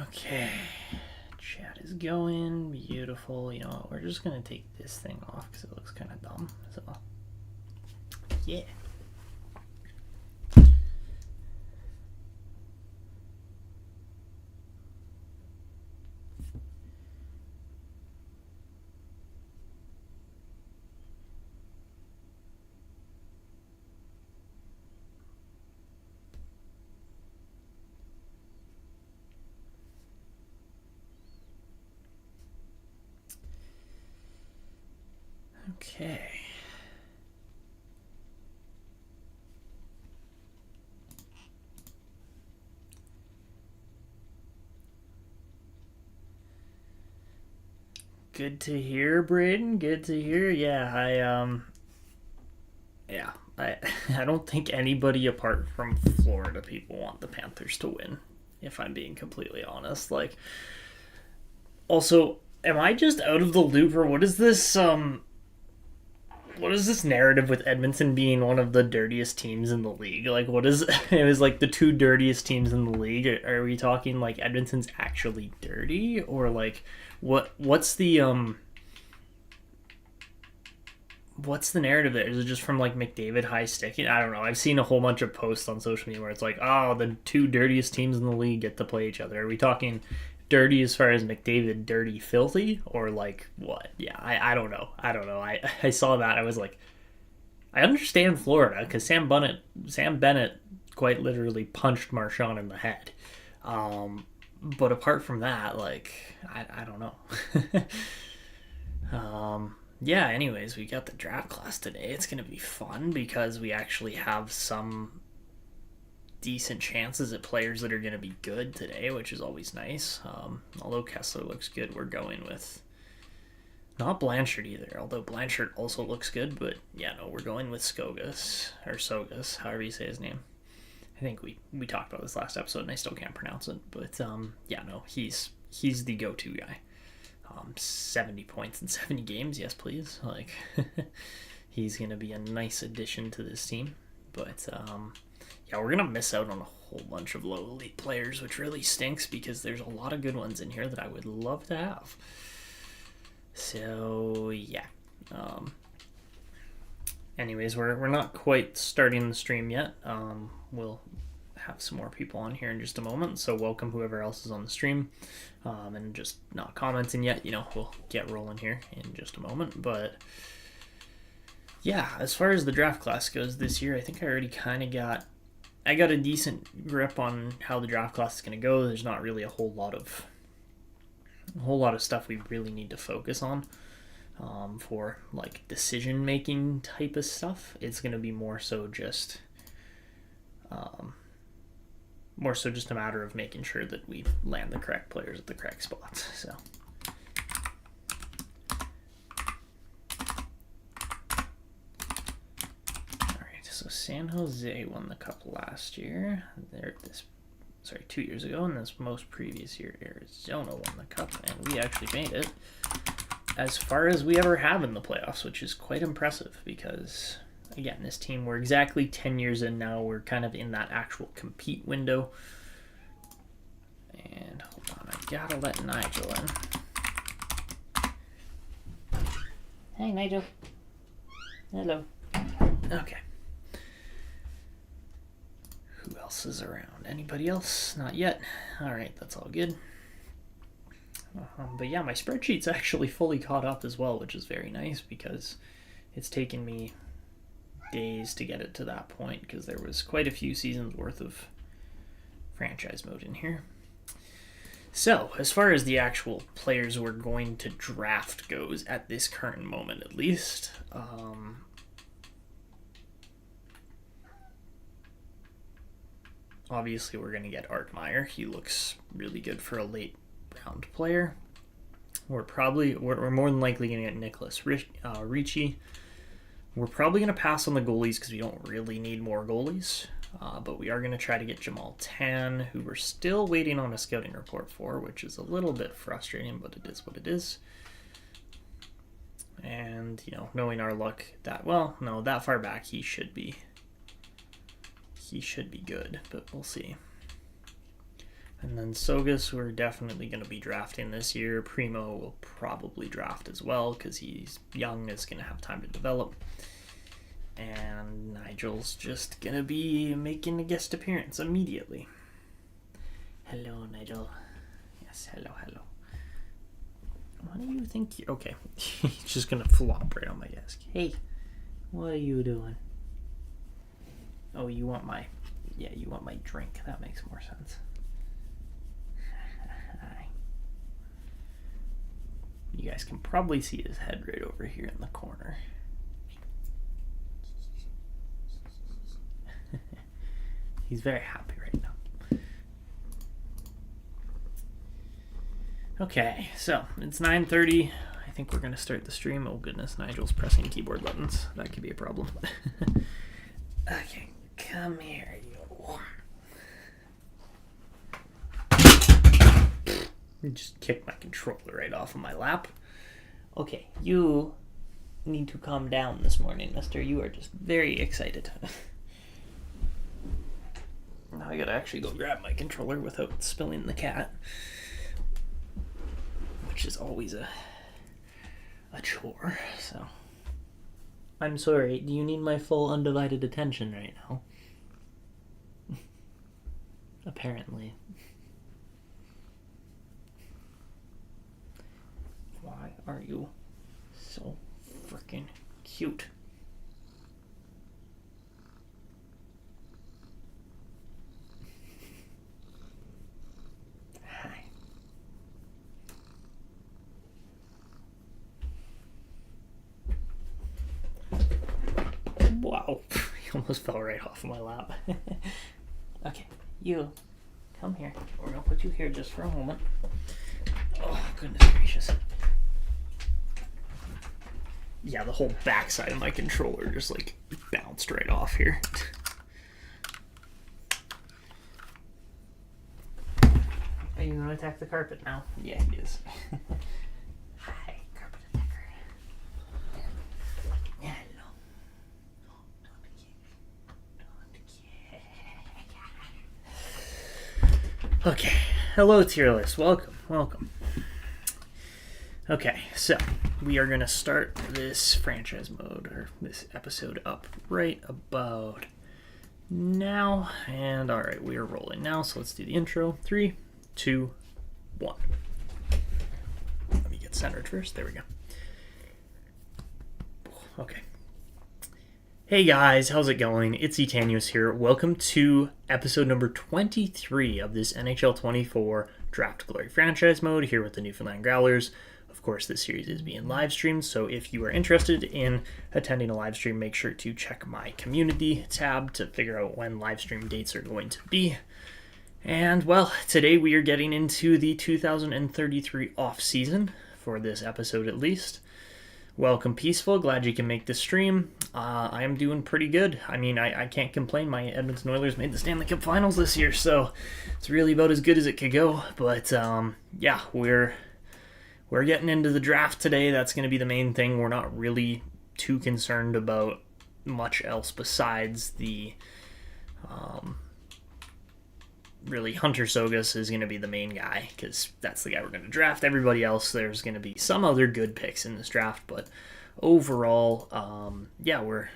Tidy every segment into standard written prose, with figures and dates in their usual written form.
Okay, chat is going. Beautiful. You know what? We're just going to take this thing off because it looks kind of dumb. So, yeah. Okay. Good to hear, Braden. Good to hear. Yeah, yeah, I don't think anybody apart from Florida people want the Panthers to win. If I'm being completely honest, like, also, am I just out of the loop or what is this narrative with Edmonton being one of the dirtiest teams in the league? Like, what is it was like the two dirtiest teams in the league? Are we talking like Edmonton's actually dirty, or like what's the narrative there? Is it just from like McDavid high sticking? I don't know. I've seen a whole bunch of posts on social media where it's like, oh, the two dirtiest teams in the league get to play each other. Are we talking dirty as far as McDavid dirty filthy, or like what? Yeah, I don't know. I don't know. I saw that. I was like, I understand Florida because Sam Bennett quite literally punched Marchand in the head. But apart from that, like, I don't know. Yeah, anyways, we got the draft class today. It's going to be fun because we actually have some decent chances at players that are going to be good today, which is always nice. Although Kessler looks good, we're going with not Blanchard either, although Blanchard also looks good, but yeah, no, we're going with Sogas, however you say his name. I think we talked about this last episode and I still can't pronounce it, but yeah, no, he's the go-to guy. 70 points in 70 games, yes please. Like, he's gonna be a nice addition to this team. But yeah, we're gonna miss out on a whole bunch of low elite players, which really stinks because there's a lot of good ones in here that I would love to have. So yeah. Anyways, we're not quite starting the stream yet. We'll have some more people on here in just a moment, so welcome whoever else is on the stream, and just not commenting yet, you know, we'll get rolling here in just a moment. But yeah, as far as the draft class goes this year, I think I already kind of got a decent grip on how the draft class is going to go. There's not really a whole lot of stuff we really need to focus on for like decision making type of stuff. It's going to be more so just a matter of making sure that we land the correct players at the correct spots. So alright, so San Jose won the cup last year. 2 years ago, and this most previous year Arizona won the cup, and we actually made it as far as we ever have in the playoffs, which is quite impressive because, again, this team, we're exactly 10 years in now. We're kind of in that actual compete window. And hold on, I gotta let Nigel in. Hey, Nigel. Hello. Okay. Who else is around? Anybody else? Not yet. Alright, that's all good. But yeah, my spreadsheet's actually fully caught up as well, which is very nice because it's taken me days to get it to that point because there was quite a few seasons worth of franchise mode in here. So, as far as the actual players we're going to draft goes, at this current moment at least, obviously we're going to get Art Meyer. He looks really good for a late round player. We're more than likely going to get Nicholas Ricci. We're probably going to pass on the goalies because we don't really need more goalies. But we are going to try to get Jamal Tan, who we're still waiting on a scouting report for, which is a little bit frustrating, but it is what it is. And, you know, knowing our luck that far back, he should be good, but we'll see. And then Sogas, we're definitely going to be drafting this year. Primo will probably draft as well because he's young, is going to have time to develop. And Nigel's just going to be making a guest appearance immediately. Hello, Nigel. Yes, hello. What do you think? Okay, he's just going to flop right on my desk. Hey, what are you doing? Oh, you want my drink. That makes more sense. You guys can probably see his head right over here in the corner. He's very happy right now. Okay, so it's 9:30. I think we're going to start the stream. Oh goodness, Nigel's pressing keyboard buttons. That could be a problem. Okay, come here, you just kicked my controller right off of my lap. Okay, you need to calm down this morning, mister. You are just very excited. Now I gotta actually go grab my controller without spilling the cat, which is always a chore, so. I'm sorry, do you need my full undivided attention right now? Apparently. Why are you so freaking cute? Hi. Wow, he almost fell right off of my lap. Okay, you come here. We're gonna put you here just for a moment. Oh, goodness gracious. Yeah, the whole backside of my controller just like bounced right off here. Are you gonna attack the carpet now? Yeah, he is. Hi, carpet attacker. Hello. Okay, hello tier list. Welcome. Okay, so we are going to start this franchise mode, or this episode up right about now. And all right, we are rolling now, so let's do the intro. 3, 2, 1. Let me get centered first. There we go. Okay. Hey guys, how's it going? It's Etanius here. Welcome to episode number 23 of this NHL 24 Draft Glory franchise mode here with the Newfoundland Growlers. Of course, this series is being live streamed, so if you are interested in attending a live stream, make sure to check my community tab to figure out when live stream dates are going to be. And, well, today we are getting into the 2033 off-season, for this episode at least. Welcome, Peaceful. Glad you can make this stream. I am doing pretty good. I mean, I can't complain. My Edmonton Oilers made the Stanley Cup Finals this year, so it's really about as good as it could go. But, yeah, we're getting into the draft today. That's going to be the main thing. We're not really too concerned about much else besides the... really, Hunter Sogas is going to be the main guy, because that's the guy we're going to draft. Everybody else, there's going to be some other good picks in this draft, but overall, yeah, we're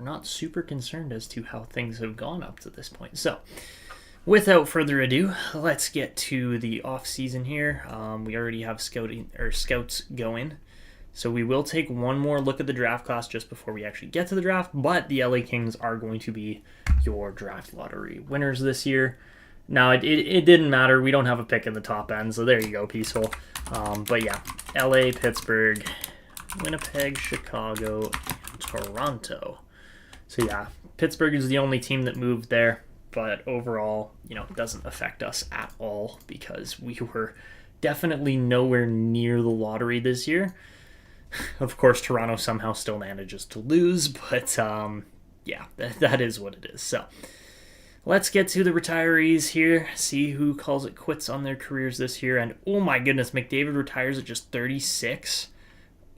not super concerned as to how things have gone up to this point. So, without further ado, let's get to the off-season here. We already have scouts going, so we will take one more look at the draft class just before we actually get to the draft, but the LA Kings are going to be your draft lottery winners this year. Now, it didn't matter. We don't have a pick in the top end, so there you go, Peaceful. But yeah, LA, Pittsburgh, Winnipeg, Chicago, and Toronto. So yeah, Pittsburgh is the only team that moved there, but overall, it doesn't affect us at all because we were definitely nowhere near the lottery this year. Of course, Toronto somehow still manages to lose, but yeah, that is what it is. So... let's get to the retirees here, see who calls it quits on their careers this year. And oh my goodness, McDavid retires at just 36.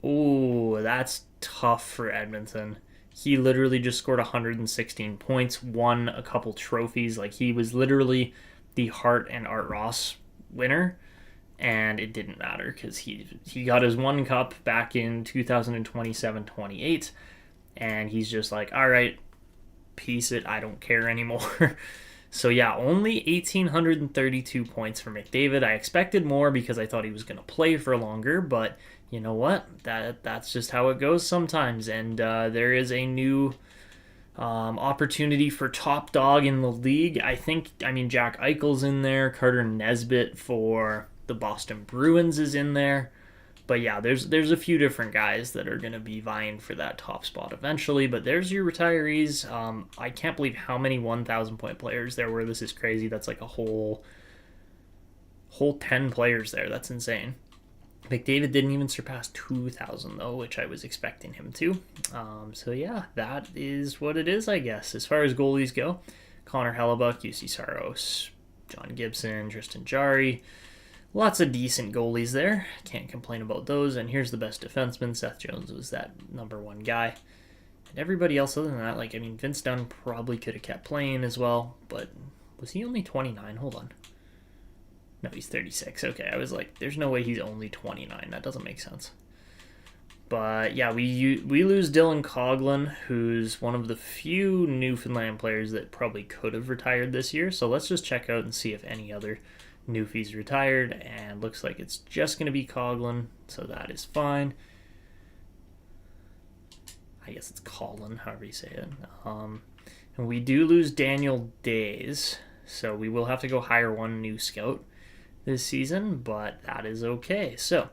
Oh, that's tough for Edmonton. He literally just scored 116 points, won a couple trophies. Like, he was literally the Hart and Art Ross winner, and it didn't matter because he got his one cup back in 2027-28, and he's just like, all right, piece it, I don't care anymore. So yeah, only 1,832 points for McDavid. I expected more because I thought he was going to play for longer, but you know what? That's just how it goes sometimes. And there is a new opportunity for top dog in the league. I mean, Jack Eichel's in there. Carter Nesbitt for the Boston Bruins is in there. But yeah, there's a few different guys that are going to be vying for that top spot eventually. But there's your retirees. I can't believe how many 1,000 point players there were. This is crazy. That's like a whole 10 players there. That's insane. McDavid didn't even surpass 2,000 though, which I was expecting him to. So yeah, that is what it is, I guess. As far as goalies go, Connor Hellebuck, UC Saros, John Gibson, Tristan Jarry. Lots of decent goalies there. Can't complain about those. And here's the best defenseman. Seth Jones was that number one guy. And everybody else other than that, Vince Dunn probably could have kept playing as well. But was he only 29? Hold on. No, he's 36. Okay, I was like, there's no way he's only 29. That doesn't make sense. But yeah, we lose Dylan Coughlin, who's one of the few Newfoundland players that probably could have retired this year. So let's just check out and see if any other Newfie's retired, and looks like it's just going to be Coughlin, so that is fine. I guess it's Colin, however you say it. And we do lose Daniel Days, so we will have to go hire one new scout this season, but that is okay. So,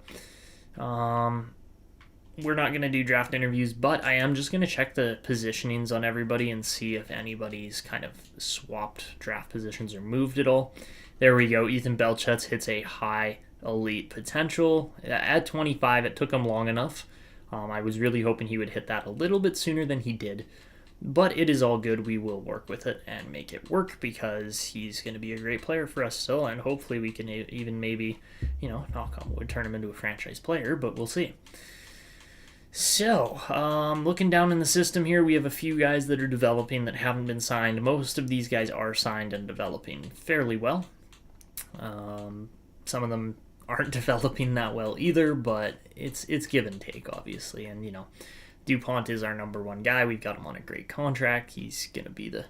we're not going to do draft interviews, but I am just going to check the positionings on everybody and see if anybody's kind of swapped draft positions or moved at all. There we go. Ethan Belchetz hits a high elite potential. At 25, it took him long enough. I was really hoping he would hit that a little bit sooner than he did. But it is all good. We will work with it and make it work because he's going to be a great player for us still. And hopefully we can even maybe, knock on wood, turn him into a franchise player. But we'll see. So, looking down in the system here, we have a few guys that are developing that haven't been signed. Most of these guys are signed and developing fairly well. Some of them aren't developing that well either, but it's give and take, obviously. And, DuPont is our number one guy. We've got him on a great contract. He's going to be the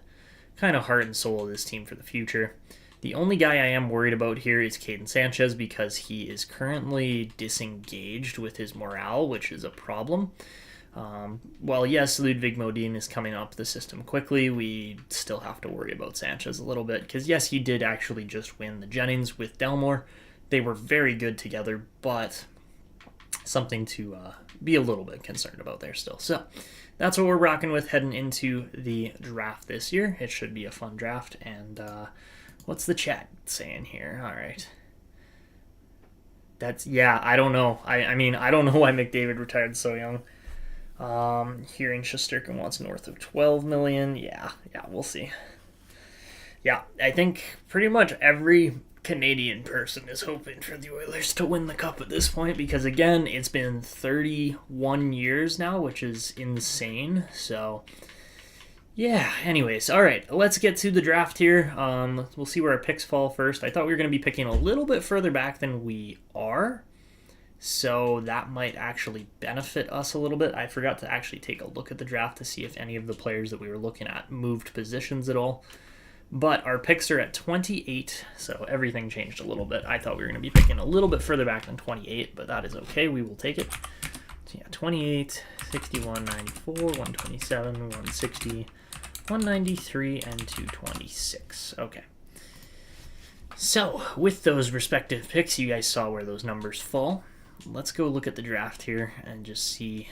kind of heart and soul of this team for the future. The only guy I am worried about here is Caden Sanchez because he is currently disengaged with his morale, which is a problem. While yes, Ludwig Modin is coming up the system quickly, we still have to worry about Sanchez a little bit because yes, he did actually just win the Jennings with Delmore. They were very good together, but something to be a little bit concerned about there still. So that's what we're rocking with heading into the draft this year. It should be a fun draft. And what's the chat saying here? All right. I don't know. I mean, I don't know why McDavid retired so young. Hearing Shesterkin wants north of 12 million. Yeah, we'll see. Yeah, I think pretty much every Canadian person is hoping for the Oilers to win the cup at this point because, again, it's been 31 years now, which is insane. So, yeah, anyways, all right, let's get to the draft here. We'll see where our picks fall first. I thought we were going to be picking a little bit further back than we are. So that might actually benefit us a little bit. I forgot to actually take a look at the draft to see if any of the players that we were looking at moved positions at all. But our picks are at 28, so everything changed a little bit. I thought we were going to be picking a little bit further back than 28, but that is okay. We will take it. So yeah, 28, 61, 94, 127, 160, 193, and 226. Okay. So, with those respective picks, you guys saw where those numbers fall. Let's go look at the draft here and just see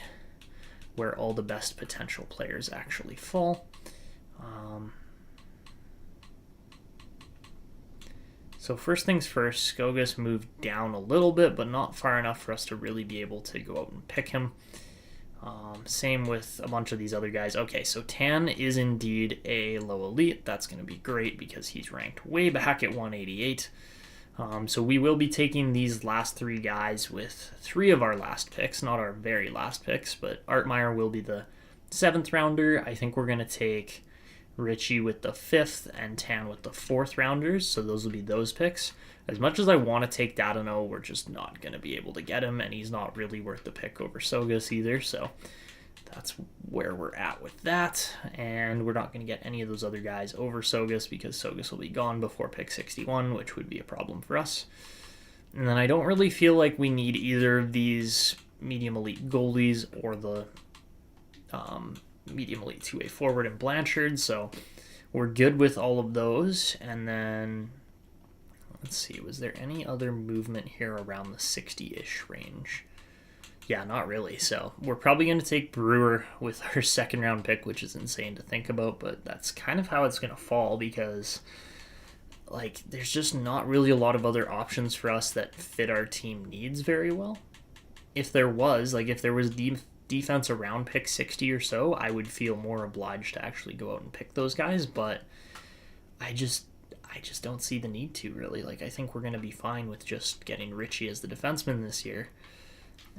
where all the best potential players actually fall. So first things first, Skogas moved down a little bit, but not far enough for us to really be able to go out and pick him. Same with a bunch of these other guys. Okay, so Tan is indeed a low elite. That's going to be great because he's ranked way back at 188. So we will be taking these last three guys with three of our last picks, not our very last picks, but Art Meyer will be the 7th rounder. I think we're going to take Richie with the 5th, and Tan with the 4th rounders. So those will be those picks. As much as I want to take Dadano, we're just not going to be able to get him, and he's not really worth the pick over Sogas either. So that's where we're at with that. And we're not going to get any of those other guys over Sogas because Sogas will be gone before pick 61, which would be a problem for us. And then I don't really feel like we need either of these medium elite goalies or the medium elite 2A forward in Blanchard. So we're good with all of those. And then let's see, was there any other movement here around the 60-ish range? Yeah, not really. So we're probably going to take Brewer with our 2nd round pick, which is insane to think about, but that's kind of how it's going to fall because like there's just not really a lot of other options for us that fit our team needs very well. If there was defense around pick 60 or so, I would feel more obliged to actually go out and pick those guys, but I just don't see the need to really. Like I think we're going to be fine with just getting Richie as the defenseman this year.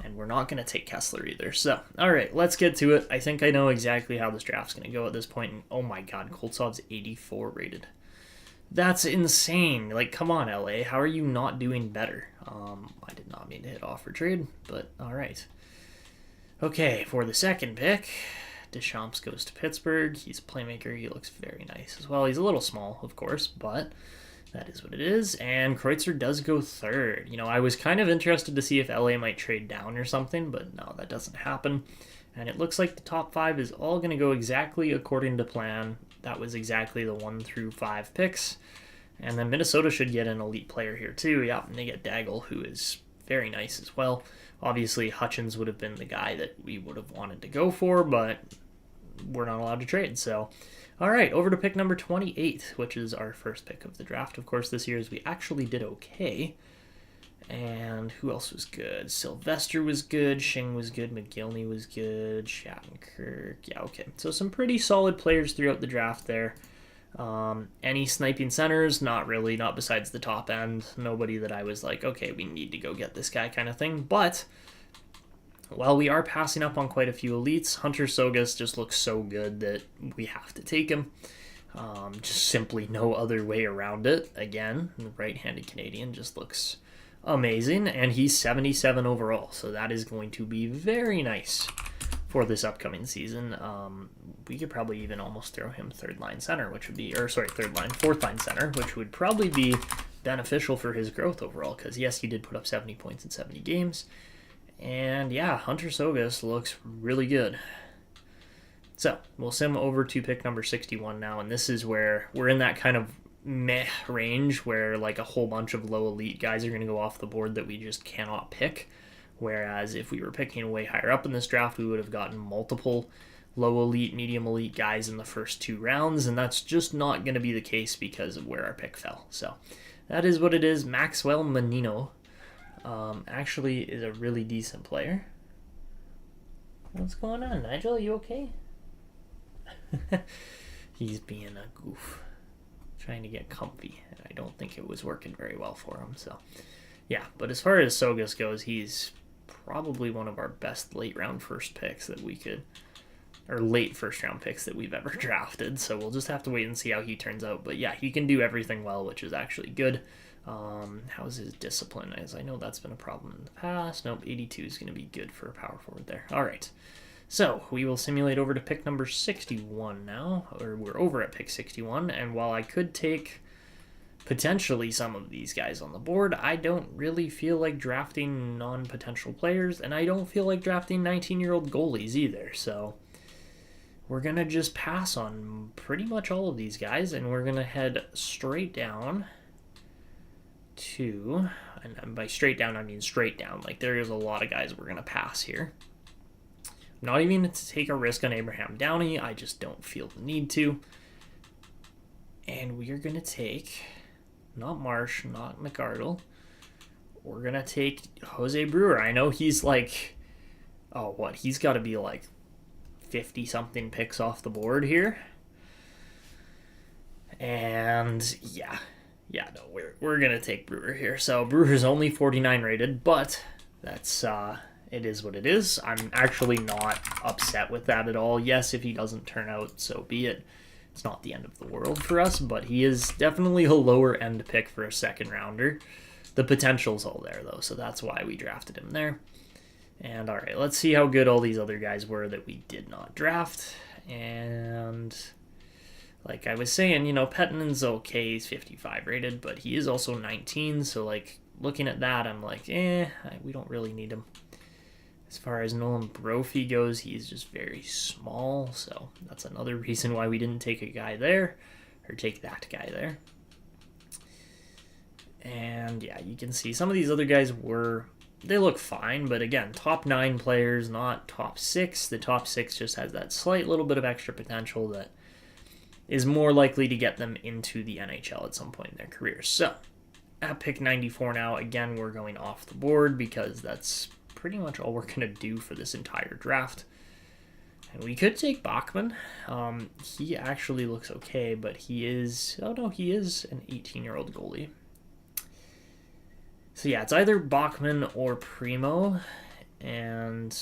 And we're not going to take Kessler either. So, all right, let's get to it. I think I know exactly how this draft's going to go at this point. And oh my God, Koltsov's 84 rated. That's insane. Like, come on, LA. How are you not doing better? I did not mean to hit offer trade, but all right. Okay, for the 2nd pick, Deschamps goes to Pittsburgh. He's a playmaker. He looks very nice as well. He's a little small, of course, but that is what it is. And Kreutzer does go 3rd. You know, I was kind of interested to see if LA might trade down or something, but no, that doesn't happen. And it looks like the top 5 is all going to go exactly according to plan. That was exactly the 1 through 5 picks. And then Minnesota should get an elite player here too. Yeah, and they get Daigle, who is very nice as well. Obviously, Hutchins would have been the guy that we would have wanted to go for, but we're not allowed to trade, so... All right, over to pick number 28, which is our first pick of the draft, of course, this year, as we actually did okay. And who else was good? Sylvester was good, Shing was good, McGillney was good, Shattenkirk. Yeah, okay. So some pretty solid players throughout the draft there. Any sniping centers? Not really, not besides the top end. Nobody that I was like, okay, we need to go get this guy kind of thing. But while we are passing up on quite a few elites, Hunter Sogas just looks so good that we have to take him. Just simply no other way around it. Again, the right-handed Canadian just looks amazing, and he's 77 overall, so that is going to be very nice for this upcoming season. We could probably even almost throw him 3rd-line center, fourth line center, which would probably be beneficial for his growth overall, because yes, he did put up 70 points in 70 games. And yeah, Hunter Sogas looks really good. So we'll sim over to pick number 61 now, and this is where we're in that kind of meh range where like a whole bunch of low elite guys are going to go off the board that we just cannot pick. Whereas if we were picking way higher up in this draft, we would have gotten multiple low elite, medium elite guys in the first 2 rounds, and that's just not going to be the case because of where our pick fell. So that is what it is. Maxwell Menino actually is a really decent player. What's going on, Nigel? Are you okay? He's being a goof, trying to get comfy, and I don't think it was working very well for him. So yeah, but as far as Sogas goes, he's probably one of our best late first round picks that we've ever drafted. So we'll just have to wait and see how he turns out. But yeah, he can do everything well, which is actually good. How's his discipline? As I know that's been a problem in the past. Nope, 82 is going to be good for a power forward there. All right. So we will simulate over to pick number 61 now, or we're over at pick 61. And while I could take potentially some of these guys on the board, I don't really feel like drafting non-potential players, and I don't feel like drafting 19-year-old goalies either. So we're going to just pass on pretty much all of these guys, and we're going to head straight down to, and by straight down, I mean straight down. Like, there is a lot of guys we're going to pass here. I'm not even going to take a risk on Abraham Downey. I just don't feel the need to. And we are going to take, not Marsh, not McArdle. We're going to take Jose Brewer. I know he's like, he's got to be like 50-something picks off the board here. And yeah, no, we're going to take Brewer here. So Brewer's only 49 rated, but that's, it is what it is. I'm actually not upset with that at all. Yes, if he doesn't turn out, so be it. It's not the end of the world for us, but he is definitely a lower end pick for a second rounder. The potential's all there, though, so that's why we drafted him there. And all right, let's see how good all these other guys were that we did not draft. And like I was saying, Pettinen's okay. He's 55 rated, but he is also 19. So like looking at that, I'm like, we don't really need him. As far as Nolan Brophy goes, he's just very small. So that's another reason why we didn't take a guy there or take that guy there. And yeah, you can see some of these other guys they look fine, but again, top 9 players, not top 6. The top 6 just has that slight little bit of extra potential that is more likely to get them into the NHL at some point in their career. So, at pick 94 now, again, we're going off the board because that's pretty much all we're going to do for this entire draft. And we could take Bachman. He actually looks okay, but he is an 18-year-old goalie. So yeah, it's either Bachman or Primo, and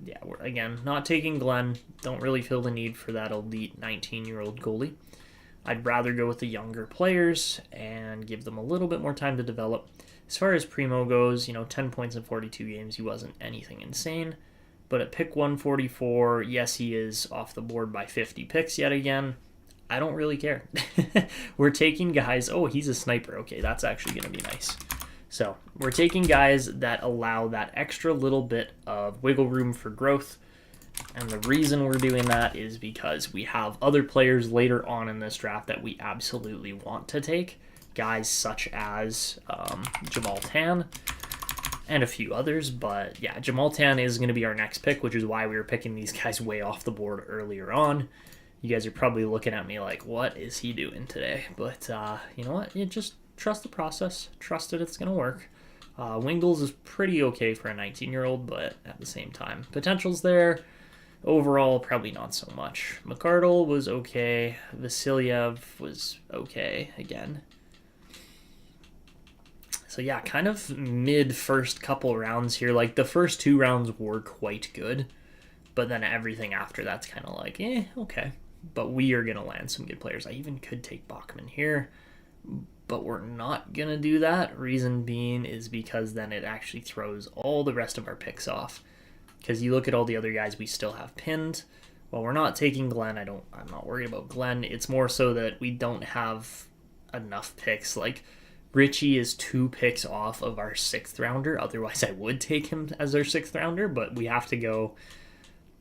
yeah, we're again not taking Glenn. Don't really feel the need for that elite 19-year-old goalie. I'd rather go with the younger players and give them a little bit more time to develop. As far as Primo goes, 10 points in 42 games, he wasn't anything insane. But at pick 144, yes, he is off the board by 50 picks yet again. I don't really care. We're taking guys, he's a sniper. Okay, that's actually going to be nice. So we're taking guys that allow that extra little bit of wiggle room for growth. And the reason we're doing that is because we have other players later on in this draft that we absolutely want to take. Guys such as Jamal Tan and a few others. But yeah, Jamal Tan is going to be our next pick, which is why we were picking these guys way off the board earlier on. You guys are probably looking at me like, what is he doing today? But you know what? You just trust the process. Trust that it's going to work. Wingles is pretty okay for a 19-year-old, but at the same time, potential's there. Overall, probably not so much. McArdle was okay. Vasilyev was okay again. So yeah, kind of mid-first couple rounds here. Like, the first 2 rounds were quite good, but then everything after that's kind of like, okay. But we are going to land some good players. I even could take Bachman here, but we're not going to do that. Reason being is because then it actually throws all the rest of our picks off. Because you look at all the other guys we still have pinned. Well, we're not taking Glenn. I'm not worried about Glenn. It's more so that we don't have enough picks. Like, Richie is 2 picks off of our 6th rounder. Otherwise, I would take him as our 6th rounder, but we have to go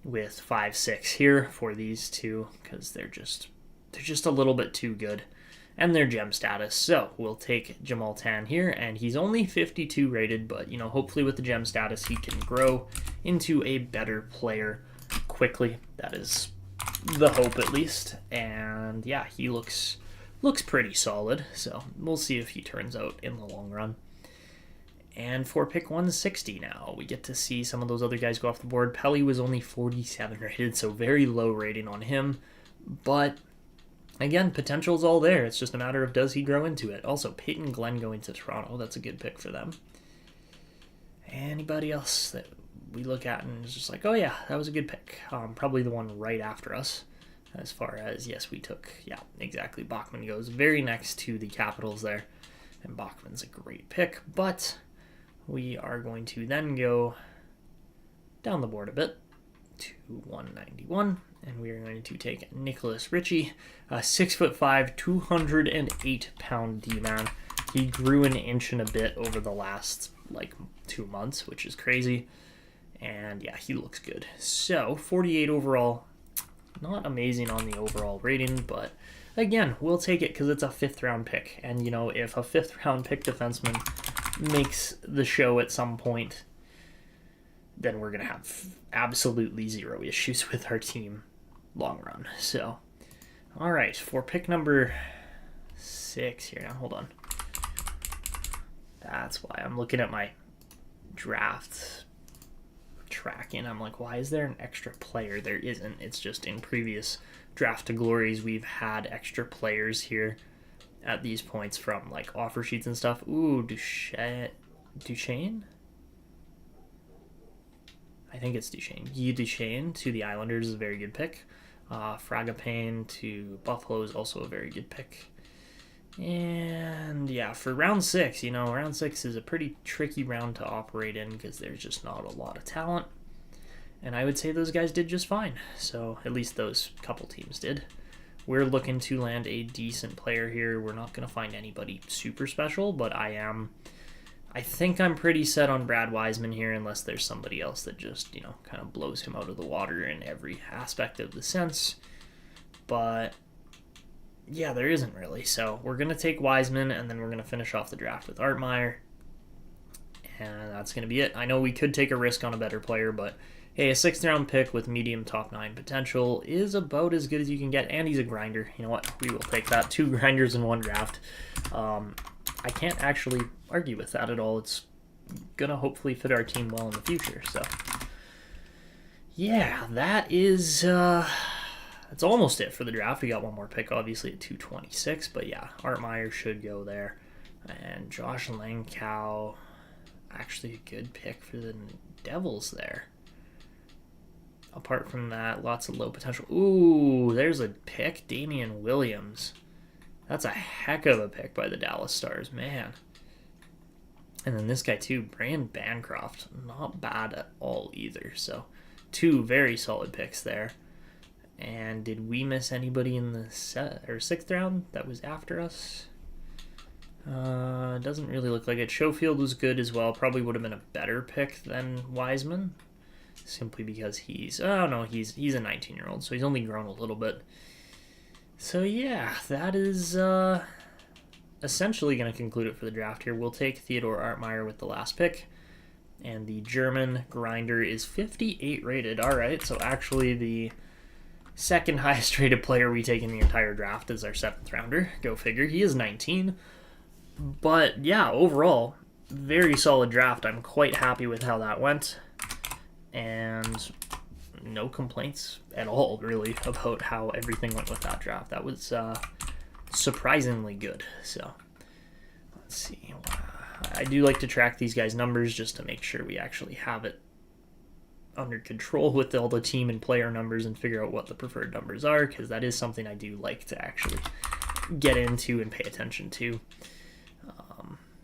with 5, 6 here for these two because they're just a little bit too good. And their gem status. So we'll take Jamal Tan here, and he's only 52 rated, but hopefully with the gem status he can grow into a better player quickly. That is the hope, at least. And yeah, he looks pretty solid, so we'll see if he turns out in the long run. And for pick 160 now, we get to see some of those other guys go off the board. Pelly was only 47 rated, so very low rating on him, but again, potential's all there. It's just a matter of does he grow into it. Also, Peyton Glenn going to Toronto. That's a good pick for them. Anybody else that we look at and is just like, oh yeah, that was a good pick. Probably the one right after us. As far as, yes, we took, yeah, exactly. Bachman goes very next to the Capitals there. And Bachman's a great pick. But we are going to then go down the board a bit to 191. And we are going to take Nicholas Ritchie, a 6'5", 208-pound D-man. He grew an inch and a bit over the last 2 months, which is crazy. And yeah, he looks good. So 48 overall, not amazing on the overall rating, but again, we'll take it because it's a 5th round pick. And if a 5th round pick defenseman makes the show at some point, then we're going to have absolutely zero issues with our team long run. So, all right, for pick number 6 here. Now, hold on. That's why I'm looking at my draft tracking. I'm like, why is there an extra player? There isn't. It's just in previous draft to glories, we've had extra players here at these points from offer sheets and stuff. Ooh, Duchesne? I think it's Duchesne. Guy Duchesne to the Islanders is a very good pick. Fragapane to Buffalo is also a very good pick. And yeah, for round 6, round 6 is a pretty tricky round to operate in because there's just not a lot of talent. And I would say those guys did just fine. So at least those couple teams did. We're looking to land a decent player here. We're not going to find anybody super special, but I think I'm pretty set on Brad Wiseman here unless there's somebody else that just, kind of blows him out of the water in every aspect of the sense. But yeah, there isn't really. So we're going to take Wiseman, and then we're going to finish off the draft with Artmeyer. And that's going to be it. I know we could take a risk on a better player, but hey, a 6th round pick with medium top 9 potential is about as good as you can get, and he's a grinder. You know what? We will take that. 2 grinders in 1 draft. I can't actually argue with that at all. It's going to hopefully fit our team well in the future. So, yeah, that is... that's almost it for the draft. We got one more pick, obviously, at 226. But yeah, Artmeyer should go there. And Josh Langkow, actually a good pick for the Devils there. Apart from that, lots of low potential. Ooh, there's a pick. Damian Williams. That's a heck of a pick by the Dallas Stars, man. And then this guy too, Brian Bancroft. Not bad at all either. So 2 very solid picks there. And did we miss anybody in the 6th round that was after us? Doesn't really look like it. Schofield was good as well. Probably would have been a better pick than Wiseman. Simply because he's a 19-year-old, so he's only grown a little bit. So yeah, that is essentially going to conclude it for the draft here. We'll take Theodore Artmeyer with the last pick, and the German grinder is 58 rated. All right, so actually the second highest rated player we take in the entire draft is our 7th rounder. Go figure. He is 19. But yeah, overall, very solid draft. I'm quite happy with how that went. And no complaints at all, really, about how everything went with that draft. That was surprisingly good. So, let's see. I do like to track these guys' numbers just to make sure we actually have it under control with all the team and player numbers and figure out what the preferred numbers are, because that is something I do like to actually get into and pay attention to.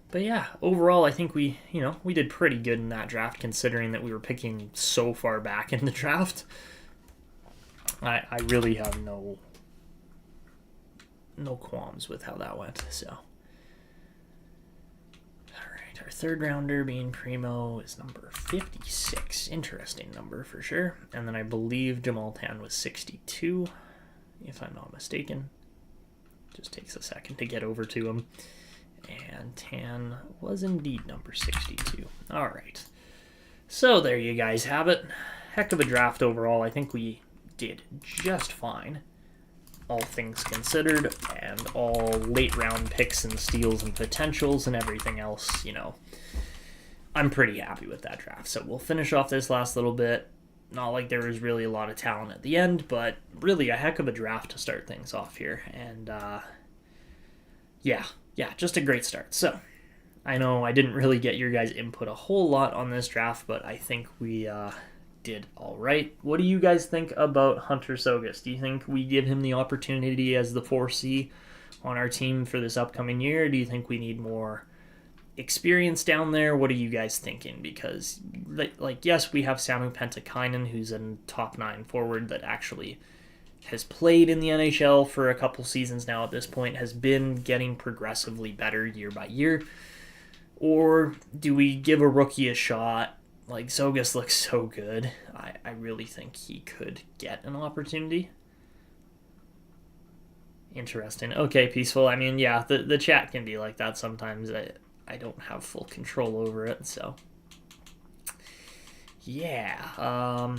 But yeah, overall, I think we did pretty good in that draft, considering that we were picking so far back in the draft. I really have no qualms with how that went. So, all right, our 3rd rounder being Primo is number 56. Interesting number for sure. And then I believe Jamal Tan was 62, if I'm not mistaken. Just takes a second to get over to him. And Tan was indeed number 62. All right. So there you guys have it. Heck of a draft overall. I think we did just fine, all things considered, and all late round picks and steals and potentials and everything else, I'm pretty happy with that draft. So we'll finish off this last little bit. Not like there was really a lot of talent at the end, but really a heck of a draft to start things off here. And yeah, just a great start. So, I know I didn't really get your guys' input a whole lot on this draft, but I think we did all right. What do you guys think about Hunter Sogas? Do you think we give him the opportunity as the 4C on our team for this upcoming year? Do you think we need more experience down there? What are you guys thinking? Because, yes, we have Samu Pentakainen, who's a top 9 forward that actually has played in the NHL for a couple seasons now at this point, has been getting progressively better year by year. Or do we give a rookie a shot? Like, Sogas looks so good. I really think he could get an opportunity. Interesting. Okay, Peaceful. I mean, yeah, the chat can be like that sometimes. I don't have full control over it, so. Yeah,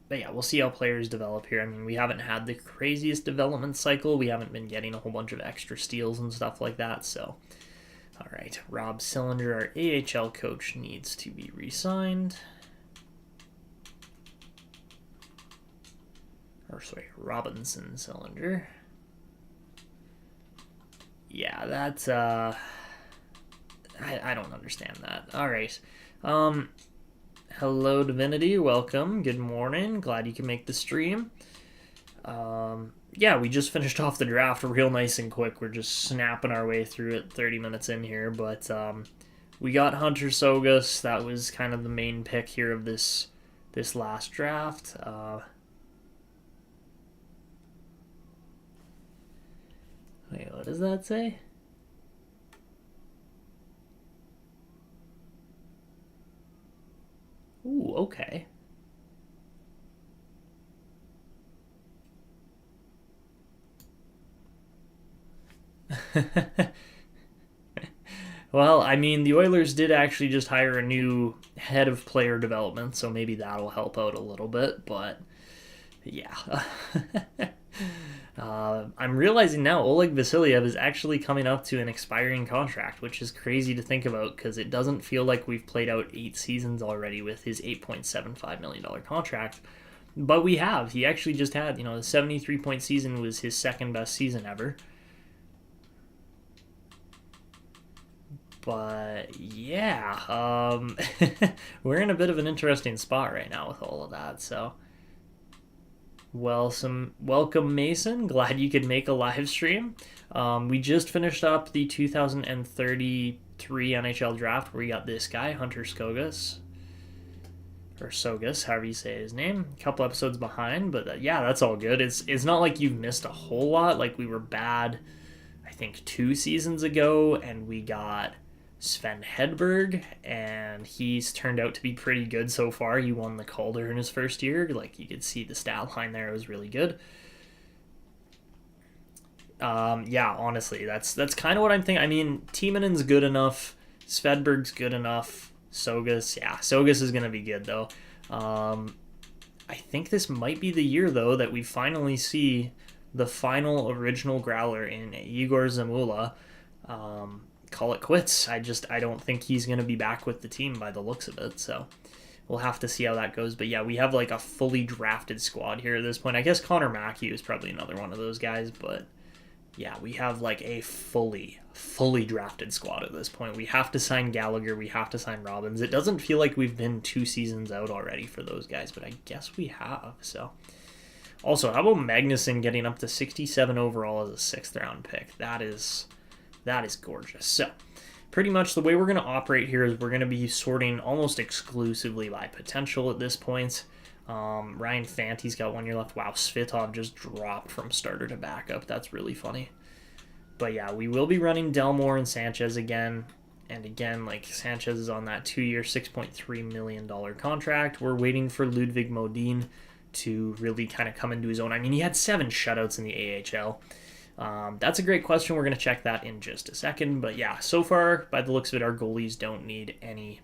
but yeah, we'll see how players develop here. I mean, we haven't had the craziest development cycle. We haven't been getting a whole bunch of extra steals and stuff like that. So, all right, Rob Sillinger, our AHL coach, needs to be re-signed. Robinson Sillinger. Yeah, that's, I don't understand that. All right. Hello, Divinity. Welcome. Good morning. Glad you can make the stream. Yeah, we just finished off the draft real nice and quick. We're just snapping our way through it 30 minutes in here. But we got Hunter Sogas. That was kind of the main pick here of this last draft. Wait, what does that say? Ooh, okay. Well, I mean, the Oilers did actually just hire a new head of player development, so maybe that'll help out a little bit. But yeah, I'm realizing now Oleg Vasiliev is actually coming up to an expiring contract, which is crazy to think about because it doesn't feel like we've played out 8 seasons already with his $8.75 million contract. But we have. He actually just had, the 73-point season was his second best season ever. But yeah, we're in a bit of an interesting spot right now with all of that. So, welcome, Mason. Glad you could make a live stream. We just finished up the 2033 NHL draft where we got this guy, Hunter Skogas. Or Sogas, however you say his name. A couple episodes behind, but yeah, that's all good. It's not like you've missed a whole lot. Like we were bad, I think 2 seasons ago, and we got Sven Hedberg, and he's turned out to be pretty good so far. He won the Calder in his first year. Like you could see the stat line there, it was really good. Yeah, honestly, that's kind of what I'm thinking. I mean, Tiemanen's good enough. Svedberg's good enough. Sogas, yeah, Sogas is gonna be good though. I think this might be the year though that we finally see the final original Growler in Igor Zamula. Call it quits. I don't think he's gonna be back with the team by the looks of it. So we'll have to see how that goes. But yeah, we have like a fully drafted squad here at this point. I guess Connor Mackey is probably another one of those guys, but yeah, we have like a fully drafted squad at this point. We have to sign Gallagher. We have to sign Robbins. It doesn't feel like we've been 2 seasons out already for those guys, but I guess we have. So, also, how about Magnuson getting up to 67 overall as a 6th-round pick? That is gorgeous. So, pretty much the way we're going to operate here is we're going to be sorting almost exclusively by potential at this point. Ryan Fante's got 1 year left. Wow, Svitov just dropped from starter to backup. That's really funny. But yeah, we will be running Delmore and Sanchez again. And again, like Sanchez is on that 2-year, $6.3 million contract. We're waiting for Ludwig Modin to really kind of come into his own. I mean, he had 7 shutouts in the AHL. That's a great question. We're going to check that in just a second. But yeah, so far, by the looks of it, our goalies don't need any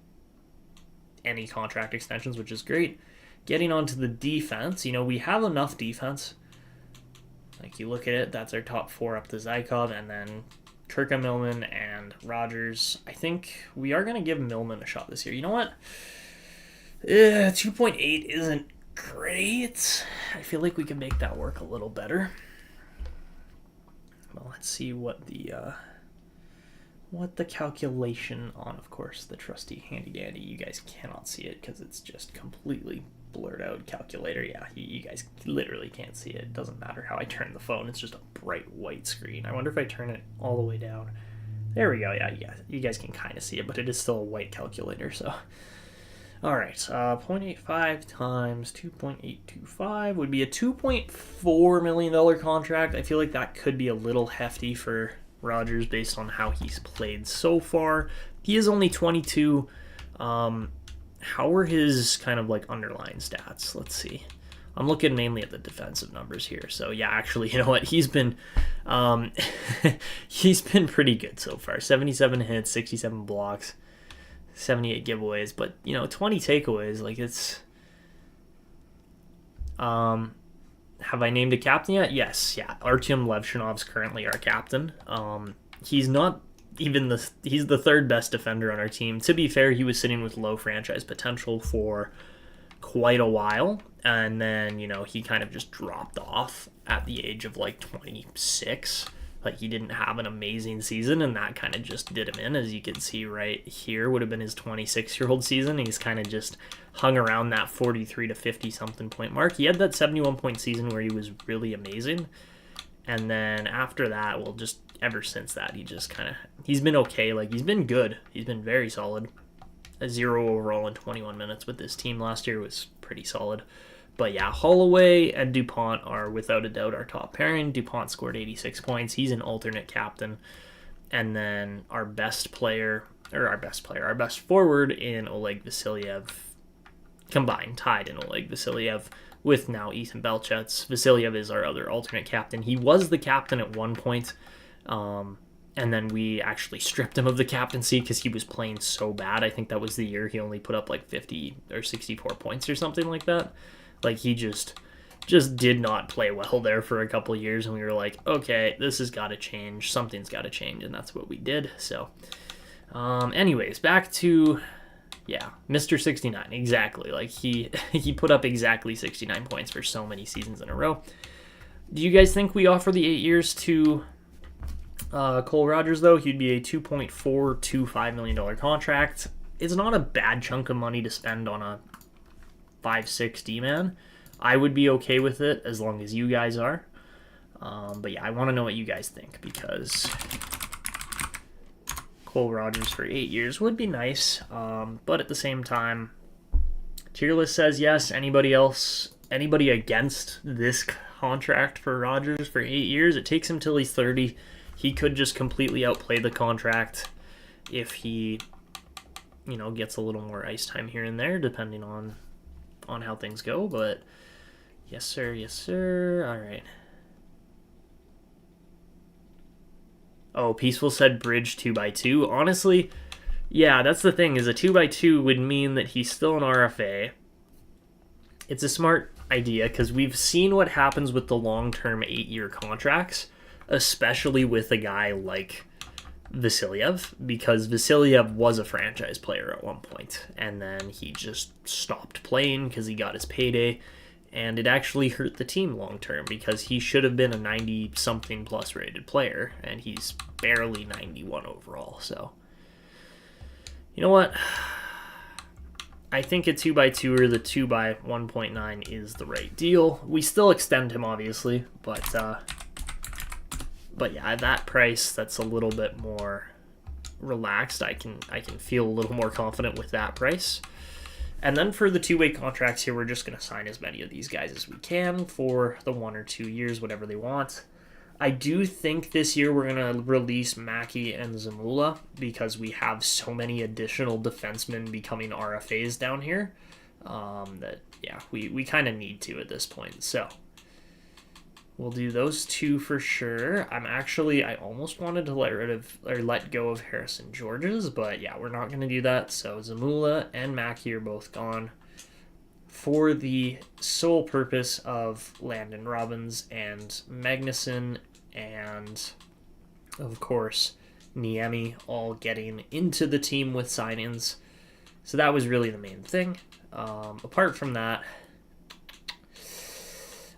contract extensions, which is great. Getting on to the defense, we have enough defense. Like, you look at it, that's our top 4 up to Zykov, and then Turka, Millman, and Rogers. I think we are going to give Millman a shot this year. You know what? 2.8 isn't great. I feel like we can make that work a little better. Well, let's see what the calculation on, of course, the trusty handy dandy. You guys cannot see it because it's just completely blurred out calculator. Yeah, you guys literally can't see it. It doesn't matter how I turn the phone. It's just a bright white screen. I wonder if I turn it all the way down. There we go. Yeah, you guys can kind of see it, but it is still a white calculator. So, all right, 0.85 times 2.825 would be a $2.4 million contract. I feel like that could be a little hefty for Rogers based on how he's played so far. He is only 22. How are his kind of like underlying stats? Let's see. I'm looking mainly at the defensive numbers here. So yeah, actually, you know what? He's been he's been pretty good so far. 77 hits, 67 blocks, 78 giveaways, but 20 takeaways. Like it's have I named a captain yet? Yes, yeah. Artyom Levshinov's currently our captain. He's not even he's the 3rd best defender on our team. To be fair, he was sitting with low franchise potential for quite a while, and then he kind of just dropped off at the age of like 26. Like, he didn't have an amazing season, and that kind of just did him in. As you can see right here, would have been his 26-year-old season. He's kind of just hung around that 43 to 50-something point mark. He had that 71-point season where he was really amazing. And then after that, well, just ever since that, he's been okay. Like, he's been good. He's been very solid. A 0 overall in 21 minutes with this team last year was pretty solid. But yeah, Holloway and DuPont are without a doubt our top pairing. DuPont scored 86 points. He's an alternate captain. And then our best forward in Oleg Vasilyev, combined, tied in Oleg Vasilyev with now Ethan Belchetz. Vasilyev is our other alternate captain. He was the captain at one point, and then we actually stripped him of the captaincy because he was playing so bad. I think that was the year he only put up like 50 or 64 points or something like that. Like, he just did not play well there for a couple of years, and we were like, okay, this has got to change. Something's got to change, and that's what we did. So, anyways, back to, yeah, Mr. 69, exactly. Like, he put up exactly 69 points for so many seasons in a row. Do you guys think we offer the 8 years to Cole Rogers, though? He'd be a $2.425 million contract. It's not a bad chunk of money to spend on a 5'6" D-man. I would be okay with it as long as you guys are. But yeah, I want to know what you guys think, because Cole Rogers for 8 years would be nice. But at the same time, tier list says yes. Anybody against this contract for Rogers for 8 years? It takes him till he's 30. He could just completely outplay the contract if he, gets a little more ice time here and there, depending on how things go. But yes sir. All right. Oh, Peaceful said bridge 2x2. Honestly, yeah, that's the thing, is a 2x2 would mean that he's still an RFA. It's a smart idea because we've seen what happens with the long-term 8-year contracts, especially with a guy like Vasilyev, because Vasilyev was a franchise player at one point, and then he just stopped playing because he got his payday, and it actually hurt the team long term because he should have been a 90-something plus rated player, and he's barely 91 overall. So, you know what? I think a 2x2 or the 2x1.9 is the right deal. We still extend him, obviously, but yeah, at that price, that's a little bit more relaxed. I can feel a little more confident with that price. And then for the two-way contracts here, we're just going to sign as many of these guys as we can for the 1 or 2 years, whatever they want. I do think this year we're going to release Mackey and Zamula because we have so many additional defensemen becoming RFAs down here that, yeah, we kind of need to at this point. So we'll do those two for sure. I almost wanted to let go of Harrison Georges, but yeah, we're not going to do that. So Zamula and Mackey are both gone for the sole purpose of Landon Robbins and Magnuson and, of course, Niemi all getting into the team with sign-ins. So that was really the main thing. Apart from that,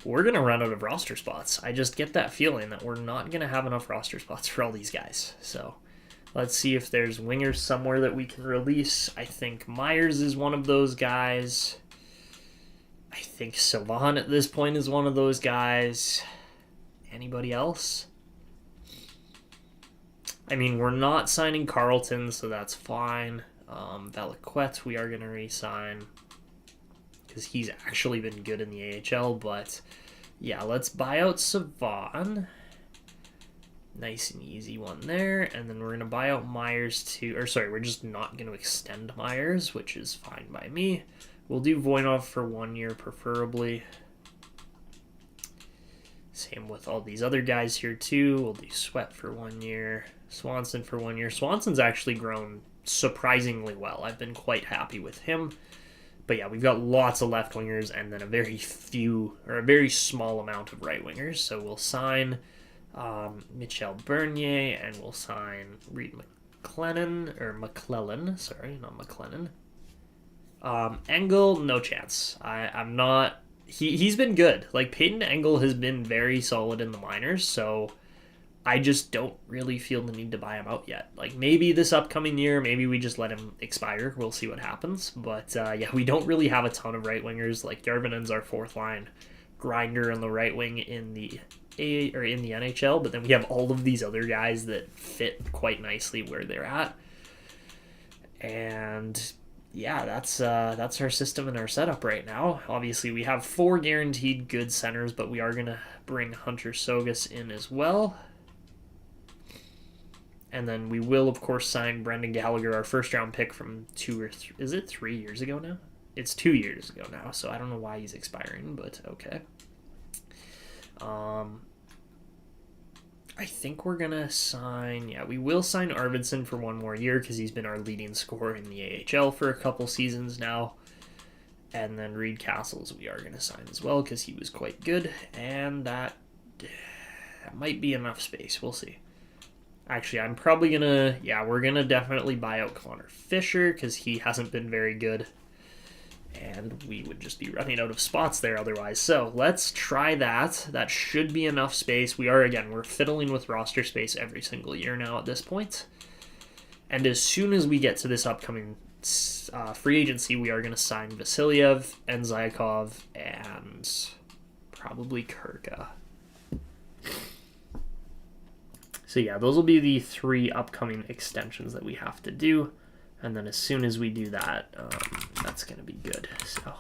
we're going to run out of roster spots. I just get that feeling that we're not going to have enough roster spots for all these guys. So let's see if there's wingers somewhere that we can release. I think Myers is one of those guys. I think Sylvan at this point is one of those guys. Anybody else? I mean, we're not signing Carlton, so that's fine. Valaquette we are going to re-sign because he's actually been good in the AHL, but yeah, let's buy out Savon. Nice and easy one there. And then we're going to buy out Myers too. Or sorry, we're just not going to extend Myers, which is fine by me. We'll do Voinov for 1 year, preferably. Same with all these other guys here, too. We'll do Sweat for 1 year. Swanson for 1 year. Swanson's actually grown surprisingly well. I've been quite happy with him. But yeah, we've got lots of left wingers and then a very small amount of right wingers. So we'll sign Michel Bernier and we'll sign Reed McClellan. Sorry, not McLennan. Engel, no chance. I'm not. He's been good. Like, Peyton Engel has been very solid in the minors, so I just don't really feel the need to buy him out yet. Like, maybe this upcoming year, maybe we just let him expire. We'll see what happens. But, yeah, we don't really have a ton of right-wingers. Like, Järvenen's our fourth line grinder on the right wing in the NHL, but then we have all of these other guys that fit quite nicely where they're at. And yeah, that's our system and our setup right now. Obviously, we have 4 guaranteed good centers, but we are gonna bring Hunter Sogas in as well. And then we will, of course, sign Brendan Gallagher, our first-round pick from 3 years ago now? It's 2 years ago now, so I don't know why he's expiring, but okay. I think we're going to sign... Yeah, we will sign Arvidsson for 1 more year because he's been our leading scorer in the AHL for a couple seasons now. And then Reed Castles we are going to sign as well because he was quite good. And that might be enough space. We'll see. Actually, I'm probably going to... Yeah, we're going to definitely buy out Connor Fisher because he hasn't been very good. And we would just be running out of spots there otherwise. So let's try that. That should be enough space. We're fiddling with roster space every single year now at this point. And as soon as we get to this upcoming free agency, we are going to sign Vasilyev and Zykov and probably Kirka. So yeah, those will be the 3 upcoming extensions that we have to do. And then as soon as we do that, that's going to be good. So,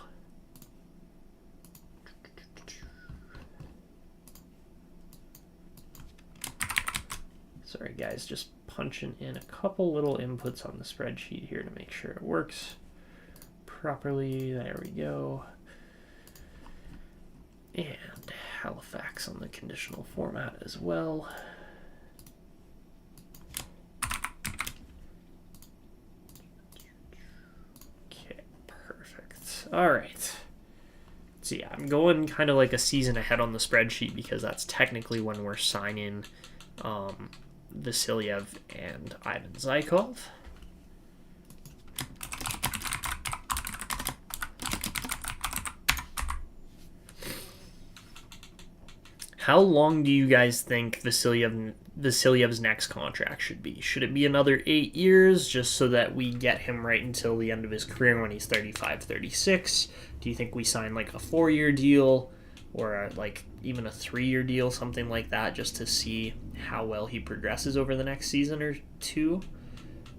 sorry guys, just punching in a couple little inputs on the spreadsheet here to make sure it works properly. There we go. And Halifax on the conditional format as well. All right. So yeah, I'm going kind of like a season ahead on the spreadsheet because that's technically when we're signing Vasilyev and Ivan Zykov. How long do you guys think Vasilyev's next contract should be? Should it be another 8 years just so that we get him right until the end of his career when he's 35, 36? Do you think we sign like a 4-year deal or like even a 3-year deal, something like that, just to see how well he progresses over the next season or 2?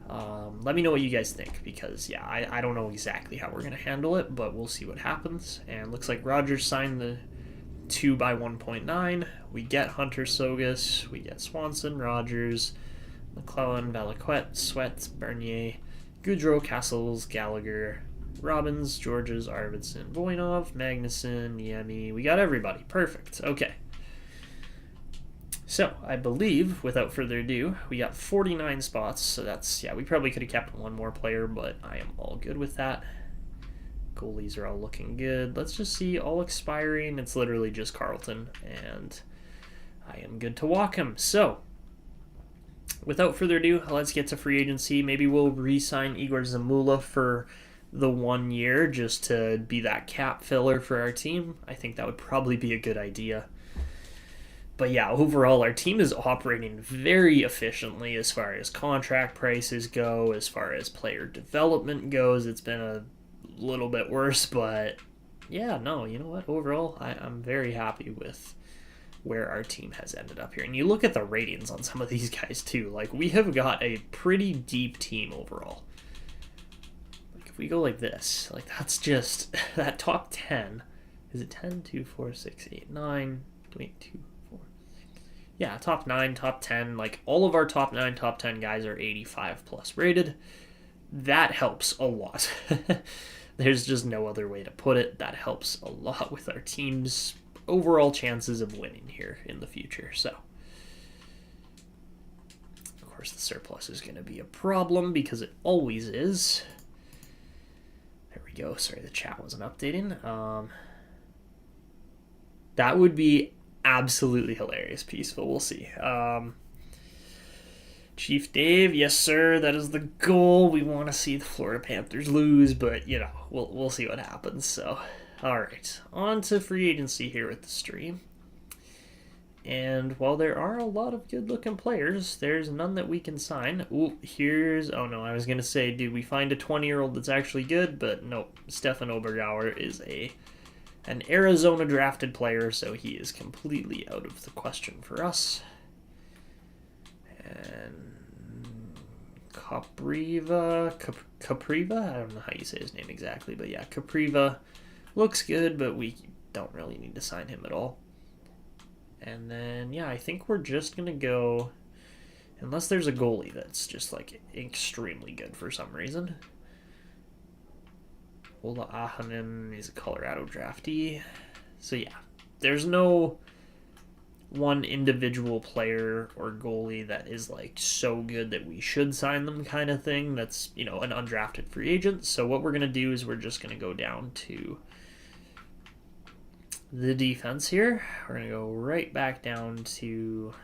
Let me know what you guys think because, yeah, I don't know exactly how we're going to handle it, but we'll see what happens. And looks like Rogers signed the 2 by 1.9. We get Hunter Sogas, we get Swanson, Rogers, McClellan, Valaquette, Sweat, Bernier, Goudreau, Castles, Gallagher, Robbins, Georges, Arvidsson, Voinov, Magnuson, Niemi. We got everybody. Perfect. Okay. So, I believe, without further ado, we got 49 spots. So that's, yeah, we probably could have kept 1 more player, but I am all good with that. Goalies are all looking good. Let's just see all expiring. It's literally just Carlton, and I am good to walk him. So, without further ado, let's get to free agency. Maybe we'll re-sign Igor Zamula for the 1 year just to be that cap filler for our team. I think that would probably be a good idea. But yeah, overall, our team is operating very efficiently as far as contract prices go, as far as player development goes. It's been a little bit worse, but yeah, no, you know what? Overall, I'm very happy with where our team has ended up here. And you look at the ratings on some of these guys too. Like, we have got a pretty deep team overall. Like, if we go like this, like, that's just that top 10. Is it 10, 2, 4, 6, 8, 9? Wait, 2, 4, 6. Yeah, top 9, top 10. Like, all of our top 9, top 10 guys are 85 plus rated. That helps a lot. There's just no other way to put it. That helps a lot with our team's overall chances of winning here in the future. So, of course, the surplus is going to be a problem because it always is. There we go. Sorry, the chat wasn't updating. That would be absolutely hilarious, Peaceful. We'll see. Chief Dave, yes sir, that is the goal. We want to see the Florida Panthers lose, but you know, we'll see what happens. So, all right, on to free agency here with the stream. And while there are a lot of good-looking players, there's none that we can sign. Ooh, oh no, I was going to say, did we find a 20-year-old that's actually good? But nope, Stefan Obergauer is an Arizona drafted player, so he is completely out of the question for us. And Capriva, I don't know how you say his name exactly, but yeah, Capriva looks good, but we don't really need to sign him at all. And then, yeah, I think we're just going to go, unless there's a goalie that's just, like, extremely good for some reason. Ola Ahonen is a Colorado draftee. So, yeah, there's no one individual player or goalie that is, like, so good that we should sign them kind of thing. That's, an undrafted free agent. So what we're going to do is we're just going to go down to the defense here. We're going to go right back down to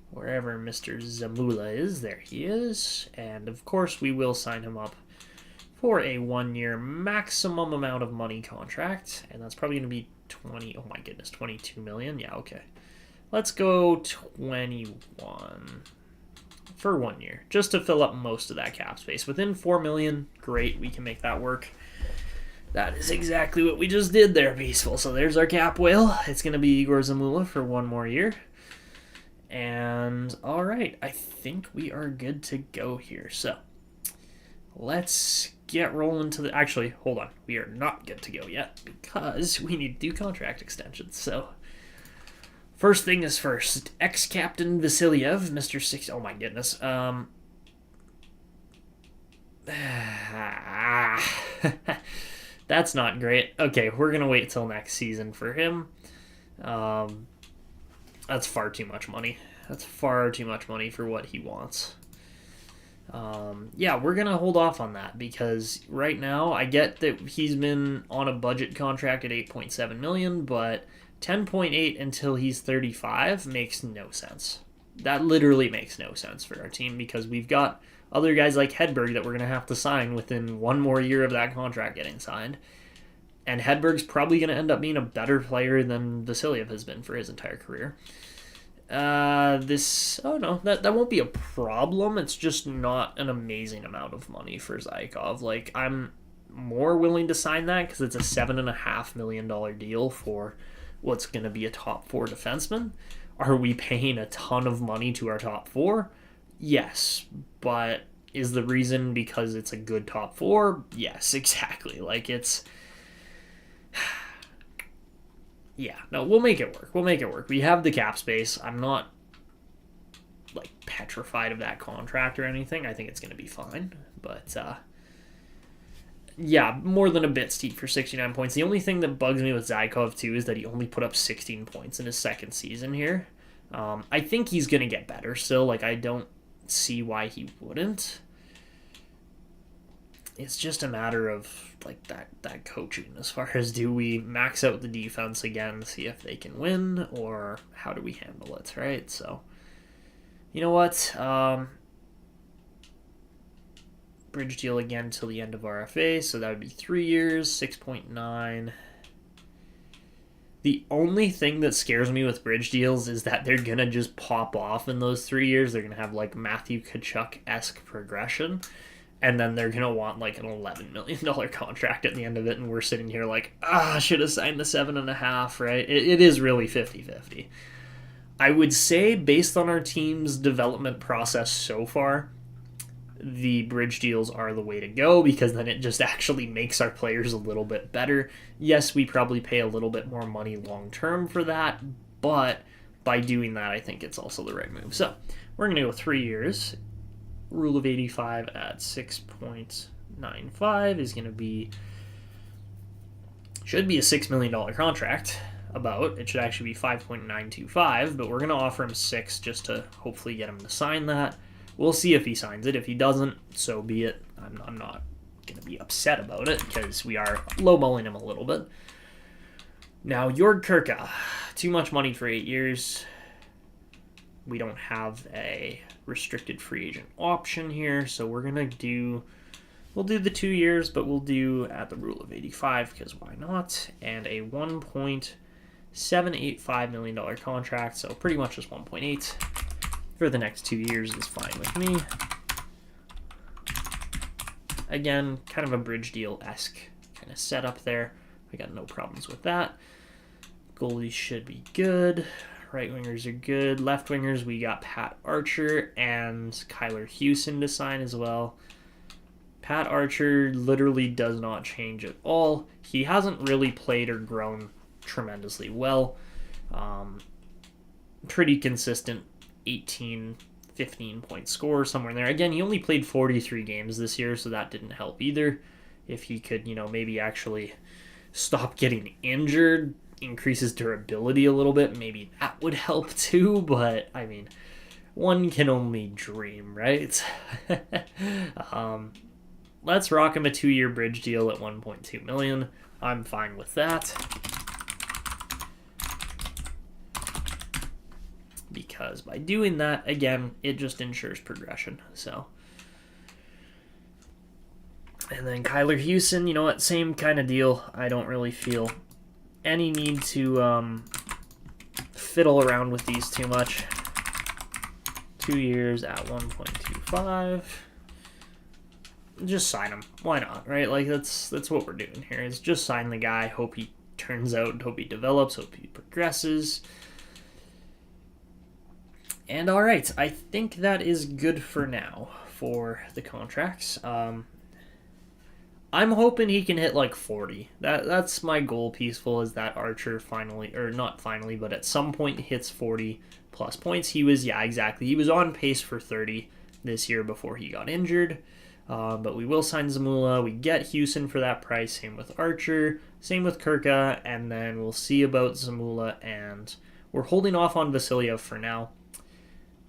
wherever Mr. Zamula is. There he is. And, of course, we will sign him up for a 1-year maximum amount of money contract. And that's probably going to be 22 million. Yeah, okay. Let's go 21 for 1 year, just to fill up most of that cap space. Within 4 million, great, we can make that work. That is exactly what we just did there, Peaceful. So there's our cap whale. It's going to be Igor Zamula for 1 more year. And, all right, I think we are good to go here. So let's get rolling to the... Actually, hold on. We are not good to go yet because we need to do contract extensions. So first thing is first. Ex-Captain Vasilyev, Mr. 6... Oh, my goodness. That's not great. Okay, we're going to wait till next season for him. That's far too much money. That's far too much money for what he wants. Yeah, we're going to hold off on that because right now I get that he's been on a budget contract at $8.7 million, but $10.8 until he's 35 makes no sense. That literally makes no sense for our team because we've got other guys like Hedberg that we're going to have to sign within 1 more year of that contract getting signed. And Hedberg's probably going to end up being a better player than Vasilyev has been for his entire career. That won't be a problem. It's just not an amazing amount of money for Zykov. Like, I'm more willing to sign that because it's a $7.5 million deal for what's going to be a top 4 defenseman. Are we paying a ton of money to our top 4? Yes, but is the reason because it's a good top 4? Yes, exactly. Like, it's... Yeah, no, we'll make it work. We have the cap space. I'm not, like, petrified of that contract or anything. I think it's going to be fine. But, yeah, more than a bit steep for 69 points. The only thing that bugs me with Zykov, too, is that he only put up 16 points in his second season here. I think he's going to get better still. Like, I don't see why he wouldn't. It's just a matter of, like, that coaching as far as do we max out the defense again, see if they can win, or how do we handle it, right? So, you know what? Bridge deal again till the end of RFA, so that would be 3 years, 6.9. The only thing that scares me with bridge deals is that they're going to just pop off in those 3 years. They're going to have, like, Matthew Tkachuk-esque progression. And then they're going to want, like, an $11 million contract at the end of it. And we're sitting here like, should have signed the 7.5, right? It is really 50-50. I would say, based on our team's development process so far, the bridge deals are the way to go because then it just actually makes our players a little bit better. Yes, we probably pay a little bit more money long-term for that, but by doing that, I think it's also the right move. So, we're going to go 3 years. Rule of 85 at 6.95 is going to be, should be a $6 million contract, about. It should actually be 5.925, but we're going to offer him 6 just to hopefully get him to sign that. We'll see if he signs it. If he doesn't, so be it. I'm not going to be upset about it because we are lowballing him a little bit. Now, Jörg Kurka, too much money for 8 years. We don't have a restricted free agent option here, so we'll do the 2 years, but we'll do at the rule of 85 because why not? And a $785 million contract, so pretty much just 1.8 for the next 2 years is fine with me. Again, kind of a bridge deal-esque kind of setup there. I got no problems with that. Goalies should be good. Right wingers are good. Left wingers, we got Pat Archer and Kyler Hewson to sign as well. Pat Archer literally does not change at all. He hasn't really played or grown tremendously well. Pretty consistent 18, 15 point score somewhere in there. Again, he only played 43 games this year, so that didn't help either. If he could, maybe actually stop getting injured, increase his durability a little bit, maybe that would help too, but I mean, one can only dream, right? Let's rock him a 2-year bridge deal at $1.2 million. I'm fine with that. Because by doing that, again, it just ensures progression. So, and then Kyler Hewson, you know what? Same kind of deal. I don't really feel any need to fiddle around with these too much. 2 years at 1.25. Just sign him. Why not, right? Like, that's what we're doing here, is just sign the guy, hope he turns out, hope he develops, hope he progresses. And all right, I think that is good for now for the contracts. I'm hoping he can hit like 40. That's my goal, Peaceful, is that Archer finally, or not finally, but at some point hits 40 plus points. He was on pace for 30 this year before he got injured. But we will sign Zamula. We get Hewson for that price. Same with Archer. Same with Kirka. And then we'll see about Zamula. And we're holding off on Vasilyev for now.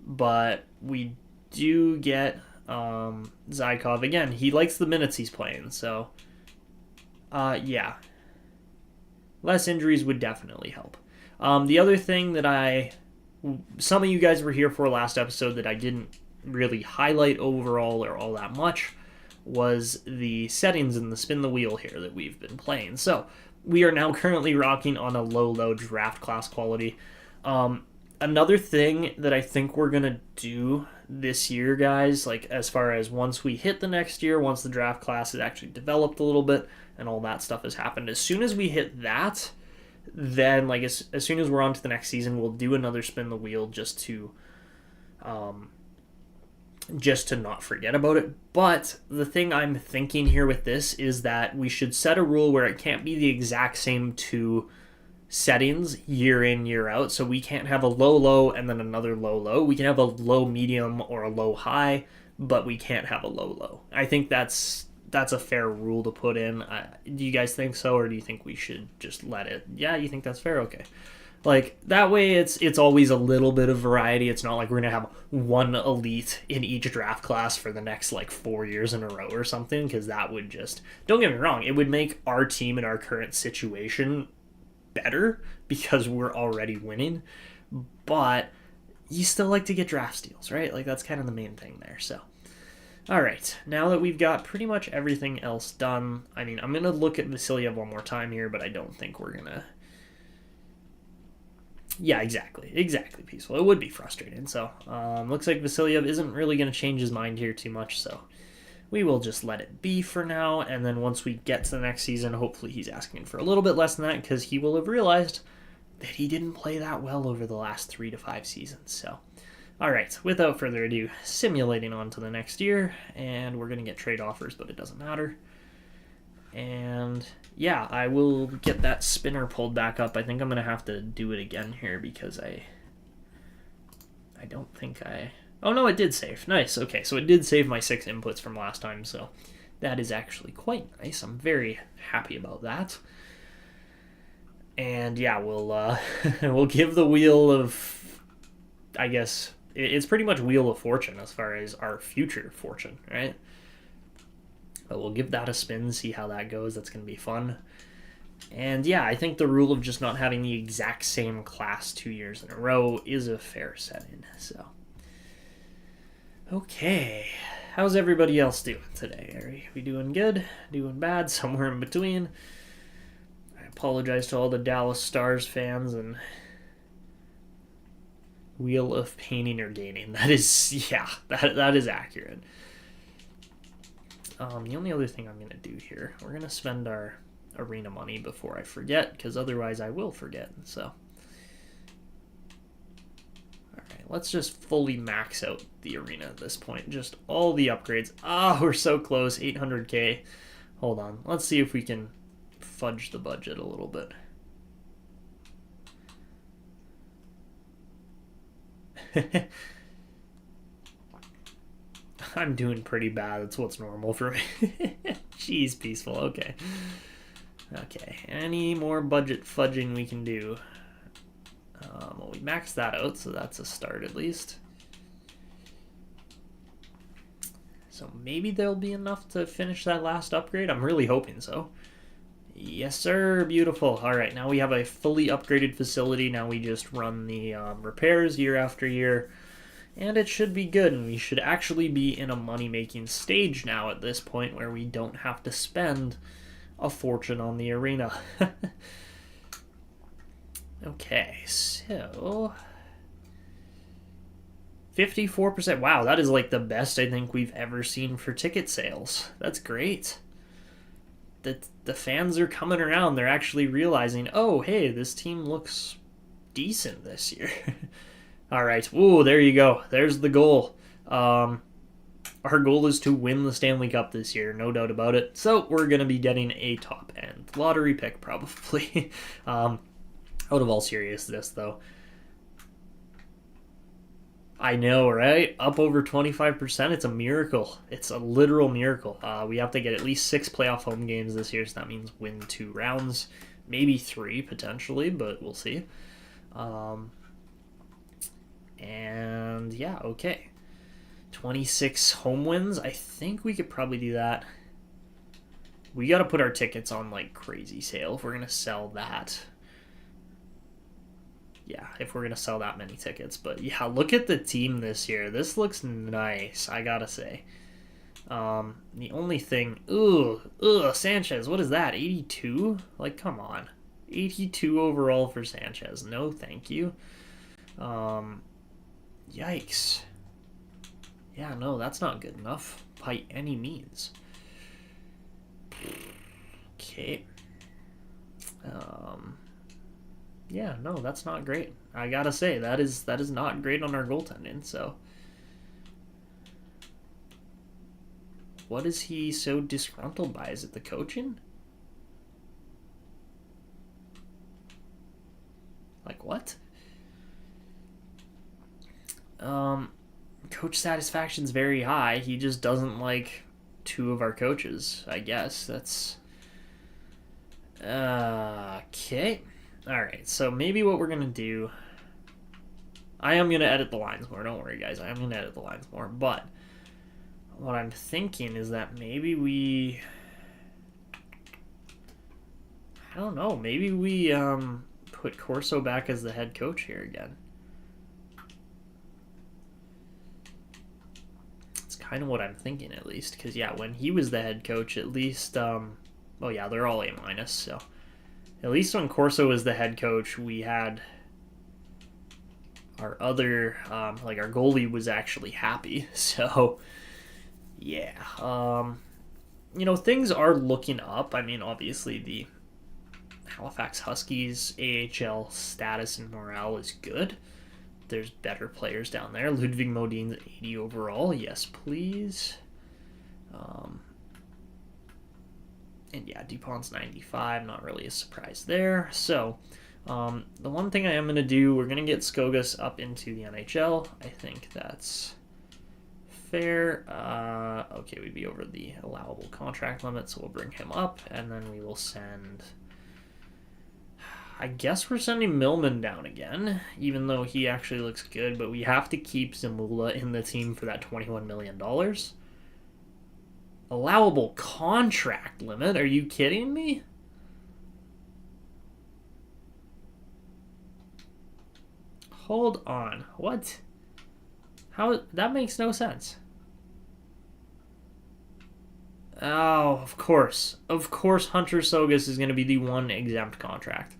But we do get Zykov. Again, he likes the minutes he's playing. So, yeah. Less injuries would definitely help. The other thing that some of you guys were here for last episode that I didn't really highlight overall or all that much was the settings in the spin the wheel here that we've been playing. So we are now currently rocking on a low draft class quality. Another thing that I think we're gonna do this year, guys, like as far as once we hit the next year, once the draft class has actually developed a little bit and all that stuff has happened, as soon as we hit that, then like as soon as we're on to the next season, we'll do another spin the wheel just to not forget about it. But the thing I'm thinking here with this is that we should set a rule where it can't be the exact same two settings year in, year out. So we can't have a low and then another low. We can have a low medium or a low high, but we can't have a low. I think that's a fair rule to put in. Do you guys think so, or do you think we should just let it? Yeah, you think that's fair? Okay. Like, that way it's always a little bit of variety. It's not like we're going to have one elite in each draft class for the next, 4 years in a row or something, because that would just... Don't get me wrong, it would make our team in our current situation better because we're already winning, but you still like to get draft steals, right? Like, that's kind of the main thing there, so... Alright, now that we've got pretty much everything else done, I mean, I'm going to look at Vasilyev one more time here, but I don't think we're going to... Yeah, exactly, Peaceful. It would be frustrating. So, looks like Vasilyev isn't really going to change his mind here too much, so we will just let it be for now, and then once we get to the next season, hopefully he's asking for a little bit less than that, because he will have realized that he didn't play that well over the last 3 to 5 seasons. So, alright, without further ado, simulating on to the next year, and we're going to get trade offers, but it doesn't matter. And yeah, I will get that spinner pulled back up. I think I'm going to have to do it again here because I don't think I... Oh no, it did save. Nice. Okay, so it did save my 6 inputs from last time, so that is actually quite nice. I'm very happy about that. And yeah, we'll we'll give the wheel of... I guess it's pretty much Wheel of Fortune as far as our future fortune, right? But we'll give that a spin, see how that goes. That's going to be fun. And yeah, I think the rule of just not having the exact same class 2 years in a row is a fair setting. So, okay. How's everybody else doing today? Are we doing good? Doing bad? Somewhere in between? I Apologize to all the Dallas Stars fans and Wheel of Painting or Gaining. That is, yeah, that is accurate. The only other thing I'm going to do here, we're going to spend our arena money before I forget, because otherwise I will forget. So, alright, let's just fully max out the arena at this point. Just all the upgrades. Ah, we're so close, 800k. Hold on, let's see if we can fudge the budget a little bit. I'm doing pretty bad. That's what's normal for me. Jeez, peaceful. Okay. Okay. Any more budget fudging we can do? Well, we maxed that out, so that's a start at least. So maybe there'll be enough to finish that last upgrade. I'm really hoping so. Yes, sir. Beautiful. All right. Now we have a fully upgraded facility. Now we just run the repairs year after year. And it should be good, and we should actually be in a money-making stage now at this point where we don't have to spend a fortune on the arena. Okay, so 54%. Wow, that is like the best I think we've ever seen for ticket sales. That's great. The fans are coming around. They're actually realizing, oh, hey, this team looks decent this year. All right. Ooh, there you go. There's the goal. Our goal is to win the Stanley Cup this year, no doubt about it. So we're going to be getting a top-end lottery pick, probably. Out of all seriousness, though. I know, right? Up over 25%. It's a miracle. It's a literal miracle. We have to get at least 6 playoff home games this year, so that means win 2 rounds. Maybe 3, potentially, but we'll see. And yeah, okay. 26 home wins. I think we could probably do that. We got to put our tickets on like crazy sale if we're going to sell that. Yeah, if we're going to sell that many tickets. But yeah, look at the team this year. This looks nice, I got to say. The only thing... Sanchez, what is that? 82? Like, come on. 82 overall for Sanchez. No, thank you. Yikes. Yeah, no, that's not good enough by any means. Okay. Yeah, no, that's not great. I gotta say, that is not great on our goaltending, so. What is he so disgruntled by? Is it the coaching? Like, what? Coach satisfaction's very high. He just doesn't like 2 of our coaches, I guess. That's... Okay. Alright, so maybe what we're going to do... I am going to edit the lines more. Don't worry, guys. I am going to edit the lines more. But what I'm thinking is that maybe we... I don't know. Maybe we put Corso back as the head coach here again. Kind of what I'm thinking, at least, because yeah, when he was the head coach, at least oh yeah, they're all A-, so at least when Corso was the head coach, we had our other like our goalie was actually happy. So yeah, you know, things are looking up. I mean, obviously the Halifax Huskies AHL status and morale is good. There's better players down there. Ludwig Modin's 80 overall. Yes, please. And yeah, DuPont's 95. Not really a surprise there. So, the one thing I am going to do, we're going to get Skogas up into the NHL. I think that's fair. Okay, we'd be over the allowable contract limit, so we'll bring him up. And then we will send... I guess we're sending Millman down again, even though he actually looks good, but we have to keep Zamula in the team for that $21 million. Allowable contract limit? Are you kidding me? Hold on. What? How? That makes no sense. Oh, of course. Of course Hunter Sogus is going to be the one exempt contract.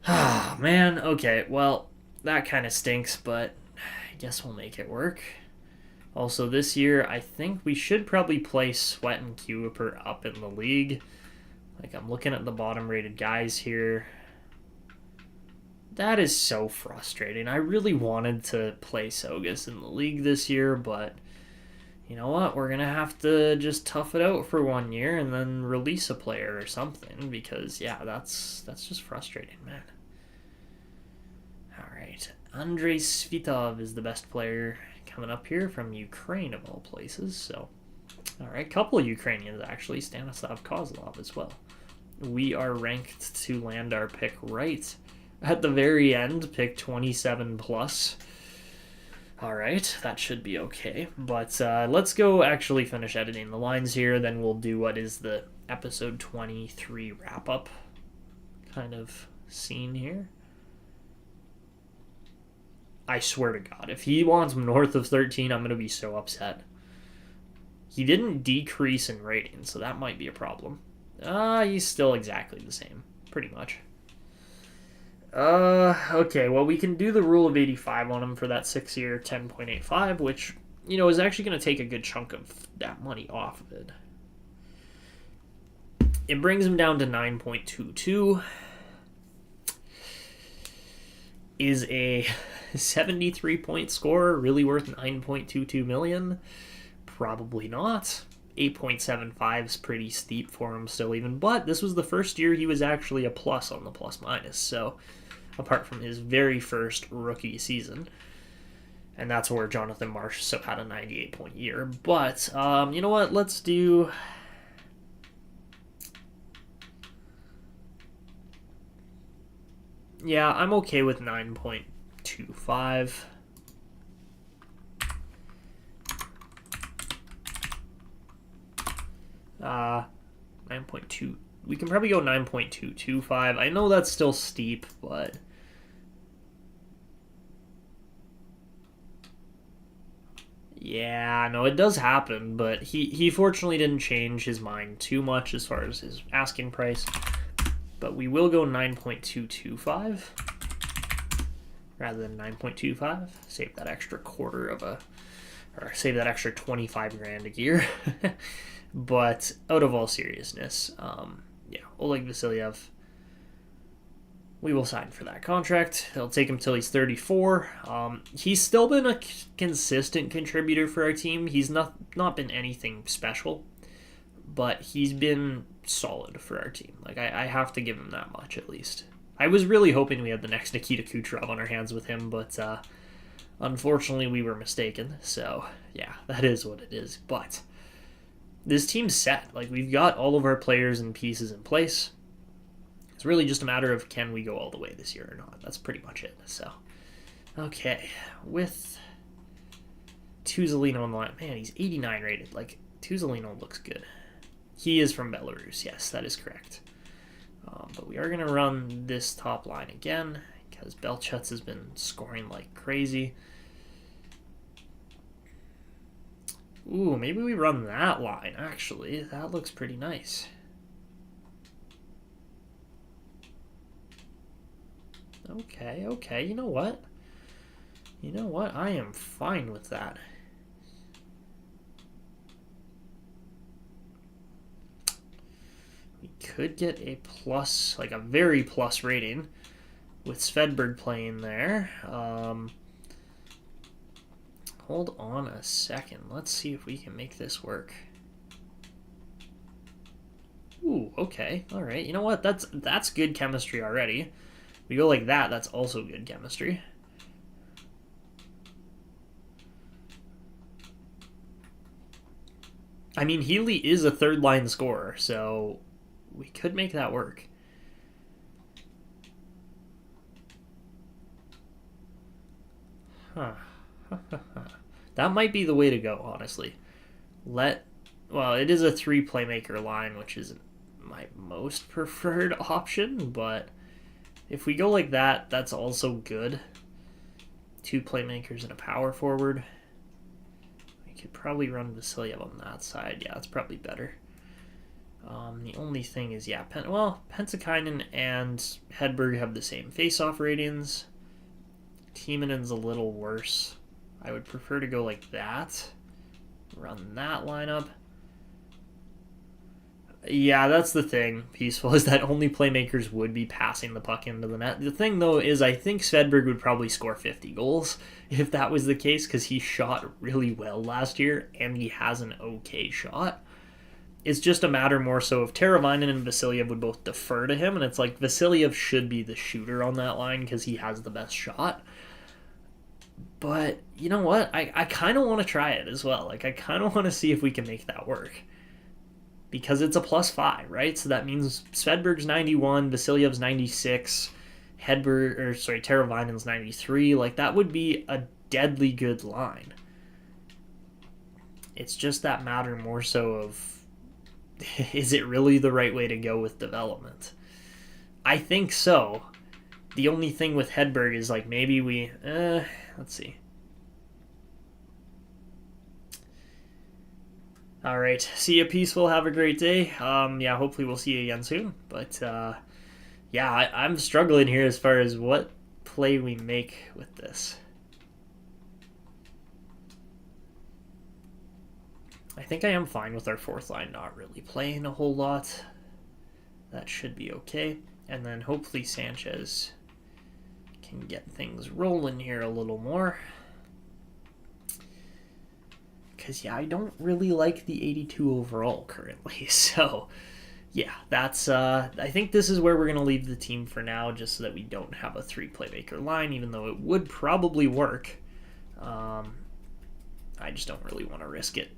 Ah, man. Okay, well, that kind of stinks, but I guess we'll make it work. Also, this year, I think we should probably play Sweat and Kuiper up in the league. Like, I'm looking at the bottom rated guys here. That is so frustrating. I really wanted to play Sogus in the league this year, but you know what? We're going to have to just tough it out for 1 year and then release a player or something because, yeah, that's just frustrating, man. All right. Andrei Svitov is the best player coming up here from Ukraine, of all places. So, all right. Couple of Ukrainians, actually. Stanislav Kozlov as well. We are ranked to land our pick right at the very end, pick 27 plus. All right, that should be okay. But let's go actually finish editing the lines here. Then we'll do what is the episode 23 wrap up kind of scene here. I swear to God, if he wants north of 13, I'm going to be so upset. He didn't decrease in rating, so that might be a problem. He's still exactly the same, pretty much. Okay, well, we can do the rule of 85 on him for that 6-year 10.85, which, you know, is actually going to take a good chunk of that money off of it. It brings him down to 9.22. Is a 73-point scorer really worth 9.22 million? Probably not. 8.75 is pretty steep for him still even, but this was the first year he was actually a plus on the plus minus, so apart from his very first rookie season. And that's where Jonathan Marsh had a 98-point year. But, you know what? Let's do... Yeah, I'm okay with 9.25. Uh, 9.2. We can probably go 9.225. I know that's still steep, but... Yeah, no, it does happen, but he fortunately didn't change his mind too much as far as his asking price. But we will go 9.225 rather than 9.25. Save that extra quarter of a... Or save that extra 25 grand a year. But out of all seriousness, yeah, Oleg Vasilyev, we will sign for that contract. It'll take him till he's 34. He's still been a consistent contributor for our team. He's not been anything special, but he's been solid for our team. Like, I have to give him that much at least. I was really hoping we had the next Nikita Kucherov on our hands with him, but unfortunately we were mistaken. So, yeah, that is what it is. But this team's set. Like, we've got all of our players and pieces in place. It's really just a matter of can we go all the way this year or not. That's pretty much it. So, okay. With Tuzolino on the line. Man, he's 89 rated. Like, Tuzolino looks good. He is from Belarus. Yes, that is correct. But we are going to run this top line again because Belchuts has been scoring like crazy. Ooh, maybe we run that line, actually. That looks pretty nice. Okay. You know what? I am fine with that. We could get a plus, like a very plus rating with Svedberg playing there. Hold on a second. Let's see if we can make this work. Ooh, okay. All right. You know what? That's good chemistry already. We go like that, that's also good chemistry. I mean, Healy is a third-line scorer, so we could make that work. Huh. That might be the way to go, honestly. Well, it is a 3 playmaker line, which isn't my most preferred option, but if we go like that, that's also good. 2 playmakers and a power forward. We Could probably run Vasilyev on that side. Yeah, it's probably better. The only thing is, yeah, Pentsikainen and Hedberg have the same face-off ratings. Tiemanen's a little worse. I would prefer to go like that. Run that lineup. Yeah, that's the thing, Peaceful, is that only playmakers would be passing the puck into the net. The thing, though, is I think Svedberg would probably score 50 goals if that was the case, because he shot really well last year, and he has an okay shot. It's just a matter more so of Teravainen and Vasilyev would both defer to him, and it's like Vasilyev should be the shooter on that line because he has the best shot. But you know what? I kind of want to try it as well. Like, I kind of want to see if we can make that work. Because it's a +5, right? So that means Svedberg's 91, Vasilyev's 96, Teravainen's 93. Like, that would be a deadly good line. It's just that matter more so of, is it really the right way to go with development? I think so. The only thing with Hedberg is, like, maybe we, let's see. All right. See you, Peaceful. Have a great day. Yeah, hopefully we'll see you again soon. But, yeah, I'm struggling here as far as what play we make with this. I think I am fine with our fourth line not really playing a whole lot. That should be okay. And then hopefully Sanchez can get things rolling here a little more. Because, yeah, I don't really like the 82 overall currently. So, yeah, that's, I think this is where we're going to leave the team for now, just so that we don't have a 3-playmaker line, even though it would probably work. I just don't really want to risk it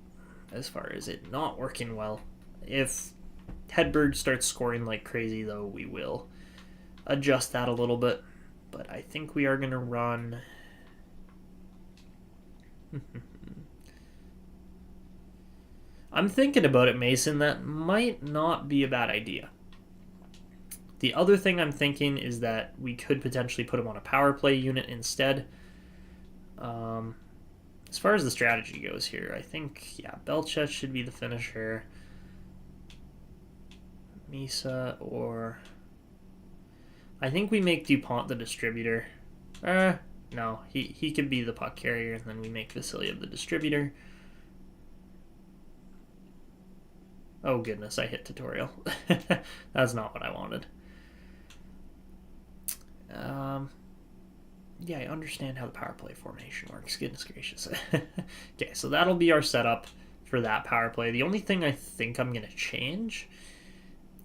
as far as it not working well. If Hedberg starts scoring like crazy, though, we will adjust that a little bit. But I think we are going to run... I'm thinking about it, Mason. That might not be a bad idea. The other thing I'm thinking is that we could potentially put him on a power play unit instead. As far as the strategy goes here, I think, yeah, Belchet should be the finisher. Misa or... I think we make DuPont the distributor. No, he could be the puck carrier, and then we make Vasilyev the distributor. Oh, goodness, I hit tutorial. That's not what I wanted. Yeah, I understand how the power play formation works. Goodness gracious. Okay, so that'll be our setup for that power play. The only thing I think I'm going to change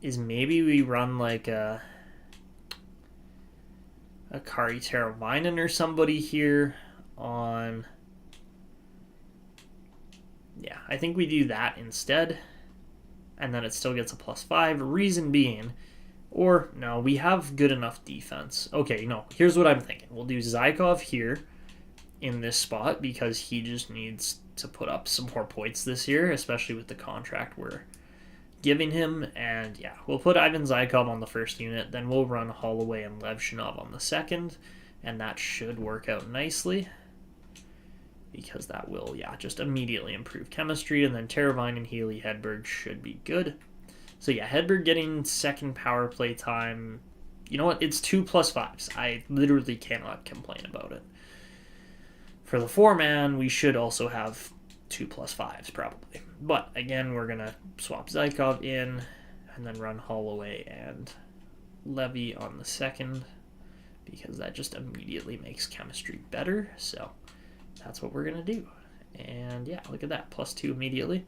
is maybe we run like a Kari Teravainen or somebody here on... Yeah, I think we do that instead. And then it still gets a +5. Reason being, or no, we have good enough defense. Okay, no, here's what I'm thinking. We'll do Zykov here in this spot because he just needs to put up some more points this year, especially with the contract we're giving him. And yeah, we'll put Ivan Zykov on the first unit. Then we'll run Holloway and Levshinov on the second. And that should work out nicely, because that will, yeah, just immediately improve chemistry. And then Teravainen and Healy Hedberg should be good. So yeah, Hedberg getting second power play time. You know what? It's 2 +5s. I literally cannot complain about it. For the 4-man, we should also have 2 +5s probably. But again, we're going to swap Zykov in and then run Holloway and Levy on the second, because that just immediately makes chemistry better. So that's what we're going to do. And yeah, look at that. +2 immediately.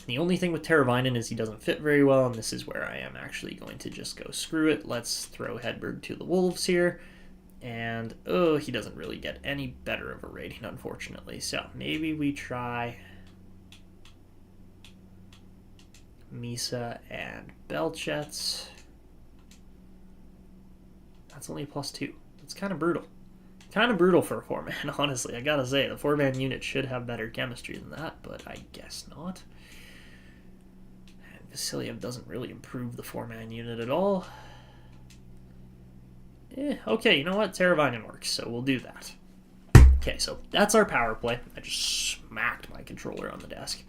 The only thing with Teravainen is he doesn't fit very well, and this is where I am actually going to just go screw it. Let's throw Hedberg to the Wolves here. And, oh, he doesn't really get any better of a rating, unfortunately. So maybe we try Misa and Belchet. That's only a +2. That's kind of brutal. Kind of brutal for a 4-man, honestly. I gotta say, the 4-man unit should have better chemistry than that, but I guess not. And Vasilyev doesn't really improve the 4-man unit at all. Okay, you know what? Teravainen works, so we'll do that. Okay, so that's our power play. I just smacked my controller on the desk.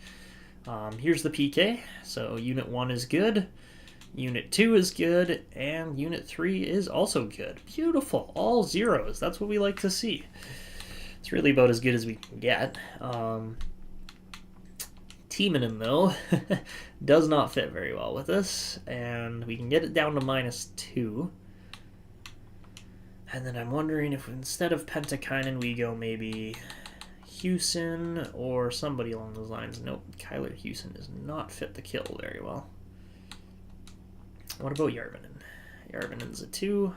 Here's the PK. So Unit 1 is good. Unit 2 is good. And Unit 3 is also good. Beautiful. All zeros. That's what we like to see. It's really about as good as we can get. Teaminin, though, does not fit very well with this. And we can get it down to -2. And then I'm wondering if instead of Pentakinen, we go maybe Hewson or somebody along those lines. Nope, Kyler Hewson does not fit the kill very well. What about Järvinen? Järvinen's a 2.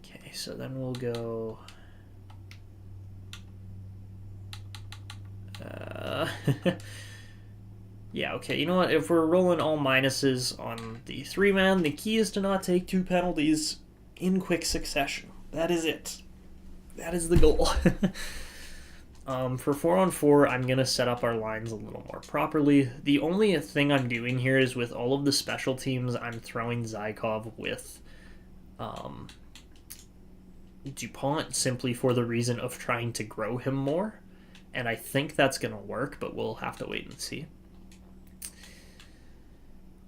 Okay, so then we'll go... yeah, okay, you know what? If we're rolling all minuses on the 3-man, the key is to not take 2 penalties in quick succession. That is it. That is the goal. For 4-on-4, I'm going to set up our lines a little more properly. The only thing I'm doing here is with all of the special teams, I'm throwing Zykov with DuPont simply for the reason of trying to grow him more. And I think that's going to work, but we'll have to wait and see.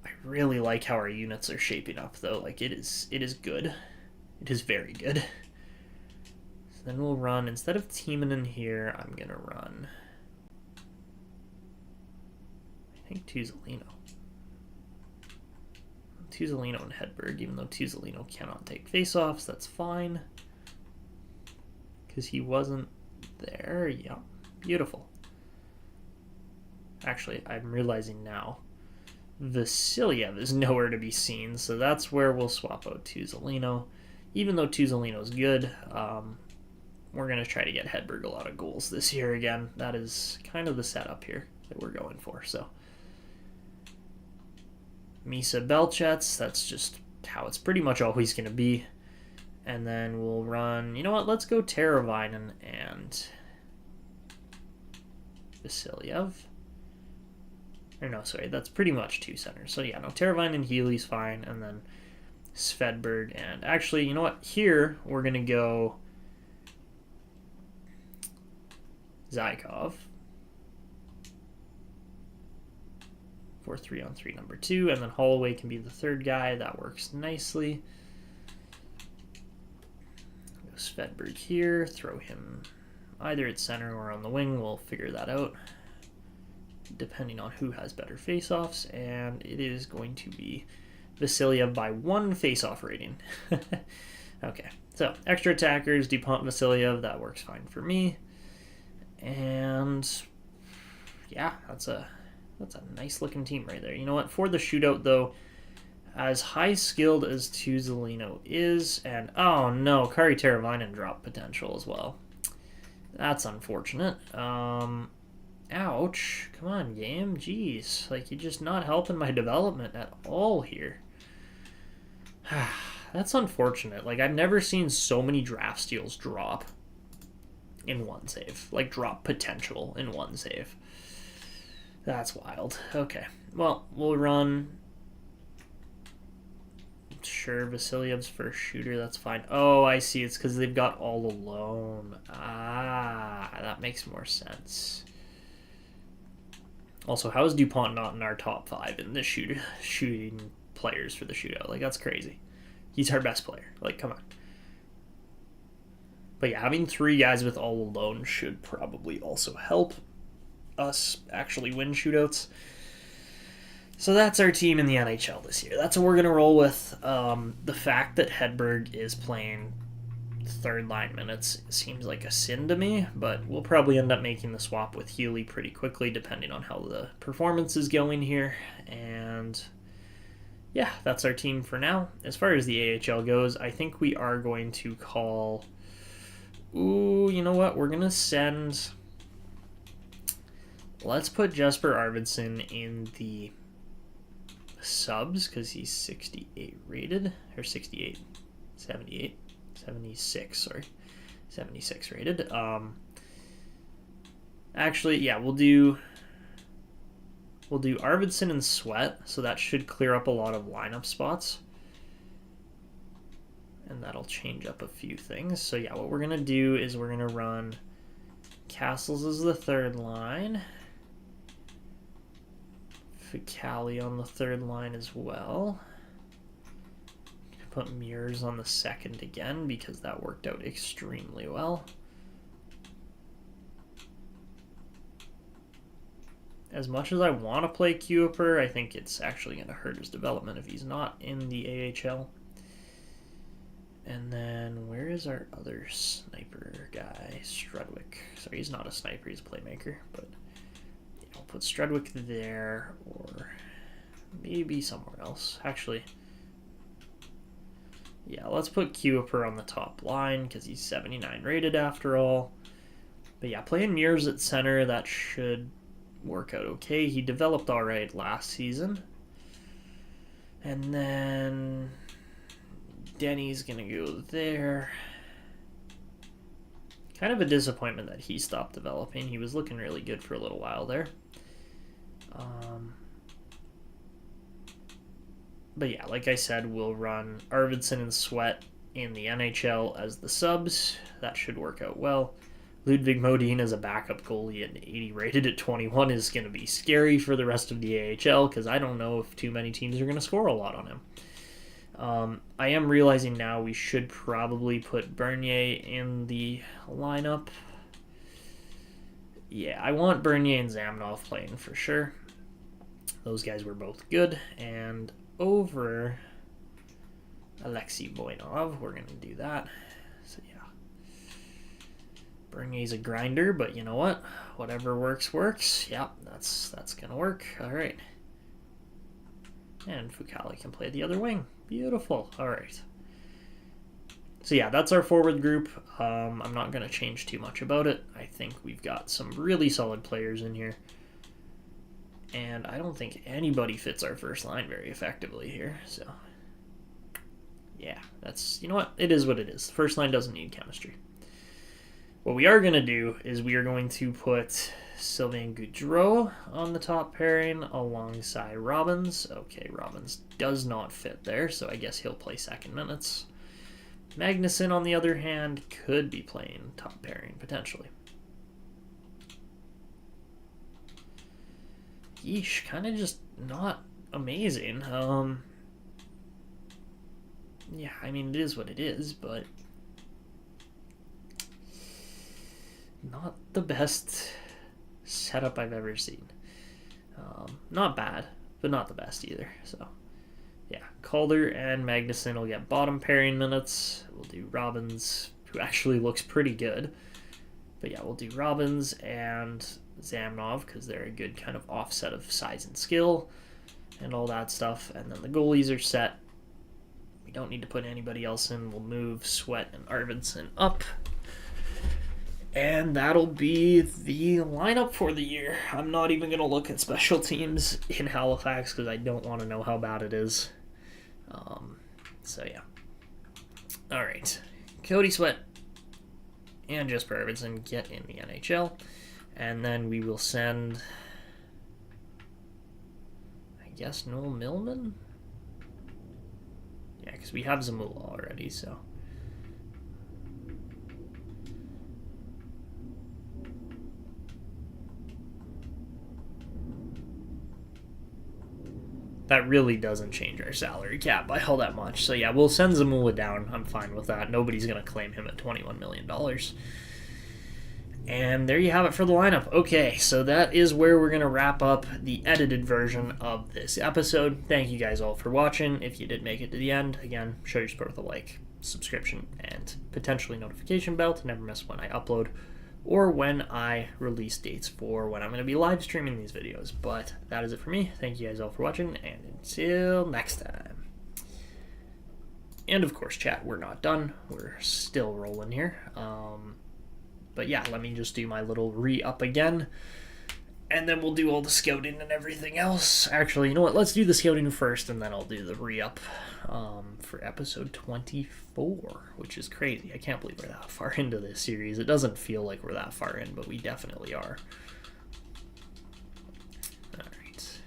I really like how our units are shaping up, though. Like, it is good. It is very good. So then we'll run, instead of teaming in here, I'm going to run, I think, Tuzolino. Tuzolino and Hedberg, even though Tuzolino cannot take face-offs, that's fine. Because he wasn't there. Yeah, beautiful. Actually, I'm realizing now, Vasilyev is nowhere to be seen, so that's where we'll swap out Tuzolino. Even though Tuzolino's good, we're going to try to get Hedberg a lot of goals this year again. That is kind of the setup here that we're going for. So Misa Belchets, that's just how it's pretty much always going to be. And then we'll run, you know what, let's go Teravainen and Vasilyev. Or no, sorry, that's pretty much 2 centers. So yeah, no, Teravainen and Healy's fine, and then Svedberg, and actually, you know what, here we're going to go Zykov for 3-on-3 number 2, and then Holloway can be the 3rd guy. That works nicely. Go Svedberg here, throw him either at center or on the wing. We'll figure that out depending on who has better face-offs, and it is going to be Vasilyev by 1 face-off rating. Okay, so extra attackers, DuPont, Vasilyev, that works fine for me. And yeah, that's a nice looking team right there. You know what, for the shootout though, as high skilled as Tuzolino is, and oh no, Kari Teravainen dropped potential as well. That's unfortunate. Ouch. Come on, game. Jeez. Like, you're just not helping my development at all here. That's unfortunate. Like, I've never seen so many draft steals drop in 1 save. Like, drop potential in 1 save. That's wild. Okay. Well, we'll run... Sure, Vasilyev's first shooter. That's fine. Oh, I see. It's because they've got all alone. Ah, that makes more sense. Also, how is DuPont not in our top 5 in the shooting players for the shootout? Like, that's crazy. He's our best player. Like, come on. But yeah, having 3 guys with all alone should probably also help us actually win shootouts. So that's our team in the NHL this year. That's what we're going to roll with. The fact that Hedberg is playing 3rd line minutes seems like a sin to me, but we'll probably end up making the swap with Healy pretty quickly depending on how the performance is going here. And yeah, that's our team for now. As far as the AHL goes, I think we are going to call... Ooh, you know what? We're going to send... Let's put Jesper Arvidsson in the subs because he's 68 rated. Or 68. 78. 76, sorry. 76 rated. Actually, yeah, we'll do Arvidsson and Sweat, so that should clear up a lot of lineup spots. And that'll change up a few things. So yeah, what we're going to do is we're going to run Castles is the third line. Ficali on the third line as well. Put Mears on the second again because that worked out extremely well. As much as I want to play Kuiper, I think it's actually going to hurt his development if he's not in the AHL. And then where is our other sniper guy? Strudwick. Sorry, he's not a sniper, he's a playmaker. But yeah, I'll put Strudwick there or maybe somewhere else. Actually, yeah, let's put Kuiper on the top line because he's 79 rated after all. But yeah, playing Mears at center, that should work out okay. He developed all right last season. And then Denny's going to go there. Kind of a disappointment that he stopped developing. He was looking really good for a little while there. But yeah, like I said, we'll run Arvidsson and Sweat in the NHL as the subs. That should work out well. Ludwig Modin as a backup goalie at 80 rated at 21 is going to be scary for the rest of the AHL because I don't know if too many teams are going to score a lot on him. I am realizing now we should probably put Bernier in the lineup. Yeah, I want Bernier and Zamnov playing for sure. Those guys were both good. And over Alexei Voinov, we're going to do that. So yeah. Bernier's a grinder, but you know what? Whatever works, works. Yep, that's going to work. All right. And Fucali can play the other wing. Beautiful. All right. So yeah, that's our forward group. I'm not going to change too much about it. I think we've got some really solid players in here. And I don't think anybody fits our first line very effectively here. So yeah, that's, you know what? It is what it is. The first line doesn't need chemistry. What we are going to do is we are going to put Sylvain Gaudreau on the top pairing alongside Robbins. Okay, Robbins does not fit there, so I guess he'll play second minutes. Magnuson, on the other hand, could be playing top pairing, potentially. Yeesh, kind of just not amazing. Yeah, I mean, it is what it is, but not the best setup I've ever seen. Not bad, but not the best either. So, yeah, Calder and Magnuson will get bottom pairing minutes. We'll do Robbins, who actually looks pretty good. But yeah, we'll do Robbins and Zamnov because they're a good kind of offset of size and skill and all that stuff. And then the goalies are set. We don't need to put anybody else in. We'll move Sweat and Arvidsson up. And that'll be the lineup for the year. I'm not even going to look at special teams in Halifax because I don't want to know how bad it is. So, yeah. All right. Cody Sweat and Jesper Arvidsson get in the NHL. And then we will send, I guess, Noel Millman? Yeah, because we have Zamula already, so. That really doesn't change our salary cap by all that much. So yeah, we'll send Zamula down. I'm fine with that. Nobody's going to claim him at $21 million. And there you have it for the lineup. Okay, so that is where we're going to wrap up the edited version of this episode. Thank you guys all for watching. If you did make it to the end, again, show your support with a like, subscription, and potentially notification bell to never miss when I upload or when I release dates for when I'm going to be live streaming these videos. But that is it for me. Thank you guys all for watching, and until next time. And of course, chat, we're not done. We're still rolling here. But yeah, let me just do my little re-up again, and then we'll do all the scouting and everything else. Actually, you know what? Let's do the scouting first, and then I'll do the re-up for episode 24, which is crazy. I can't believe we're that far into this series. It doesn't feel like we're that far in, but we definitely are. All right.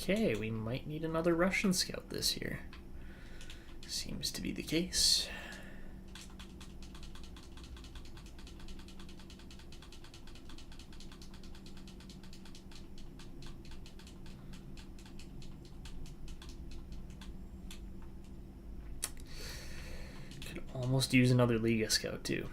Okay, we might need another Russian scout this year. Seems to be the case. Could almost use another Liga scout too.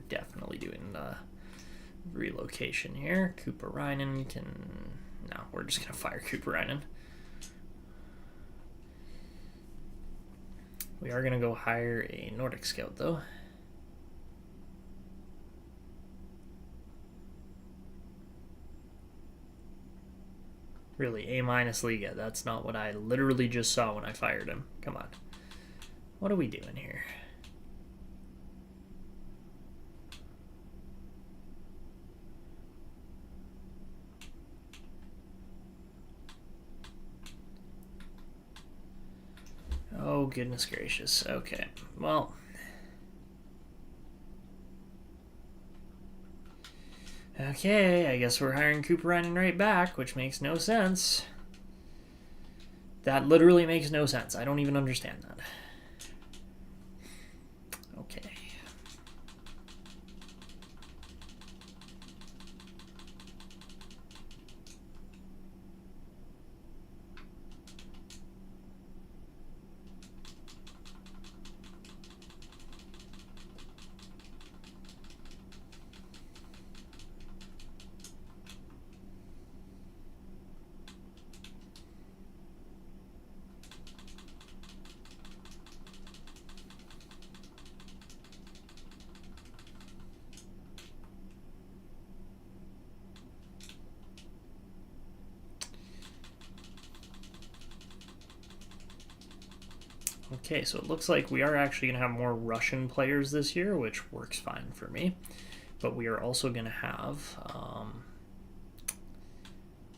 Definitely doing relocation here. Kuparainen can... No, we're just going to fire Kuparainen. We are going to go hire a Nordic scout, though. Really, A- Liga. That's not what I literally just saw when I fired him. Come on. What are we doing here? Oh, goodness gracious. Okay, well. Okay, I guess we're hiring Kuparainen right back, which makes no sense. That literally makes no sense. I don't even understand that. Okay. Okay, so it looks like we are actually going to have more Russian players this year, which works fine for me. But we are also going to have,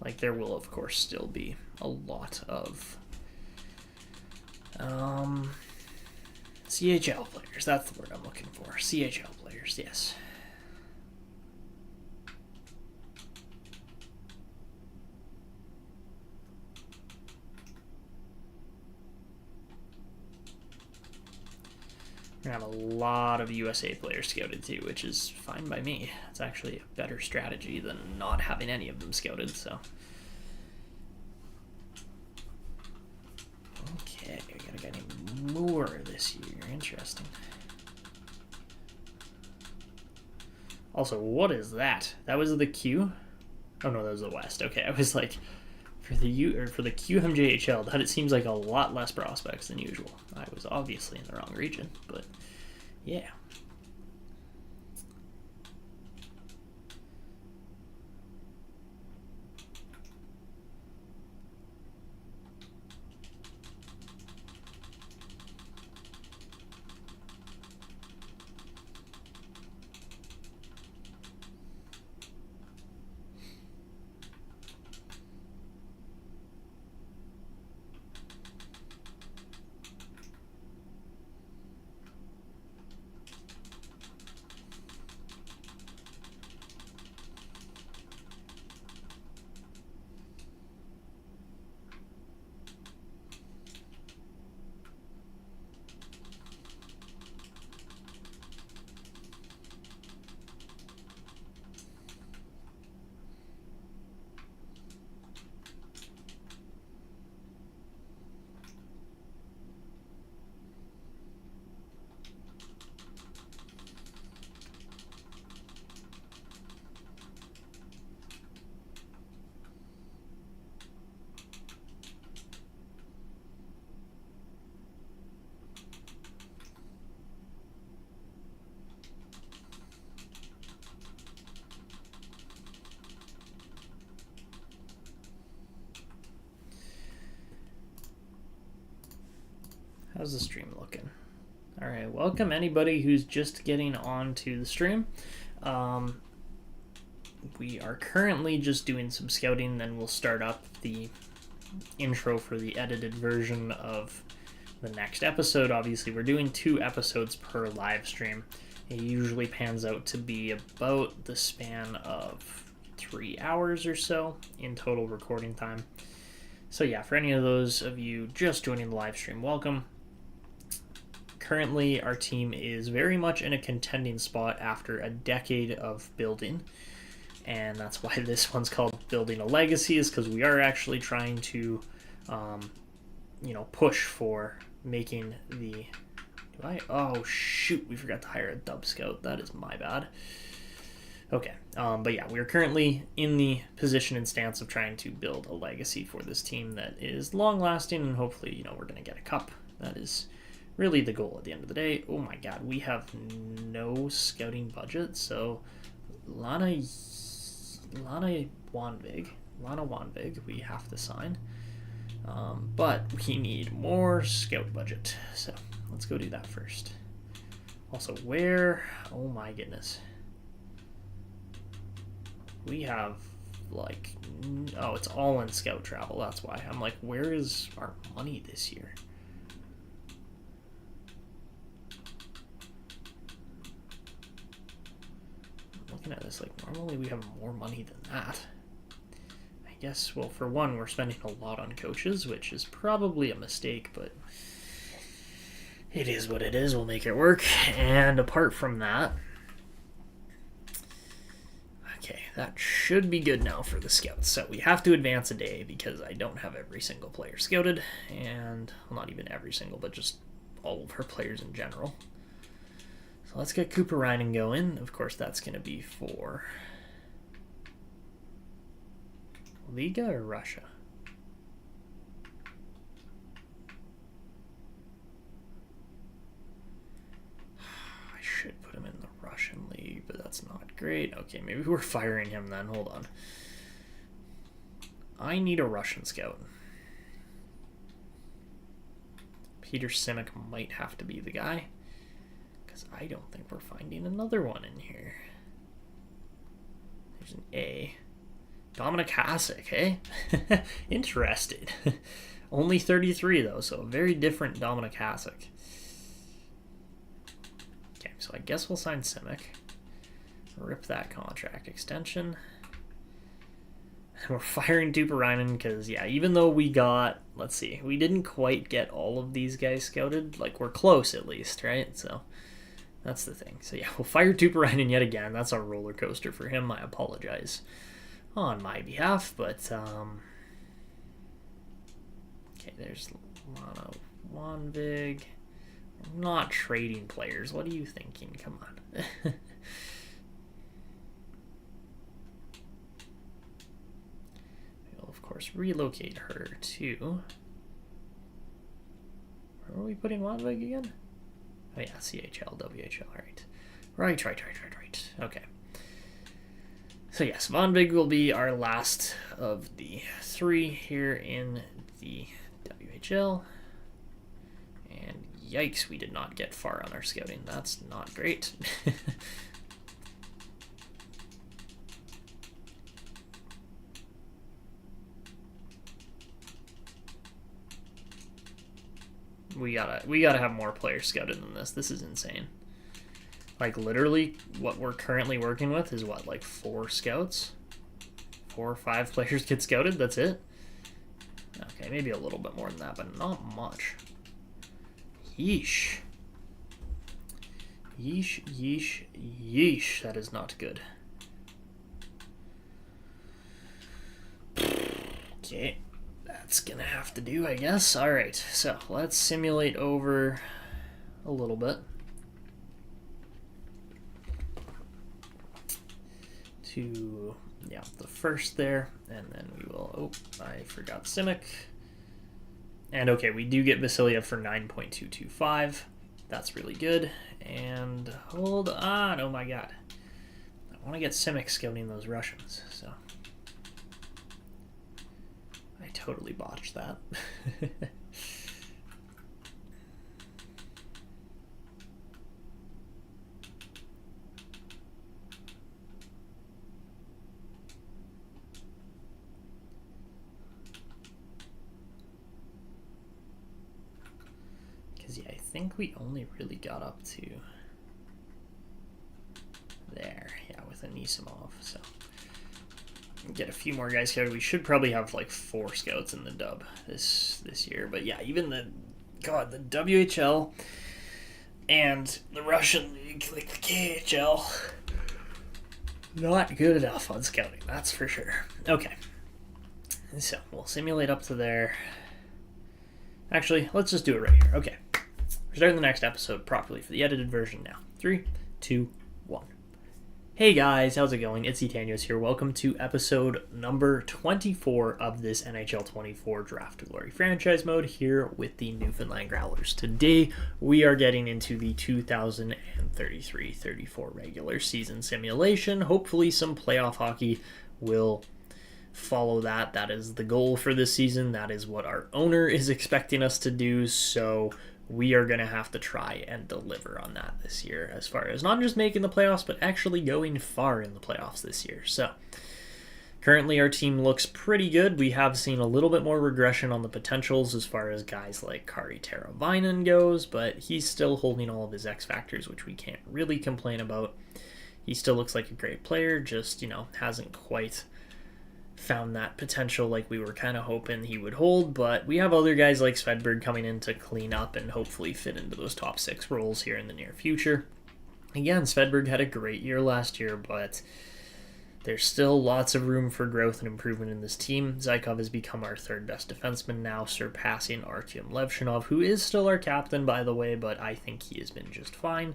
like, there will, of course, still be a lot of CHL players. That's the word I'm looking for. CHL players, yes. We're going to have a lot of USA players scouted too, which is fine by me. It's actually a better strategy than not having any of them scouted, so. Okay, we got a guy named Moore this year. Interesting. Also, what is that? That was the Q? Oh no, that was the West. Okay, I was like, for the QMJHL, that it seems like a lot less prospects than usual. I was obviously in the wrong region, but yeah. How's the stream looking? All right, welcome anybody who's just getting onto the stream. We are currently just doing some scouting, then we'll start up the intro for the edited version of the next episode. Obviously, we're doing 2 episodes per live stream. It usually pans out to be about the span of 3 hours or so in total recording time. So yeah, for any of those of you just joining the live stream, welcome. Currently, our team is very much in a contending spot after a decade of building. And that's why this one's called Building a Legacy, is because we are actually trying to, push for making the... Oh, shoot, we forgot to hire a dub scout. That is my bad. Okay, but yeah, we're currently in the position and stance of trying to build a legacy for this team that is long-lasting, and hopefully, we're going to get a cup. That is really the goal at the end of the day. Oh my god, we have no scouting budget, so Lana Wanvig we have to sign. But we need more scout budget, so let's go do that first. Also, where... Oh my goodness. We have, like... Oh, it's all in scout travel, that's why. I'm like, where is our money this year? Looking at this, like, normally we have more money than that. I guess, well, for one, we're spending a lot on coaches, which is probably a mistake, but it is what it is. We'll make it work. And apart from that, okay, that should be good now for the scouts. So we have to advance a day because I don't have every single player scouted, and, well, not even every single, but just all of her players in general. So let's get Cooper Reinen going. Of course, that's going to be for Liga or Russia? I should put him in the Russian league, but that's not great. Okay, maybe we're firing him then. Hold on. I need a Russian scout. Peter Simic might have to be the guy, because I don't think we're finding another one in here. There's an A. Dominic Hasek, hey? Interesting. Only 33, though, so a very different Dominic Hasek. Okay, so I guess we'll sign Simic. Rip that contract extension. And we're firing Tuparainen because, yeah, even though we got, let's see, we didn't quite get all of these guys scouted. Like, we're close at least, right? So that's the thing. So, yeah, we'll fire Tuparainen yet again. That's a roller coaster for him. I apologize on my behalf, but okay, there's Lana Wanvig. I'm not trading players. What are you thinking? Come on. We'll of course relocate her to... Where are we putting Wanvig again? Oh yeah, CHL, WHL, right. Right. Okay. So yes, Wanvig will be our last of the 3 here in the WHL. And yikes, we did not get far on our scouting. That's not great. We gotta have more players scouted than this. This is insane. Like, literally, what we're currently working with is, what, like 4 scouts? 4 or 5 players get scouted? That's it? Okay, maybe a little bit more than that, but not much. Yeesh. Yeesh. That is not good. Okay, that's gonna have to do, I guess. Alright, so let's simulate over a little bit. To, yeah, the first there, and then we will, oh, I forgot Simic. And okay, we do get Vasiliev for 9.225. That's really good. And hold on, oh my god. I want to get Simic scouting those Russians, so. I totally botched that. Because, yeah, I think we only really got up to there. Yeah, with Anisimov. So, get a few more guys here. We should probably have like 4 scouts in the dub this year. But, yeah, even the WHL and the Russian league, like the KHL, not good enough on scouting, that's for sure. Okay. So, we'll simulate up to there. Actually, let's just do it right here. Okay. We're starting the next episode properly for the edited version now. 3, 2, 1. Hey guys, how's it going? It's Etanios here. Welcome to episode number 24 of this NHL 24 Draft to Glory franchise mode here with the Newfoundland Growlers. Today, we are getting into the 2033-34 regular season simulation. Hopefully, some playoff hockey will follow that. That is the goal for this season. That is what our owner is expecting us to do. So we are going to have to try and deliver on that this year, as far as not just making the playoffs, but actually going far in the playoffs this year. So currently our team looks pretty good. We have seen a little bit more regression on the potentials as far as guys like Kari Teravainen goes, but he's still holding all of his X factors, which we can't really complain about. He still looks like a great player, just, hasn't quite found that potential like we were kind of hoping he would hold, but we have other guys like Svedberg coming in to clean up and hopefully fit into those top 6 roles here in the near future. Again, Svedberg had a great year last year, but there's still lots of room for growth and improvement in this team. Zykov has become our 3rd best defenseman now, surpassing Artyom Levshinov, who is still our captain, by the way, but I think he has been just fine.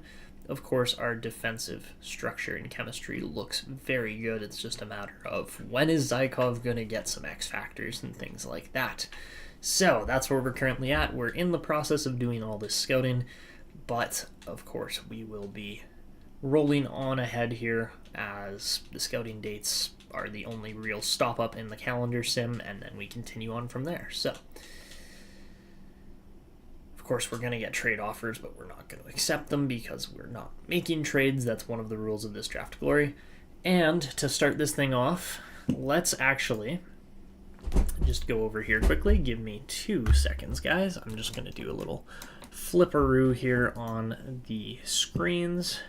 Of course, our defensive structure and chemistry looks very good. It's just a matter of when is Zykov going to get some X factors and things like that. So that's where we're currently at. We're in the process of doing all this scouting, but of course we will be rolling on ahead here as the scouting dates are the only real stop up in the calendar sim, and then we continue on from there. So of course, we're going to get trade offers, but we're not going to accept them because we're not making trades. That's one of the rules of this Draft to Glory. And to start this thing off, let's actually just go over here quickly. Give me 2 seconds, guys. I'm just going to do a little flipperoo here on the screens.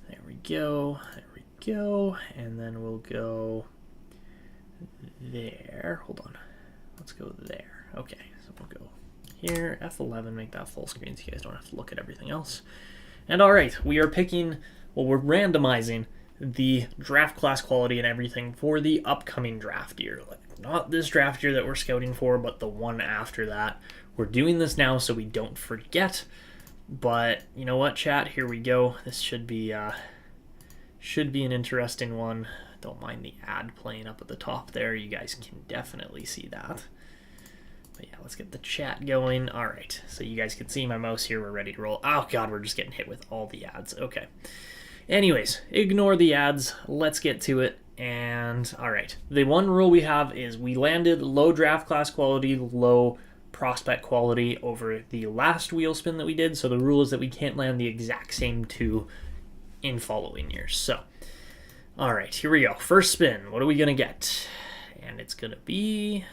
There we go. There we go. And then we'll go there. Hold on. Let's go there. Okay, so we'll go here, F11, make that full screen so you guys don't have to look at everything else. And alright, we're randomizing the draft class quality and everything for the upcoming draft year. Like, not this draft year that we're scouting for, but the one after that. We're doing this now so we don't forget. But you know what, chat? Here we go. This should be an interesting one. Don't mind the ad playing up at the top there. You guys can definitely see that. But yeah, let's get the chat going. All right, so you guys can see my mouse here. We're ready to roll. Oh, God, we're just getting hit with all the ads. Okay. Anyways, ignore the ads. Let's get to it. And, all right, the one rule we have is we landed low draft class quality, low prospect quality over the last wheel spin that we did. So the rule is that we can't land the exact same 2 in following years. So, all right, here we go. First spin. What are we going to get? And it's going to be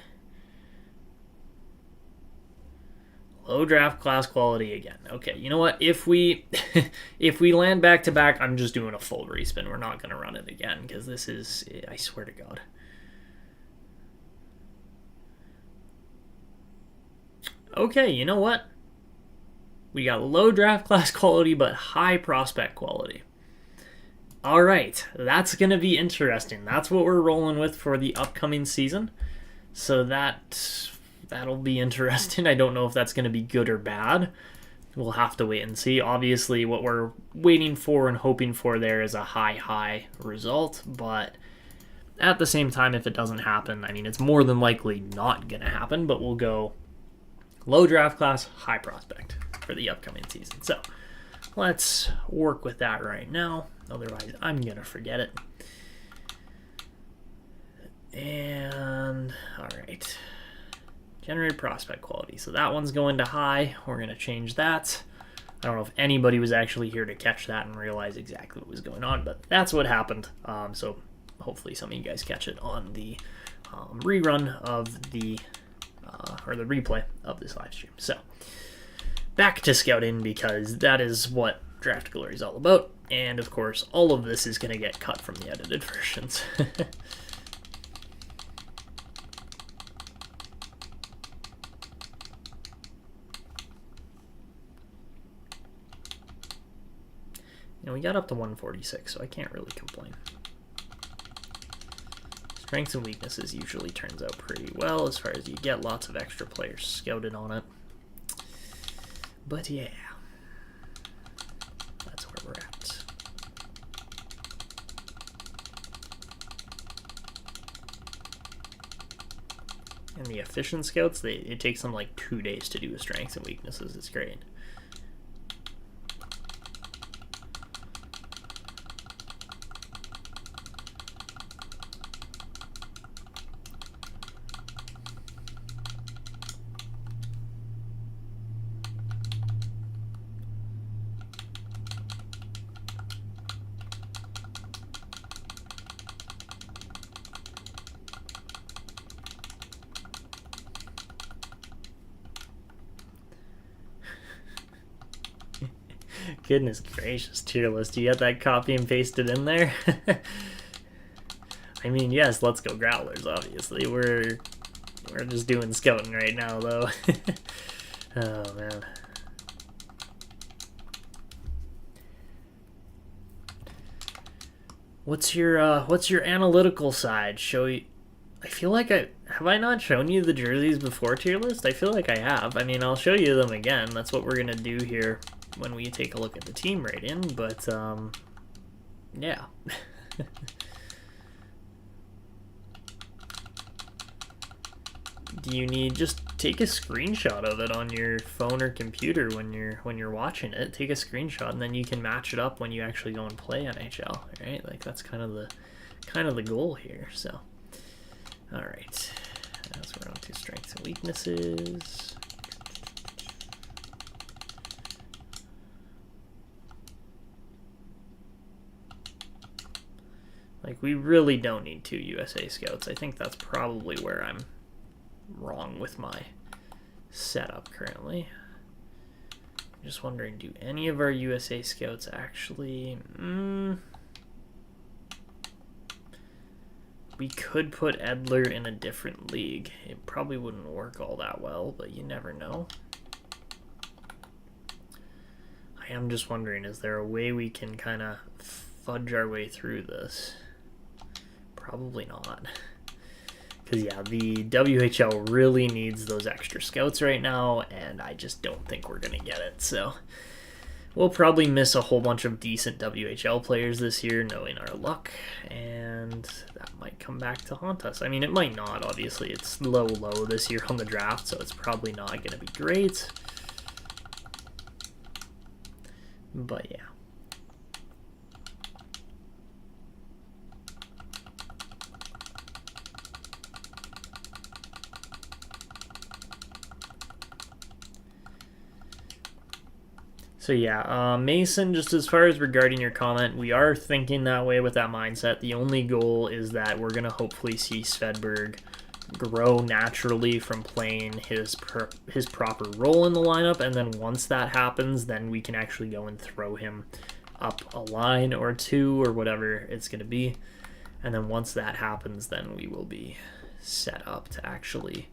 low draft class quality again. Okay, you know what? If we land back to back, I'm just doing a full respin. We're not going to run it again because this is, I swear to God. Okay, you know what? We got low draft class quality but high prospect quality. All right, that's going to be interesting. That's what we're rolling with for the upcoming season. So that'll be interesting. I don't know if that's going to be good or bad. We'll have to wait and see. Obviously, what we're waiting for and hoping for there is a high result, but at the same time, if it doesn't happen, I mean, it's more than likely not going to happen, but we'll go low draft class, high prospect for the upcoming season. So let's work with that right now. Otherwise, I'm going to forget it. And, all right. Generate prospect quality. So that one's going to high. We're going to change that. I don't know if anybody was actually here to catch that and realize exactly what was going on, but that's what happened. So hopefully some of you guys catch it on the rerun of the, or the replay of this live stream. So back to scouting, because that is what Draft Glory is all about. And of course, all of this is going to get cut from the edited versions. And we got up to 146, so I can't really complain. Strengths and weaknesses usually turns out pretty well as far as you get lots of extra players scouted on it. But yeah, that's where we're at. And the efficient scouts, it takes them like 2 days to do a strengths and weaknesses. It's great. Goodness gracious, tier list. You got that copy and pasted in there? I mean, yes, let's go Growlers, obviously. We're just doing scouting right now, though. Oh, man. What's your analytical side? I feel like have I not shown you the jerseys before tier list? I feel like I have. I mean, I'll show you them again. That's what we're gonna do here when we take a look at the team rating, but yeah. Do you need, just take a screenshot of it on your phone or computer when you're watching it. Take a screenshot and then you can match it up when you actually go and play NHL, right? Like that's kind of the goal here. So all right, as we're on to strengths and weaknesses. Like, we really don't need 2 USA scouts. I think that's probably where I'm wrong with my setup currently. I'm just wondering, do any of our USA scouts actually... We could put Edler in a different league. It probably wouldn't work all that well, but you never know. I am just wondering, is there a way we can kind of fudge our way through this? Probably not. Because, yeah, the WHL really needs those extra scouts right now, and I just don't think we're going to get it. So we'll probably miss a whole bunch of decent WHL players this year, knowing our luck, and that might come back to haunt us. I mean, it might not, obviously. It's low this year on the draft, so it's probably not going to be great. But, yeah. So yeah, Mason, just as far as regarding your comment, we are thinking that way with that mindset. The only goal is that we're going to hopefully see Svedberg grow naturally from playing his proper role in the lineup, and then once that happens, then we can actually go and throw him up a line or two or whatever it's going to be. And then once that happens, then we will be set up to actually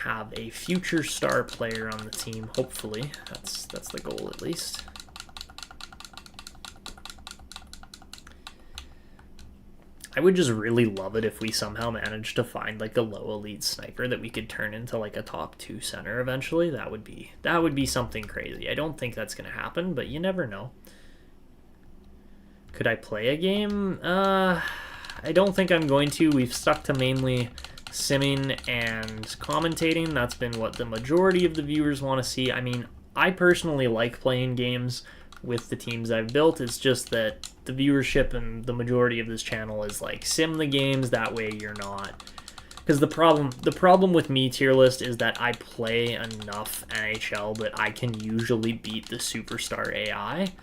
have a future star player on the team, hopefully. That's the goal, at least. I would just really love it if we somehow managed to find like a low elite sniper that we could turn into like a top 2 center eventually. That would be something crazy. I don't think that's going to happen, but you never know. Could I play a game? I don't think I'm going to. We've stuck to mainly simming and commentating. That's been what the majority of the viewers want to see. I mean, I personally like playing games with the teams I've built. It's just that the viewership and the majority of this channel is like sim the games. That way you're not... Because the problem with me tier list is that I play enough NHL that I can usually beat the superstar AI.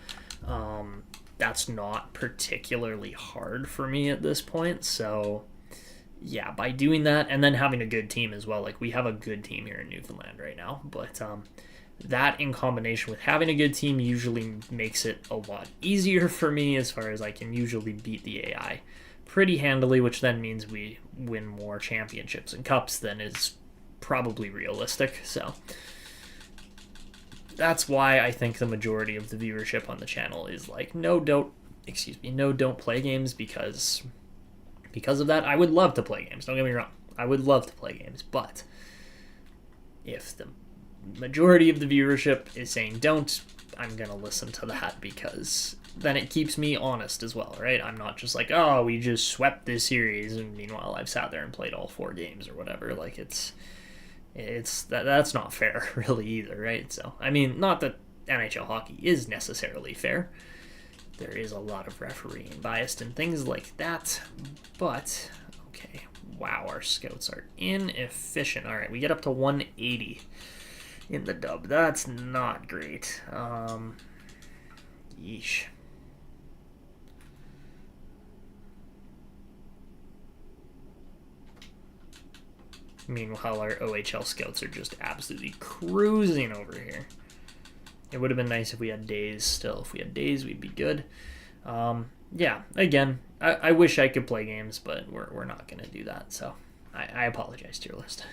That's not particularly hard for me at this point, so... Yeah, by doing that, and then having a good team as well. Like, we have a good team here in Newfoundland right now, but that in combination with having a good team usually makes it a lot easier for me, as far as I can usually beat the AI pretty handily, which then means we win more championships and cups than is probably realistic. So that's why I think the majority of the viewership on the channel is like, no, don't play games, because of that. I would love to play games, don't get me wrong. I would love to play games, but if the majority of the viewership is saying don't, I'm gonna listen to that, because then it keeps me honest as well, right? I'm not just like, oh, we just swept this series, and meanwhile I've sat there and played all 4 games or whatever. Like, that's not fair really either, right? So I mean, not that NHL hockey is necessarily fair. There is a lot of refereeing bias and things like that, but okay. Wow, our scouts are inefficient. All right, we get up to 180 in the dub. That's not great. Yeesh. Meanwhile, our OHL scouts are just absolutely cruising over here. It would have been nice if we had days still. If we had days, we'd be good. Yeah, again, I wish I could play games, but we're not going to do that. So I apologize, tier list.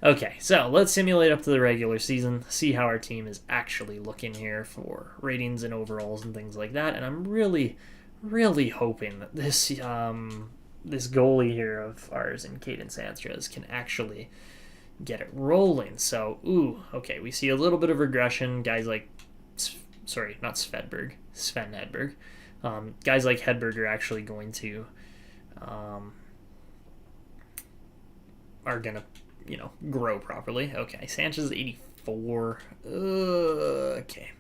Okay, so let's simulate up to the regular season, see how our team is actually looking here for ratings and overalls and things like that. And I'm really, really hoping that this goalie here of ours in Caden Sanchez can actually get it rolling. So, okay, we see a little bit of regression. Guys like, sorry, not Sven Hedberg. Guys like Hedberg are actually going to, are going to, grow properly. Okay, Sanchez is 84. Okay.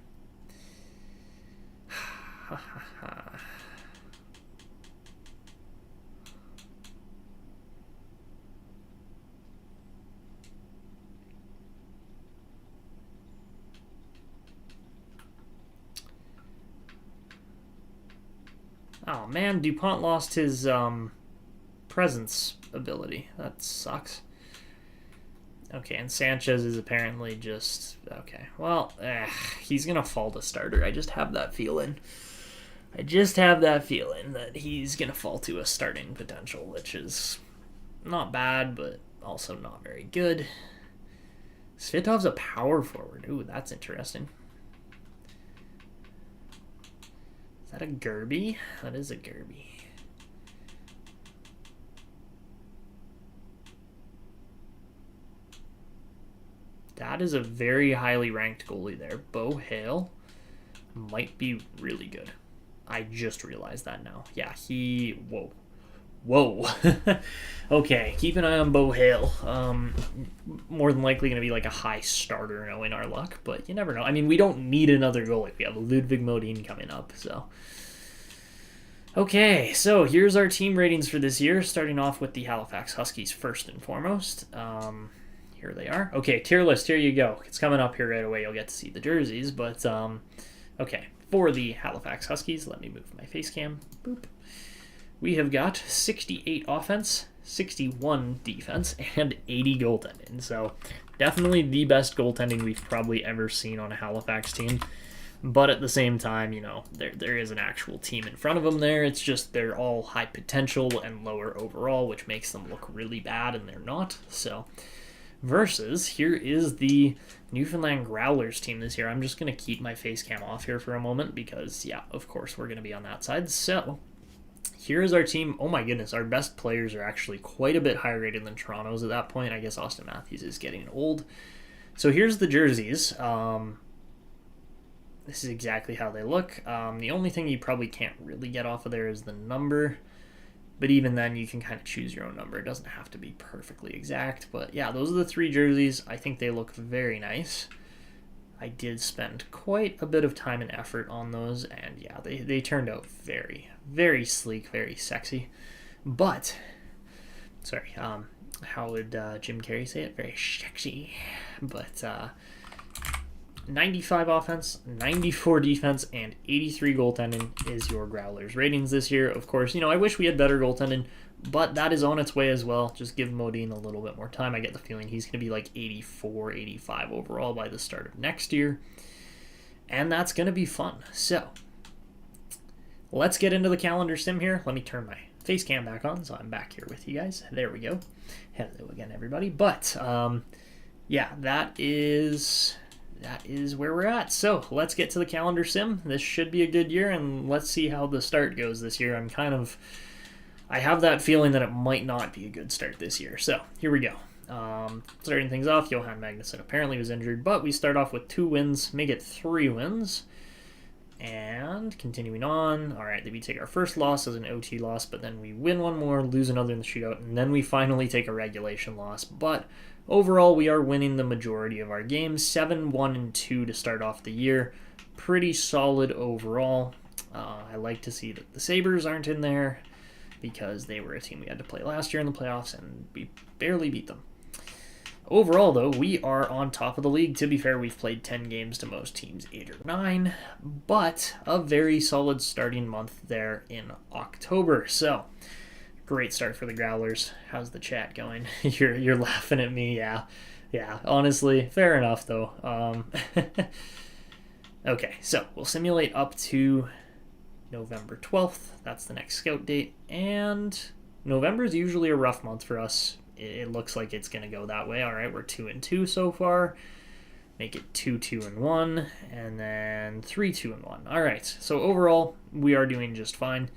Oh man, DuPont lost his presence ability. That sucks. Okay, and Sanchez is apparently just... Okay, well, he's going to fall to starter. I just have that feeling. that he's going to fall to a starting potential, which is not bad, but also not very good. Svitov's a power forward. Ooh, that's interesting. Is that a Gerby? That is a Gerby. That is a very highly ranked goalie there. Bo Hale might be really good. I just realized that now. Yeah, Whoa. Okay, keep an eye on Bo Hale. More than likely going to be like a high starter now in our luck, but you never know. I mean, we don't need another goalie. We have Ludwig Modin coming up, so... Okay, so here's our team ratings for this year, starting off with the Halifax Huskies first and foremost. Here they are. Okay, tier list, here you go. It's coming up here right away. You'll get to see the jerseys, but okay, for the Halifax Huskies, let me move my face cam. Boop. We have got 68 offense, 61 defense, and 80 goaltending. So definitely the best goaltending we've probably ever seen on a Halifax team. But at the same time, there is an actual team in front of them there. It's just they're all high potential and lower overall, which makes them look really bad, and they're not. So... Versus, here is the Newfoundland Growlers team this year. I'm just going to keep my face cam off here for a moment because, yeah, of course, we're going to be on that side. So, here is our team. Oh my goodness, our best players are actually quite a bit higher rated than Toronto's at that point. I guess Austin Matthews is getting old. So, here's the jerseys. This is exactly how they look. The only thing you probably can't really get off of there is the number. But even then, you can kind of choose your own number. It doesn't have to be perfectly exact. But yeah, those are the 3 jerseys. I think they look very nice. I did spend quite a bit of time and effort on those. And yeah, they turned out very, very sleek, very sexy. But, sorry, how would Jim Carrey say it? Very sexy. But, 95 offense, 94 defense, and 83 goaltending is your Growlers ratings this year. Of course, I wish we had better goaltending, But that is on its way as well. Just give Modine a little bit more time. I get the feeling he's going to be like 84, 85 overall by the start of next year. And that's going to be fun. So, let's get into the calendar sim here. Let me turn my face cam back on so I'm back here with you guys. There we go. Hello again, everybody. But, yeah, that is where we're at. So, let's get to the calendar sim. This should be a good year, and let's see how the start goes this year. I have that feeling that it might not be a good start this year. So, here we go. Starting things off, Johan Magnussen apparently was injured, but we start off with 2 wins, make it 3 wins. And continuing on, all right, we take our first loss as an OT loss, but then we win one more, lose another in the shootout, and then we finally take a regulation loss. But overall, we are winning the majority of our games, 7-1-2 to start off the year. Pretty solid overall. I like to see that the Sabres aren't in there because they were a team we had to play last year in the playoffs, and we barely beat them. Overall, though, we are on top of the league. To be fair, we've played 10 games to most teams, 8 or 9, but a very solid starting month there in October. So, great start for the Growlers. How's the chat going? You're laughing at me, yeah. Yeah, honestly, fair enough, though. Okay, so we'll simulate up to November 12th. That's the next scout date, and November is usually a rough month for us. It looks like it's going to go that way. All right, we're 2-2 so far. Make it 2-2-1, and then 3-2-1. All right, so overall, we are doing just fine.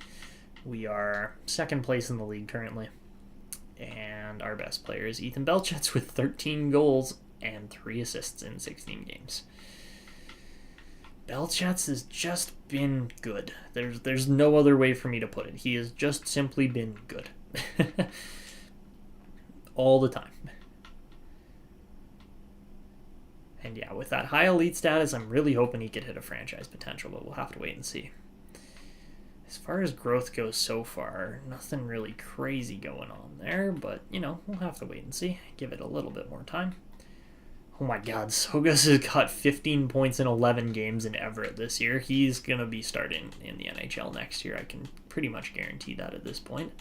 We are second place in the league currently, and our best player is Ethan Belchetz with 13 goals and 3 assists in 16 games. Belchetz has just been good. There's no other way for me to put it. He has just simply been good. All the time. And yeah, with that high elite status, I'm really hoping he could hit a franchise potential, but we'll have to wait and see. As far as growth goes so far, nothing really crazy going on there, but, we'll have to wait and see. Give it a little bit more time. Oh my god, Sogas has got 15 points in 11 games in Everett this year. He's going to be starting in the NHL next year. I can pretty much guarantee that at this point.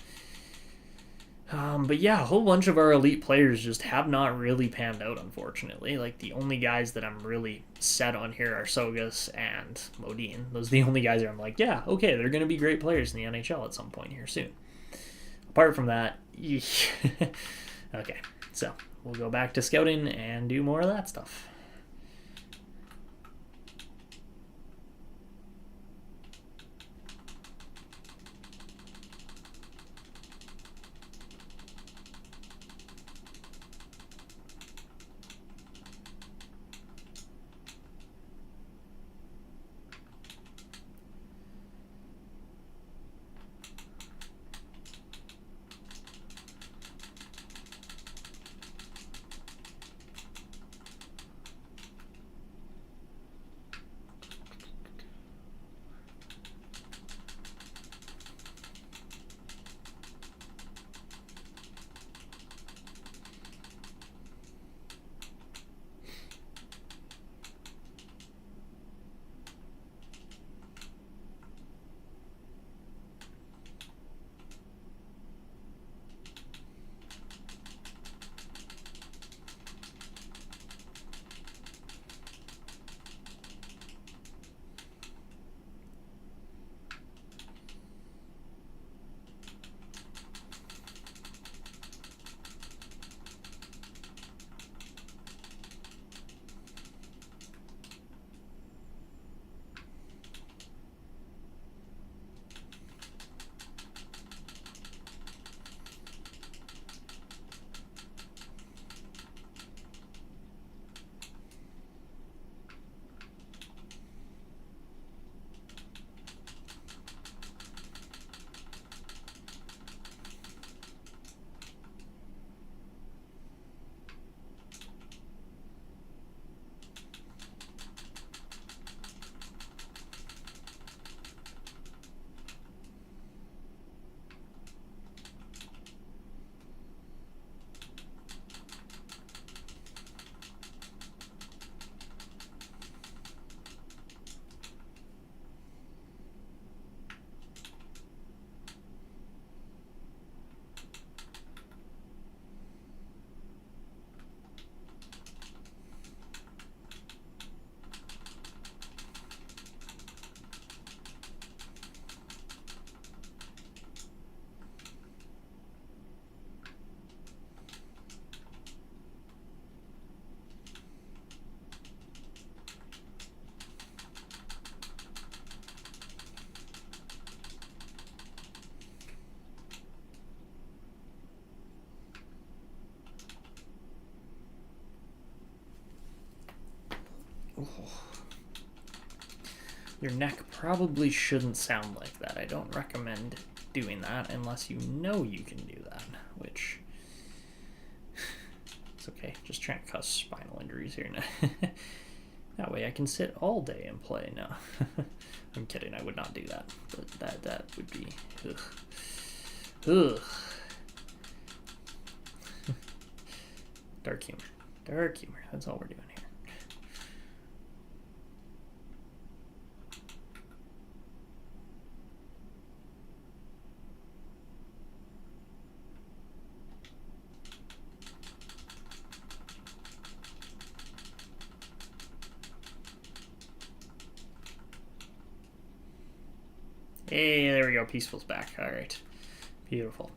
But yeah, a whole bunch of our elite players just have not really panned out, unfortunately. Like, the only guys that I'm really set on here are Sogas and Modine. Those are the only guys that I'm like, yeah, okay, they're going to be great players in the NHL at some point here soon. Apart from that, okay, so we'll go back to scouting and do more of that stuff. Your neck probably shouldn't sound like that. I don't recommend doing that unless you know you can do that, which it's okay. Just trying to cause spinal injuries here now. That way I can sit all day and play now. I'm kidding, I would not do that. But that would be ugh. Ugh. Dark humor. Dark humor. That's all we're doing here. Hey, there we go. Peaceful's back. All right. Beautiful.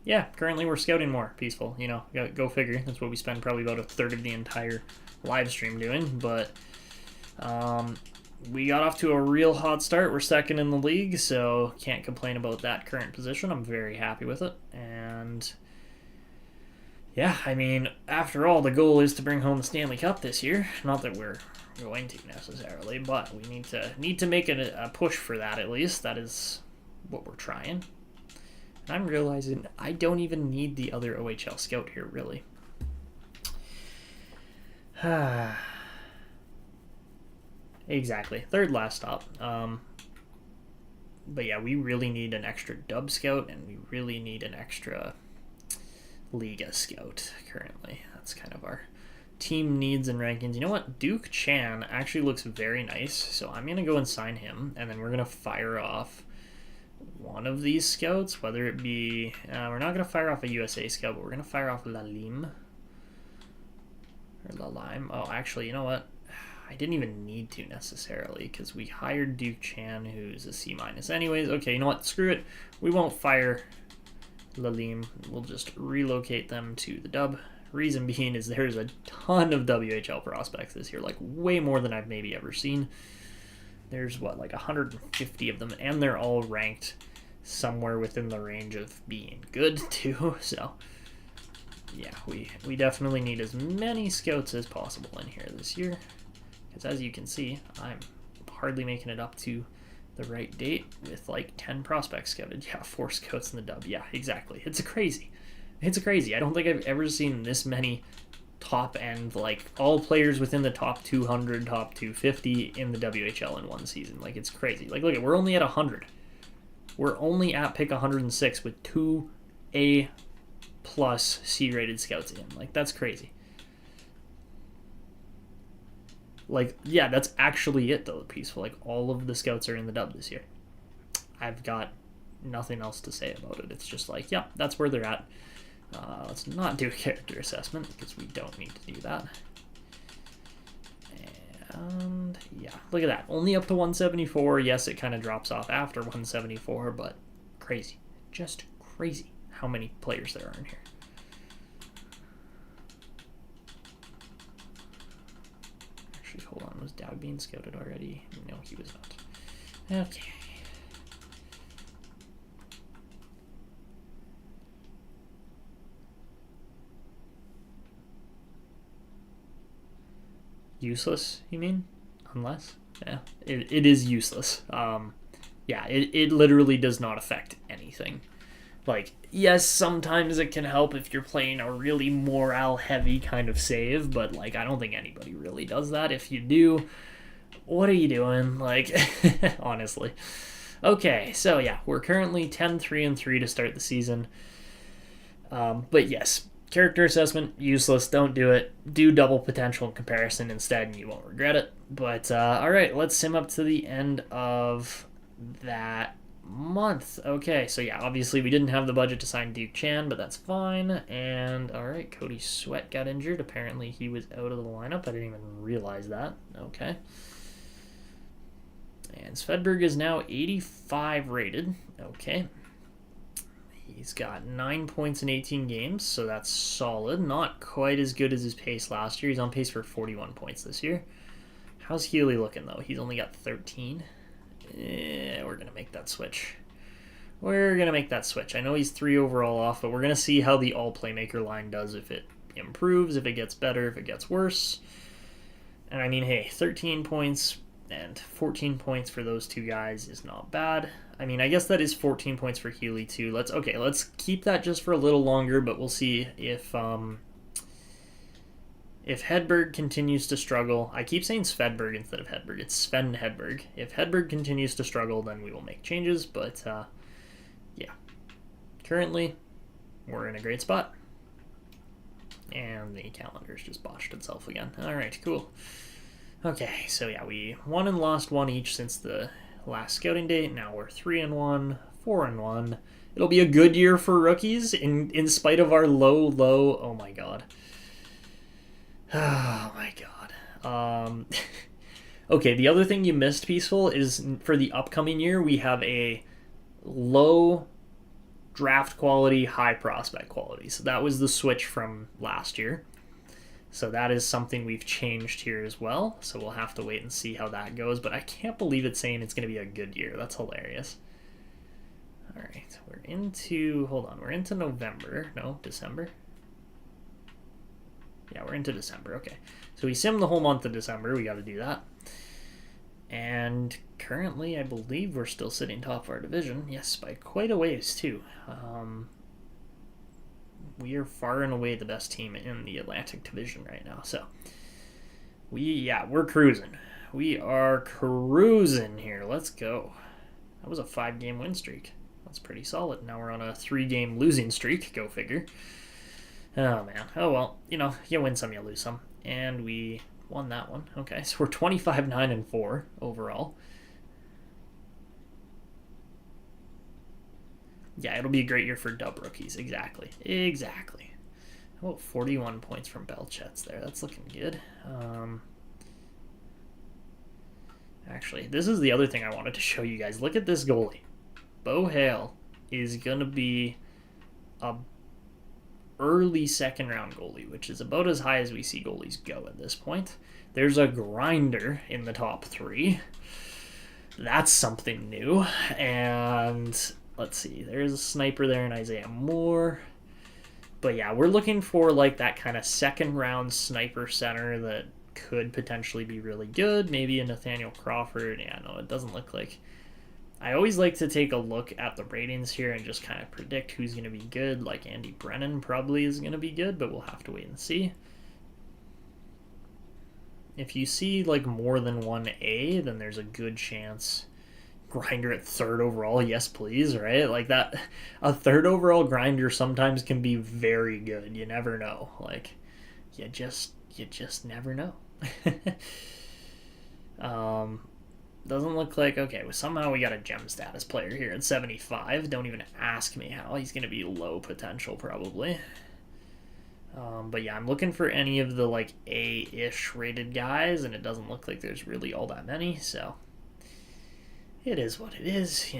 Yeah, currently we're scouting more. Peaceful. You know, go figure. That's what we spend probably about a third of the entire live stream doing. But we got off to a real hot start. We're second in the league, so can't complain about that current position. I'm very happy with it. And yeah, I mean, after all, the goal is to bring home the Stanley Cup this year. Not that we're going to necessarily, but we need to make a push for that at least. That is what we're trying. And I'm realizing I don't even need the other OHL scout here, really. Exactly. Third last stop. But yeah, we really need an extra dub scout, and we really need an extra Liga scout currently. That's kind of our team needs and rankings. You know what? Duke Chan actually looks very nice, so I'm going to go and sign him, and then we're going to fire off one of these scouts, whether it be... we're not going to fire off a USA scout, but we're going to fire off Lalim. Or Lalime. Oh, actually, you know what? I didn't even need to necessarily, because we hired Duke Chan, who's a C- anyways. Okay, you know what? Screw it. We won't fire Lalim. We'll just relocate them to the dub. Reason being is there's a ton of WHL prospects this year, like way more than I've maybe ever seen. There's what, like 150 of them, and they're all ranked somewhere within the range of being good too. So yeah, we definitely need as many scouts as possible in here this year, because as you can see, I'm hardly making it up to the right date with like 10 prospects scouted. Yeah, 4 scouts in the dub. Yeah, exactly. It's crazy. It's crazy. I don't think I've ever seen this many top end, like all players within the top 200, top 250 in the WHL in one season. Like, it's crazy. Like, look at, we're only at 100. We're only at pick 106 with 2 A+ C-rated scouts in. Like, that's crazy. Like, yeah, that's actually it though, Peaceful. Like, all of the scouts are in the dub this year. I've got nothing else to say about it. It's just like, yeah, that's where they're at. Let's not do a character assessment because we don't need to do that. And yeah, look at that. Only up to 174. Yes, it kind of drops off after 174, but crazy. Just crazy how many players there are in here. Actually, hold on. Was Dowd being scouted already? No, he was not. Okay. Useless, you mean? Unless? Yeah, it is useless. Yeah, it literally does not affect anything. Like, yes, sometimes it can help if you're playing a really morale-heavy kind of save, but, like, I don't think anybody really does that. If you do, what are you doing? Like, honestly. Okay, so yeah, we're currently 10-3-3 to start the season. But yes, character assessment, useless. Don't do it. Do double potential comparison instead, and you won't regret it. But, all right, let's sim up to the end of that month. Okay, so yeah, obviously we didn't have the budget to sign Duke Chan, but that's fine. And, all right, Cody Sweat got injured. Apparently he was out of the lineup. I didn't even realize that. Okay. And Svedberg is now 85 rated. Okay. He's got 9 points in 18 games, so that's solid. Not quite as good as his pace last year. He's on pace for 41 points this year. How's Healy looking, though? He's only got 13. We're going to make that switch. We're going to make that switch. I know he's 3 overall off, but we're going to see how the all-playmaker line does, if it improves, if it gets better, if it gets worse. And I mean, hey, 13 points and 14 points for those two guys is not bad. I mean, I guess that is 14 points for Healy too. Let's keep that just for a little longer, but we'll see if Hedberg continues to struggle. I keep saying Svedberg instead of Hedberg. It's Sven Hedberg. If Hedberg continues to struggle, then we will make changes. But yeah, currently we're in a great spot. And the calendar's just botched itself again. All right, cool. Okay, so yeah, we won and lost one each since the last scouting date. Now we're 3-1, 4-1. It'll be a good year for rookies in spite of our low. Oh my god. Oh my god. Okay, the other thing you missed, Peaceful, is for the upcoming year we have a low draft quality, high prospect quality. So that was the switch from last year. So that is something we've changed here as well. So we'll have to wait and see how that goes. But I can't believe it's saying it's going to be a good year. That's hilarious. All right, we're into November. No, December. Yeah, we're into December. Okay, so we sim the whole month of December. We got to do that. And currently, I believe we're still sitting top of our division. Yes, by quite a ways, too. We are far and away the best team in the Atlantic Division right now. So, we're cruising. We are cruising here. Let's go. That was a 5-game win streak. That's pretty solid. Now we're on a 3-game losing streak. Go figure. Oh, man. Oh, well. You win some, you lose some. And we won that one. Okay, so we're 25-9-4 overall. Yeah, it'll be a great year for dub rookies. Exactly. How about 41 points from Belchets there? That's looking good. Actually, this is the other thing I wanted to show you guys. Look at this goalie. Bo Hale is going to be a early second-round goalie, which is about as high as we see goalies go at this point. There's a grinder in the top 3. That's something new. And let's see, there's a sniper there in Isaiah Moore. But yeah, we're looking for like that kind of second-round sniper center that could potentially be really good. Maybe a Nathaniel Crawford. Yeah, no, it doesn't look like. I always like to take a look at the ratings here and just kind of predict who's going to be good. Like Andy Brennan probably is going to be good, but we'll have to wait and see. If you see like more than one A, then there's a good chance. Grinder at 3rd overall, yes please, right? Like that, a 3rd overall grinder sometimes can be very good. You never know. Like, you just never know. Doesn't look like, okay, well, somehow we got a gem status player here at 75. Don't even ask me how. He's going to be low potential, probably. But yeah, I'm looking for any of the, like, A-ish rated guys, and it doesn't look like there's really all that many, so it is what it is,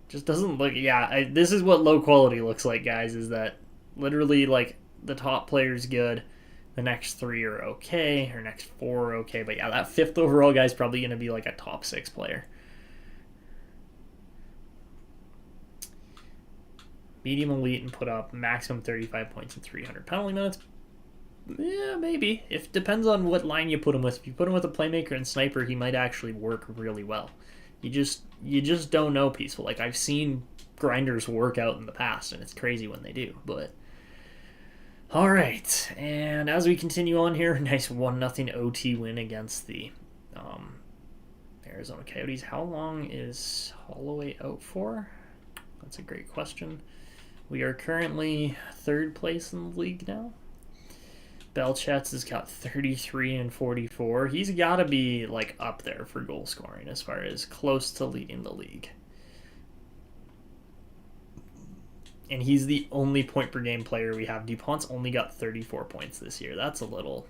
Just doesn't look, this is what low quality looks like, guys, is that literally, like, the top player's good. The next 3 are okay, or next 4 are okay. But yeah, that 5th overall guy's probably going to be like a top 6 player. Medium elite and put up maximum 35 points and 300 penalty minutes. Yeah, maybe. It depends on what line you put him with. If you put him with a playmaker and sniper, he might actually work really well. You just don't know, Peaceful. Like, I've seen grinders work out in the past, and it's crazy when they do, but all right, and as we continue on here, nice 1-0 OT win against the Arizona Coyotes. How long is Holloway out for? That's a great question. We are currently 3rd place in the league now. Belchets has got 33 and 44. He's got to be like up there for goal scoring as far as close to leading the league. And he's the only point per game player we have. DuPont's only got 34 points this year. That's a little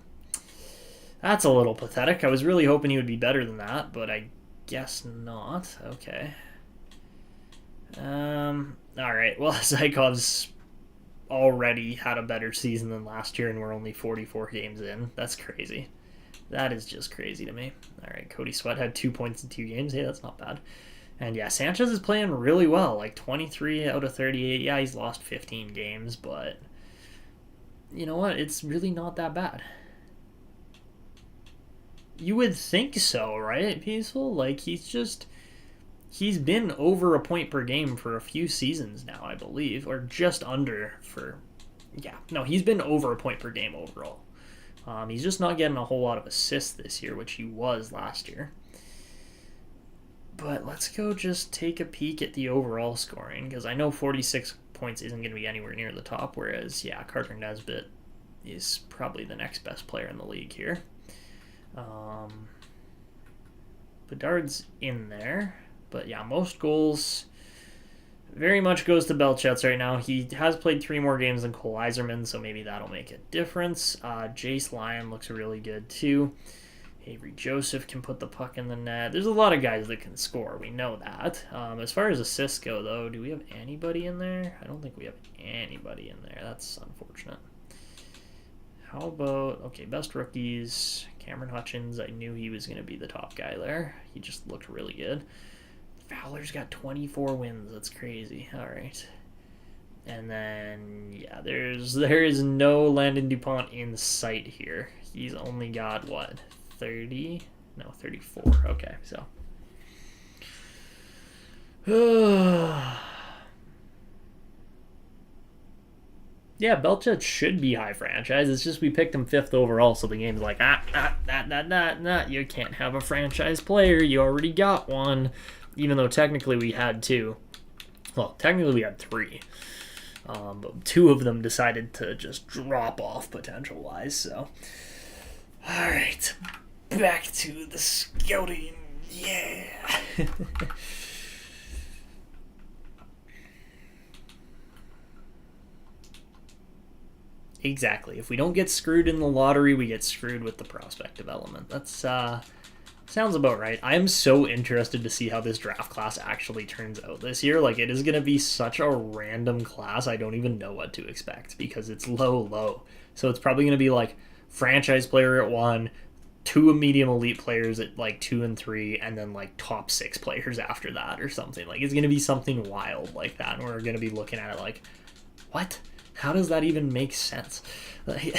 pathetic. I was really hoping he would be better than that, but I guess not. Okay. All right. Well, Zaikov's already had a better season than last year, and we're only 44 games in. That's crazy. That is just crazy to me. All right. Cody Sweat had 2 points in 2 games. Hey, that's not bad. And yeah, Sanchez is playing really well, like 23 out of 38. Yeah, he's lost 15 games, but you know what? It's really not that bad. You would think so, right, Peaceful? Like, he's been over a point per game for a few seasons now, I believe, or just under for. Yeah, no, he's been over a point per game overall. He's just not getting a whole lot of assists this year, which he was last year. But let's go just take a peek at the overall scoring, because I know 46 points isn't going to be anywhere near the top, whereas, yeah, Carter Nesbitt is probably the next best player in the league here. Bedard's in there. But yeah, most goals very much goes to Belchetz right now. He has played 3 more games than Cole Iserman, so maybe that'll make a difference. Jace Lyon looks really good too. Avery Joseph can put the puck in the net. There's a lot of guys that can score. We know that. As far as assists go, though, do we have anybody in there? I don't think we have anybody in there. That's unfortunate. How about, okay, best rookies. Cameron Hutchins, I knew he was going to be the top guy there. He just looked really good. Fowler's got 24 wins. That's crazy. All right. And then, yeah, there is no Landon DuPont in sight here. He's only got, what, 30? No, 34. Okay, so. Yeah, Belchet should be high franchise. It's just we picked him 5th overall, so the game's like, you can't have a franchise player. You already got one. Even though technically we had 2. Well, technically we had 3. But 2 of them decided to just drop off potential-wise, so. Alright, back to the scouting. Yeah! Exactly. If we don't get screwed in the lottery, we get screwed with the prospect development. That's, sounds about right. I'm so interested to see how this draft class actually turns out this year. Like, it is going to be such a random class, I don't even know what to expect because it's low. So it's probably going to be like franchise player at 1, 2 medium elite players at like 2 and 3, and then like top 6 players after that or something. Like, it's going to be something wild like that, and we're going to be looking at it like, what? How does that even make sense? Like,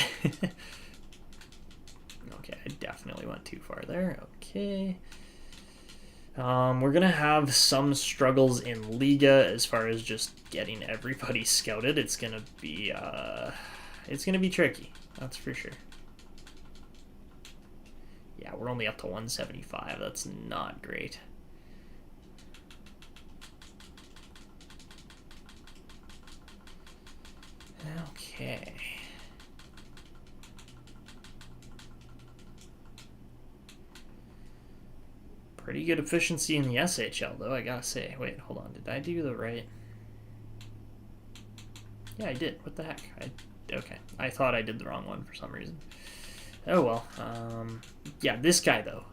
okay, I definitely went too far there. Okay. We're going to have some struggles in Liga as far as just getting everybody scouted. It's going to be tricky. That's for sure. Yeah, we're only up to 175. That's not great. Okay. Pretty good efficiency in the SHL, though, I gotta say. Wait, hold on. Did I do the right? Yeah, I did. What the heck? Okay. I thought I did the wrong one for some reason. Oh, well. Yeah, this guy, though.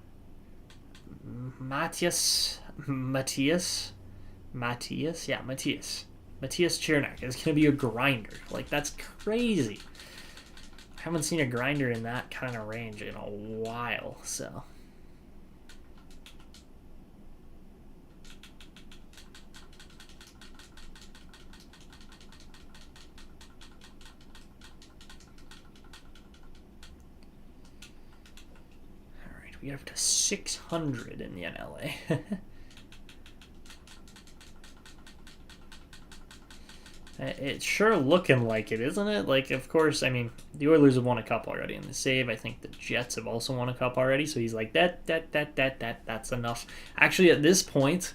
Matthias. Matthias Chernak is going to be a grinder. Like, that's crazy. I haven't seen a grinder in that kind of range in a while, so. All right, we get up to 600 in the NLA. It's sure looking like it, isn't it? Like, of course, I mean, the Oilers have won a cup already in the save. I think the Jets have also won a cup already. So he's like, that's enough. Actually, at this point,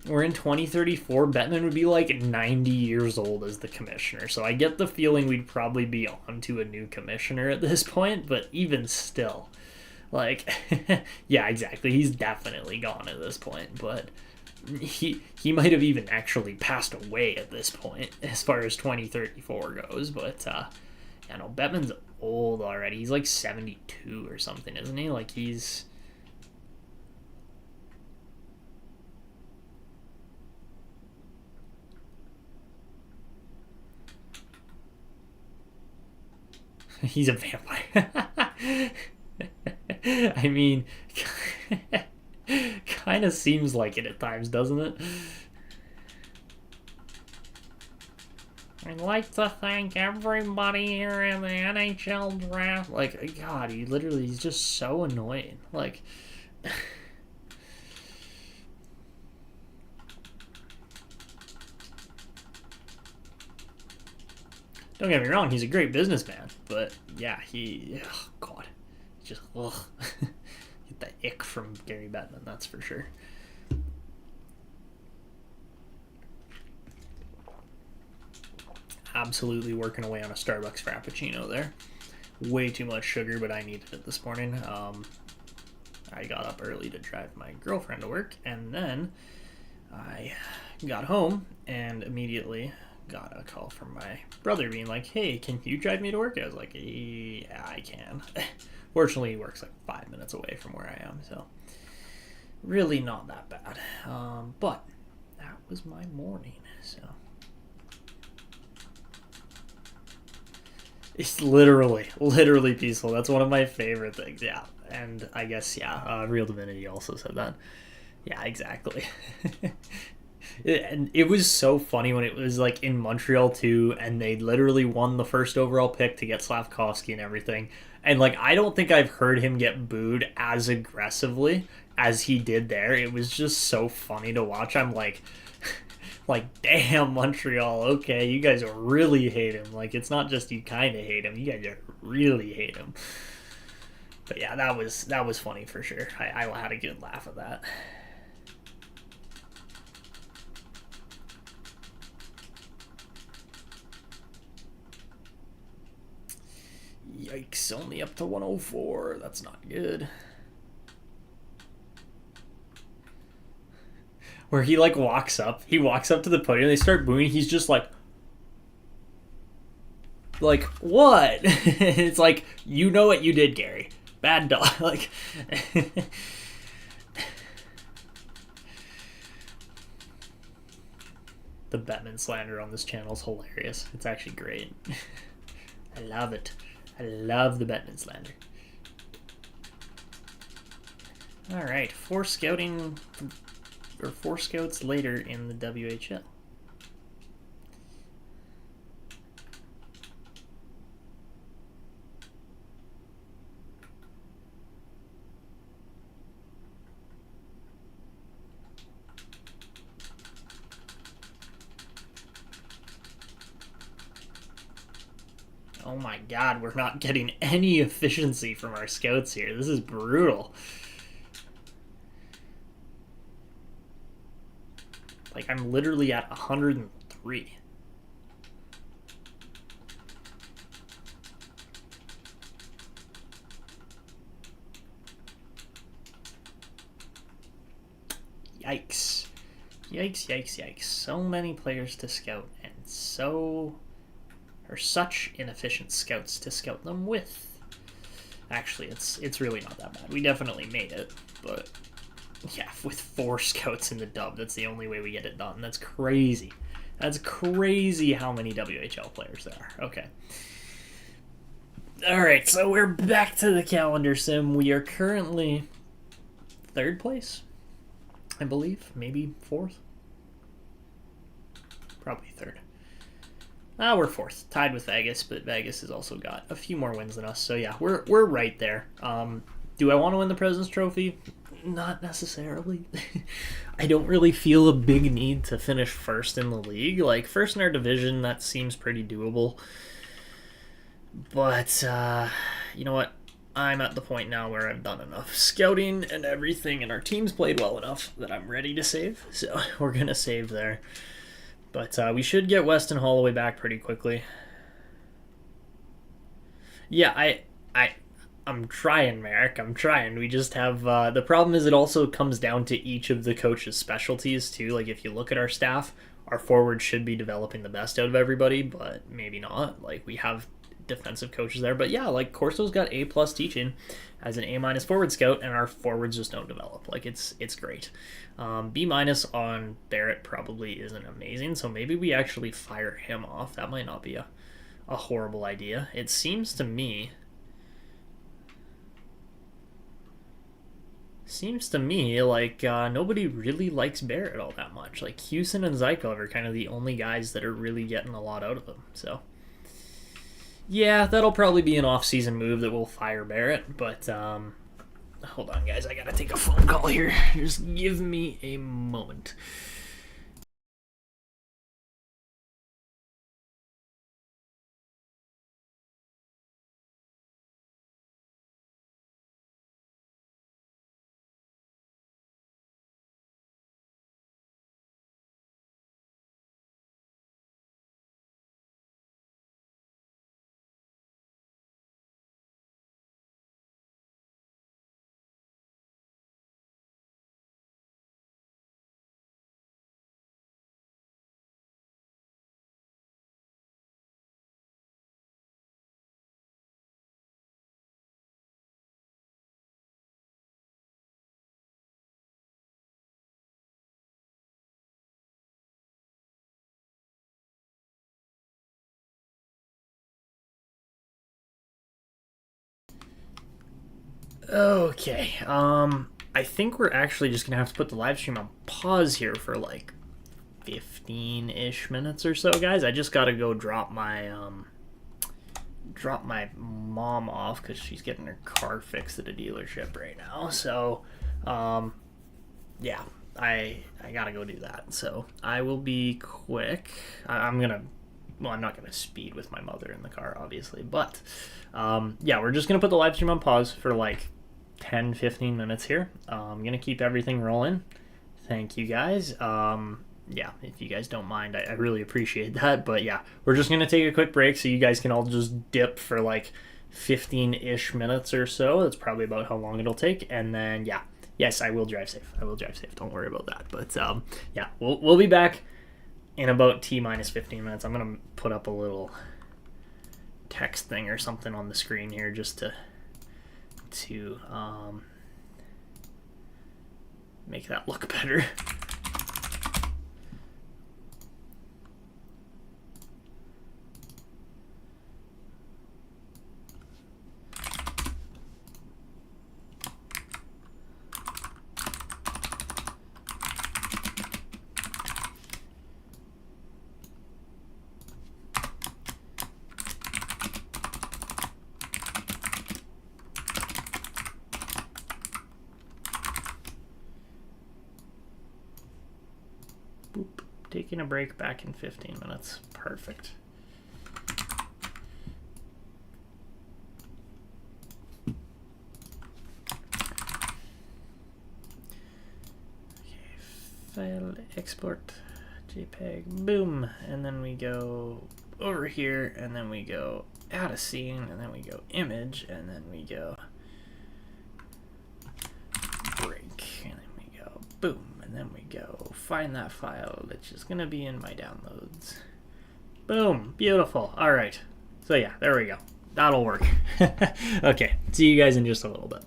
we're in 2034. Bettman would be like 90 years old as the commissioner. So I get the feeling we'd probably be on to a new commissioner at this point. But even still, like, yeah, exactly. He's definitely gone at this point. But he might have even actually passed away at this point as far as 2034 goes, but yeah, no, Bettman's old already. He's like 72 or something, isn't he? Like, he's a vampire. I mean, kind of seems like it at times, doesn't it? I'd like to thank everybody here in the NHL draft. Like, God, he's just so annoying. Like, don't get me wrong, he's a great businessman, but yeah, oh God, just, ugh. Get the ick from Gary Bettman, that's for sure. Absolutely working away on a Starbucks Frappuccino there. Way too much sugar, but I needed it this morning. I got up early to drive my girlfriend to work, and then I got home and immediately got a call from my brother being like, hey, can you drive me to work? I was like, yeah, I can. Fortunately, he works like 5 minutes away from where I am, so really not that bad. But that was my morning, so. It's literally peaceful. That's one of my favorite things, yeah. And I guess, yeah, Real Divinity also said that. Yeah, exactly. And it was so funny when it was like in Montreal too, and they literally won the first overall pick to get Slavkovsky and everything. And like, I don't think I've heard him get booed as aggressively as he did there. It was just so funny to watch. I'm like, damn, Montreal, okay, you guys really hate him. Like, it's not just you kind of hate him, you guys really hate him. But yeah, that was funny for sure. I had a good laugh at that. Yikes, only up to 104. That's not good. Where he like walks up to the podium, they start booing, he's just like what? It's like, you know what you did, Gary. Bad dog. Like the Bettman slander on this channel is hilarious. It's actually great. I love it. I love the Bettman slander. All right, 4 scouts later in the WHL. Oh my God, we're not getting any efficiency from our scouts here. This is brutal. Like, I'm literally at 103. Yikes. Yikes. So many players to scout, and such inefficient scouts to scout them with. Actually, it's really not that bad. We definitely made it, but yeah, with 4 scouts in the dub, that's the only way we get it done. That's crazy. That's crazy how many WHL players there are. Okay. Alright, so we're back to the calendar sim. We are currently 3rd place, I believe. Maybe 4th? Probably 3rd. We're 4th, tied with Vegas, but Vegas has also got a few more wins than us. So yeah, we're right there. Do I want to win the President's Trophy? Not necessarily. I don't really feel a big need to finish first in the league. Like, first in our division, that seems pretty doable. But, you know what? I'm at the point now where I've done enough scouting and everything, and our team's played well enough that I'm ready to save. So we're going to save there. But we should get Weston Holloway back pretty quickly. Yeah, I'm trying, Merrick. I'm trying. We just have the problem is it also comes down to each of the coaches' specialties too. Like, if you look at our staff, our forwards should be developing the best out of everybody, but maybe not. Like, we have defensive coaches there, but yeah, like Corso's got A+ teaching as an A- forward scout, and our forwards just don't develop. Like, it's great. B- on Barrett probably isn't amazing, so maybe we actually fire him off. That might not be a horrible idea. It seems to me Seems to me like nobody really likes Barrett all that much. Like Houston and Zykov are kind of the only guys that are really getting a lot out of him. So yeah, that'll probably be an off-season move that will fire Barrett. But hold on, guys, I gotta take a phone call here. Just give me a moment. Okay. I think we're actually just gonna have to put the live stream on pause here for like 15-ish minutes or so, guys. I just gotta go drop my mom off because she's getting her car fixed at a dealership right now. So, yeah, I gotta go do that. So I will be quick. I'm gonna. Well, I'm not gonna speed with my mother in the car, obviously, but yeah, we're just gonna put the live stream on pause for like 10, 15 minutes here. I'm gonna keep everything rolling. Thank you guys. Yeah, if you guys don't mind, I really appreciate that. But yeah, we're just gonna take a quick break so you guys can all just dip for like 15-ish minutes or so. That's probably about how long it'll take. And then yeah, yes, I will drive safe. I will drive safe. Don't worry about that. But yeah, we'll be back in about T minus 15 minutes. I'm gonna put up a little text thing or something on the screen here just to make that look better. Boop. Taking a break, back in 15 minutes. Perfect. Okay, file, export, JPEG, boom. And then we go over here, and then we go add a scene, and then we go image, and then we go break, and then we go boom, and then we go find that file that's just gonna be in my downloads. Boom, beautiful. All right, so yeah, there we go. That'll work. Okay, see you guys in just a little bit.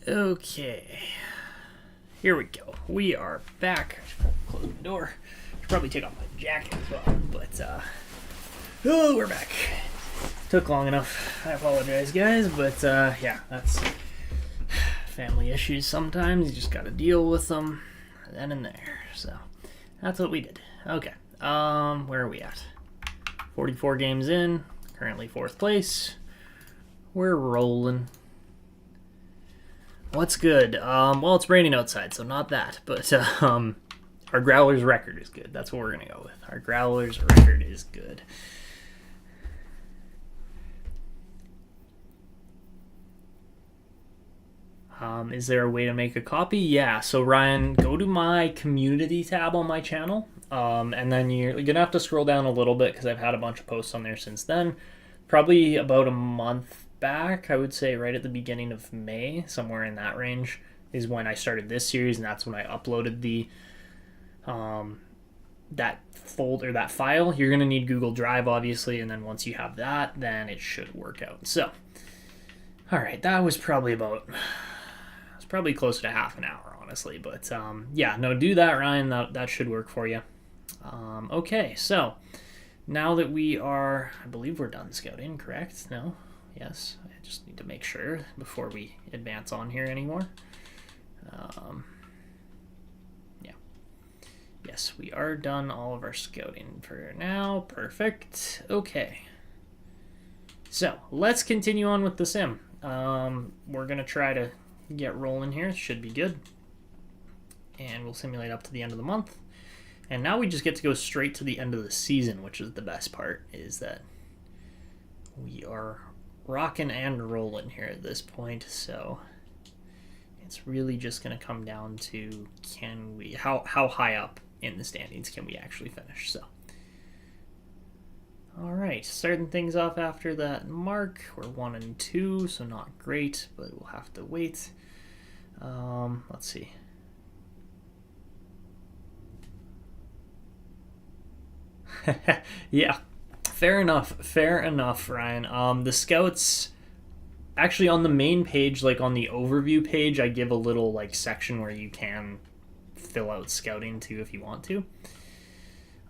Okay. Here we go. We are back. I should close the door. Should probably take off my jacket as well. But, oh, we're back. Took long enough. I apologize, guys. But, yeah, that's family issues sometimes. You just gotta deal with them then and there. So, that's what we did. Okay. Where are we at? 44 games in. Currently 4th place. We're rolling. What's good? Well, it's raining outside, so not that. But our Growlers record is good. That's what we're gonna go with. Our Growlers record is good. Is there a way to make a copy? Yeah. So Ryan, go to my community tab on my channel, and then you're gonna have to scroll down a little bit because I've had a bunch of posts on there since then. Probably about a month back, I would say right at the beginning of May, somewhere in that range, is when I started this series, and that's when I uploaded the that folder, that file. You're gonna need Google Drive, obviously, and then once you have that, then it should work out. So, all right, that was probably probably closer to half an hour, honestly, but yeah, no, do that, Ryan. That should work for you. Okay, so now that we are, I believe we're done scouting, correct? No? Yes, I just need to make sure before we advance on here anymore. Yeah. Yes, we are done all of our scouting for now. Perfect. Okay. So, let's continue on with the sim. We're going to try to get rolling here. Should be good. And we'll simulate up to the end of the month. And now we just get to go straight to the end of the season, which is the best part, is that we are rocking and rolling here at this point. So it's really just going to come down to how high up in the standings can we actually finish. So all right, starting things off after that mark. We're 1 and 2, so not great, but we'll have to wait. Let's see. Yeah, fair enough, Ryan. The scouts, actually on the main page, like on the overview page, I give a little like section where you can fill out scouting too if you want to.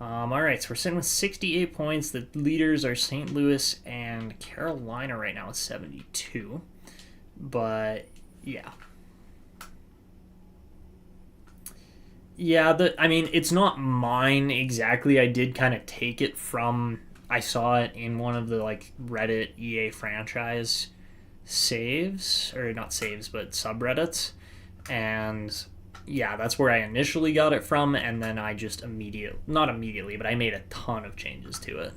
All right, so we're sitting with 68 points. The leaders are St. Louis and Carolina right now at 72. But yeah. Yeah, I mean, it's not mine exactly. I did kind of take it from, I saw it in one of the like Reddit EA franchise saves, or not saves, but subreddits. And yeah, that's where I initially got it from, and then I just not immediately, but I made a ton of changes to it.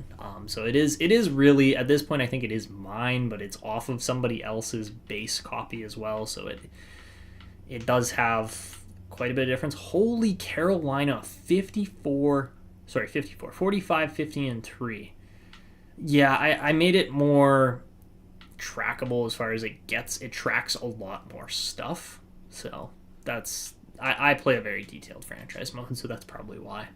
So it is really, at this point, I think it is mine, but it's off of somebody else's base copy as well, so it does have quite a bit of difference. Holy Carolina, 45, 50, and 3. Yeah, I made it more trackable as far as it gets. It tracks a lot more stuff. So that's, I play a very detailed franchise mode, so that's probably why.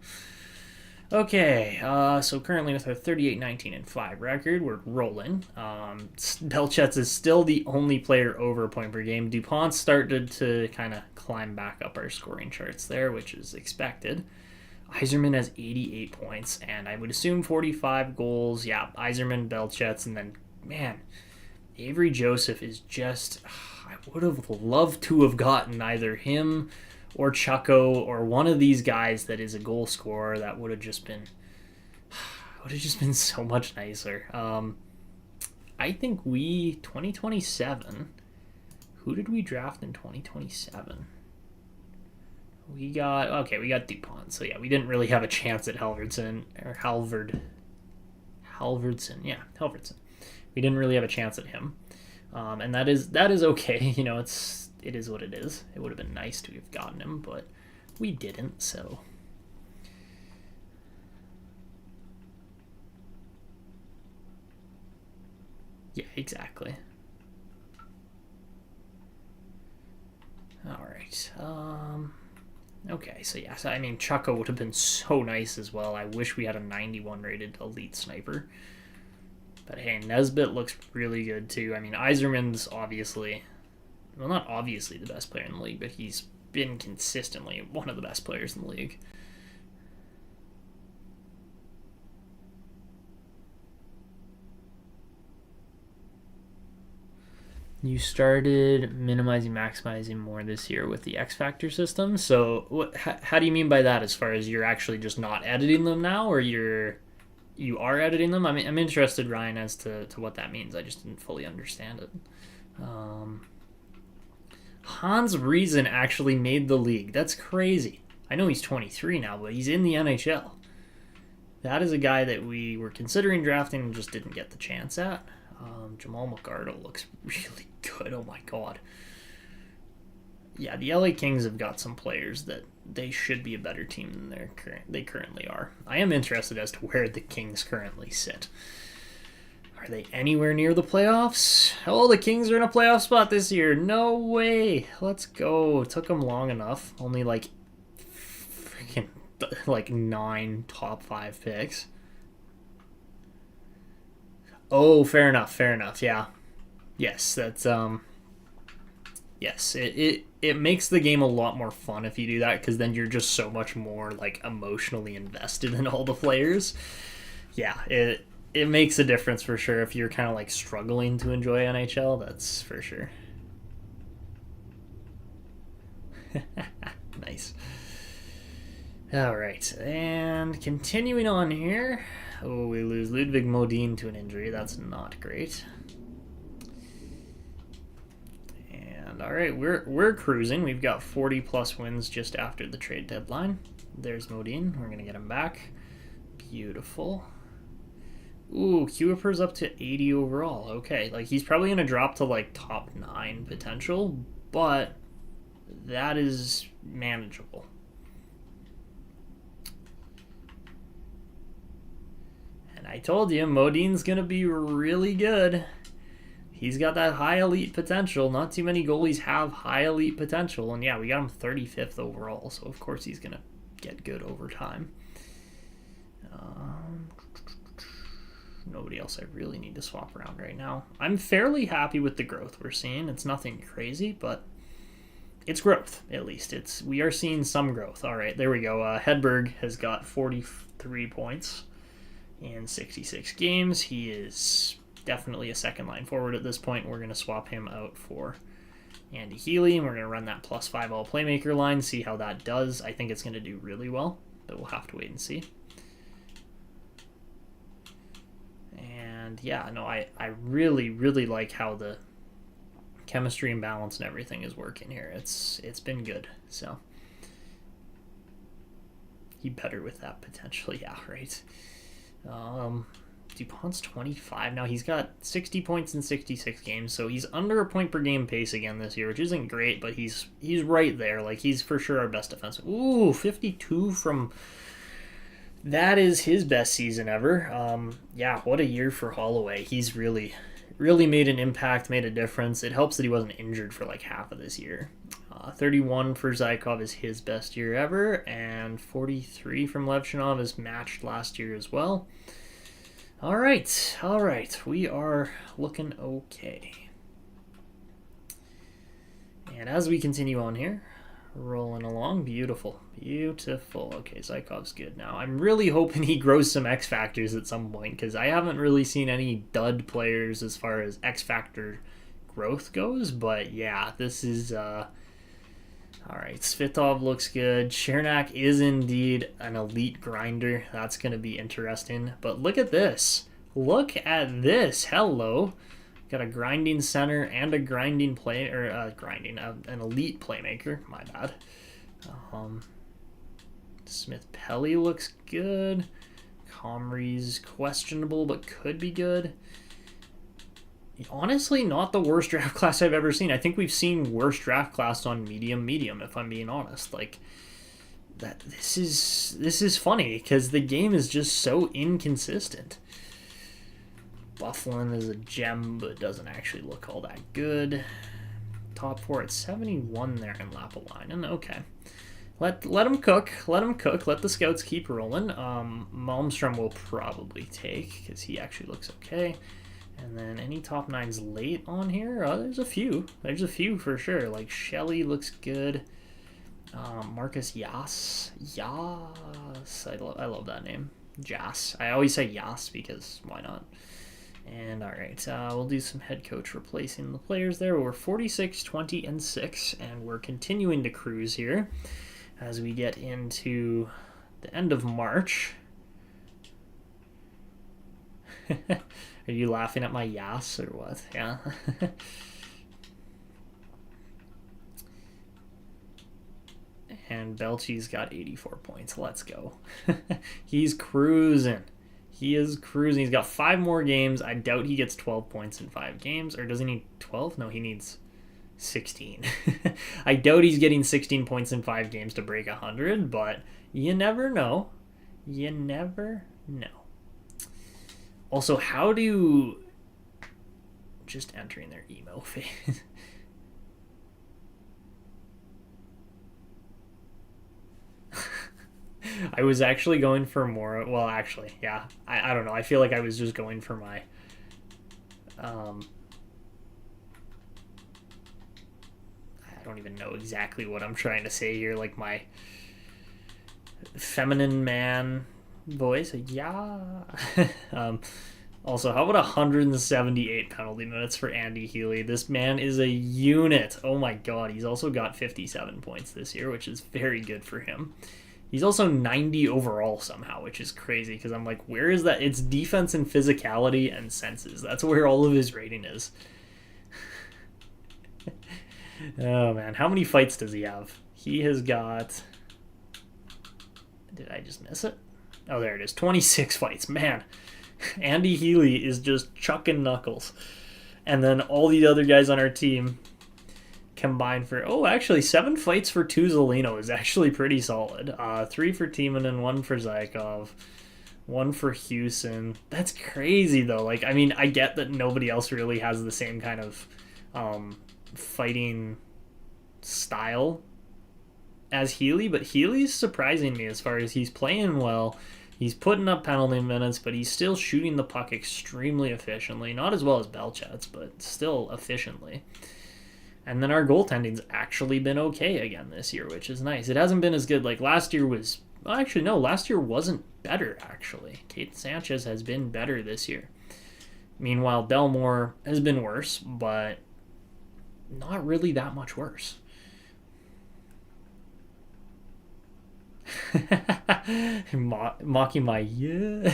Okay, so currently with our 38, 19, and 5 record, we're rolling. Belchetz is still the only player over a point per game. DuPont started to kind of climb back up our scoring charts there, which is expected. Yzerman has 88 points, and I would assume 45 goals. Yeah, Yzerman, Belchetz, and then, man, Avery Joseph is just, I would have loved to have gotten either him or Chucko or one of these guys that is a goal scorer. That would have just been so much nicer. I think 2027, who did we draft in 2027? We got DuPont. So yeah, we didn't really have a chance at Halvardson. Yeah, Halvardson. We didn't really have a chance at him. And that is okay. You know, it is what it is. It would have been nice to have gotten him, but we didn't, so. Yeah, exactly. All right. Okay, so yeah, I mean, Chucko would have been so nice as well. I wish we had a 91 rated elite sniper. But hey, Nesbitt looks really good too. I mean, Yzerman's obviously well, not obviously the best player in the league, but he's been consistently one of the best players in the league. You started minimizing, maximizing more this year with the X Factor system. So, how do you mean by that? As far as you're actually just not editing them now, or you are editing them? I'm interested, Ryan, as to what that means. I just didn't fully understand it. Hans Reason actually made the league. That's crazy. I know he's 23 now, but he's in the NHL. That is a guy that we were considering drafting and just didn't get the chance at. Jamal McArdle looks really good. Oh my god. Yeah, the LA Kings have got some players that they should be a better team than they currently are. I am interested as to where the Kings currently sit. Are they anywhere near the playoffs? Oh, the Kings are in a playoff spot this year. No way. Let's go. It took them long enough. Only like 9 top 5 picks. Oh, fair enough. Yeah. Yes, that's yes, it makes the game a lot more fun if you do that, because then you're just so much more like emotionally invested in all the players. Yeah, it makes a difference for sure if you're kind of like struggling to enjoy NHL. That's for sure. Nice. All right, and continuing on here. Oh, we lose Ludwig Modin to an injury. That's not great. And all right, we're cruising. We've got 40 plus wins just after the trade deadline. There's Modin. We're gonna get him back. Beautiful. Ooh, Kuiper's up to 80 overall. Okay, like he's probably gonna drop to like top 9 potential, but that is manageable. I told you, Modin's going to be really good. He's got that high elite potential. Not too many goalies have high elite potential. And yeah, we got him 35th overall. So of course he's going to get good over time. Nobody else I really need to swap around right now. I'm fairly happy with the growth we're seeing. It's nothing crazy, but it's growth, at least. We are seeing some growth. All right, there we go. Hedberg has got 43 points in 66 games. He is definitely a second line forward at this point. We're going to swap him out for Andy Healy, and we're going to run that +5 all playmaker line, see how that does. I think it's going to do really well, but we'll have to wait and see. And yeah, no, I really, really like how the chemistry and balance and everything is working here. It's been good. So he better with that potential. Yeah, right. DuPont's 25 now. He's got 60 points in 66 games, so he's under a point per game pace again this year, which isn't great, but he's right there. Like, he's for sure our best defenseman. Ooh, 52 from... That is his best season ever. Yeah, what a year for Holloway. He's really made an impact, made a difference. It helps that he wasn't injured for like half of this year. 31 for Zykov is his best year ever, and 43 from Levchinov is matched last year as well. All right, we are looking okay. And as we continue on here, rolling along, beautiful. Okay, Zykov's good now. I'm really hoping he grows some X Factors at some point, because I haven't really seen any dud players as far as X Factor growth goes, but yeah, this is... All right, Svitov looks good. Chernak is indeed an elite grinder. That's going to be interesting. But look at this. Hello. Got a grinding center and a grinding play, or an elite playmaker. My bad. Smith Pelly looks good. Comrie's questionable, but could be good. Honestly, not the worst draft class I've ever seen. I think we've seen worse draft class on medium, if I'm being honest. Like, that this is funny, because the game is just so inconsistent. Bufflin is a gem, but doesn't actually look all that good. Top 4 at 71 there in Lapalainen. Okay. Let him cook. Let the scouts keep rolling. Malmstrom will probably take, because he actually looks okay. And then any top nines late on here? Oh, there's a few. There's a few for sure. Like Shelley looks good. Marcus Yas. Yas. I love that name. Jas. I always say Yas because why not? And all right, we'll do some head coach replacing the players there. We're 46, 20, and 6, and we're continuing to cruise here as we get into the end of March. Are you laughing at my yas or what? Yeah. And Belchi's got 84 points. Let's go. He's cruising. He is cruising. He's got 5 more games. I doubt he gets 12 points in 5 games. Or does he need 12? No, he needs 16. I doubt he's getting 16 points in 5 games to break 100, but you never know. You never know. Also, how do... Just entering their emo phase. I was actually going for more. Well, actually, yeah. I don't know. I feel like I was just going for my... I don't even know exactly what I'm trying to say here. Like my feminine man voice. Yeah. Also, how about 178 penalty minutes for Andy Healy? This man is a unit. Oh my god. He's also got 57 points this year, which is very good for him. He's also 90 overall somehow, which is crazy because I'm like, where is that? It's defense and physicality and senses. That's where all of his rating is. Oh, man. How many fights does he have? He has got... Did I just miss it? Oh, there it is. 26 fights. Man, Andy Healy is just chucking knuckles. And then all the other guys on our team combined for... Oh, actually, 7 fights for Tuzolino is actually pretty solid. 3 for Timonen, 1 for Zykov, 1 for Hewson. That's crazy, though. Like, I mean, I get that nobody else really has the same kind of fighting style as Healy, but Healy's surprising me as far as he's playing well. He's putting up penalty minutes, but he's still shooting the puck extremely efficiently. Not as well as Belchet's, but still efficiently. And then our goaltending's actually been okay again this year, which is nice. It hasn't been as good. Like last year was... Well, actually, no. Last year wasn't better, actually. Kate Sanchez has been better this year. Meanwhile, Delmore has been worse, but not really that much worse. Mocking my yeah.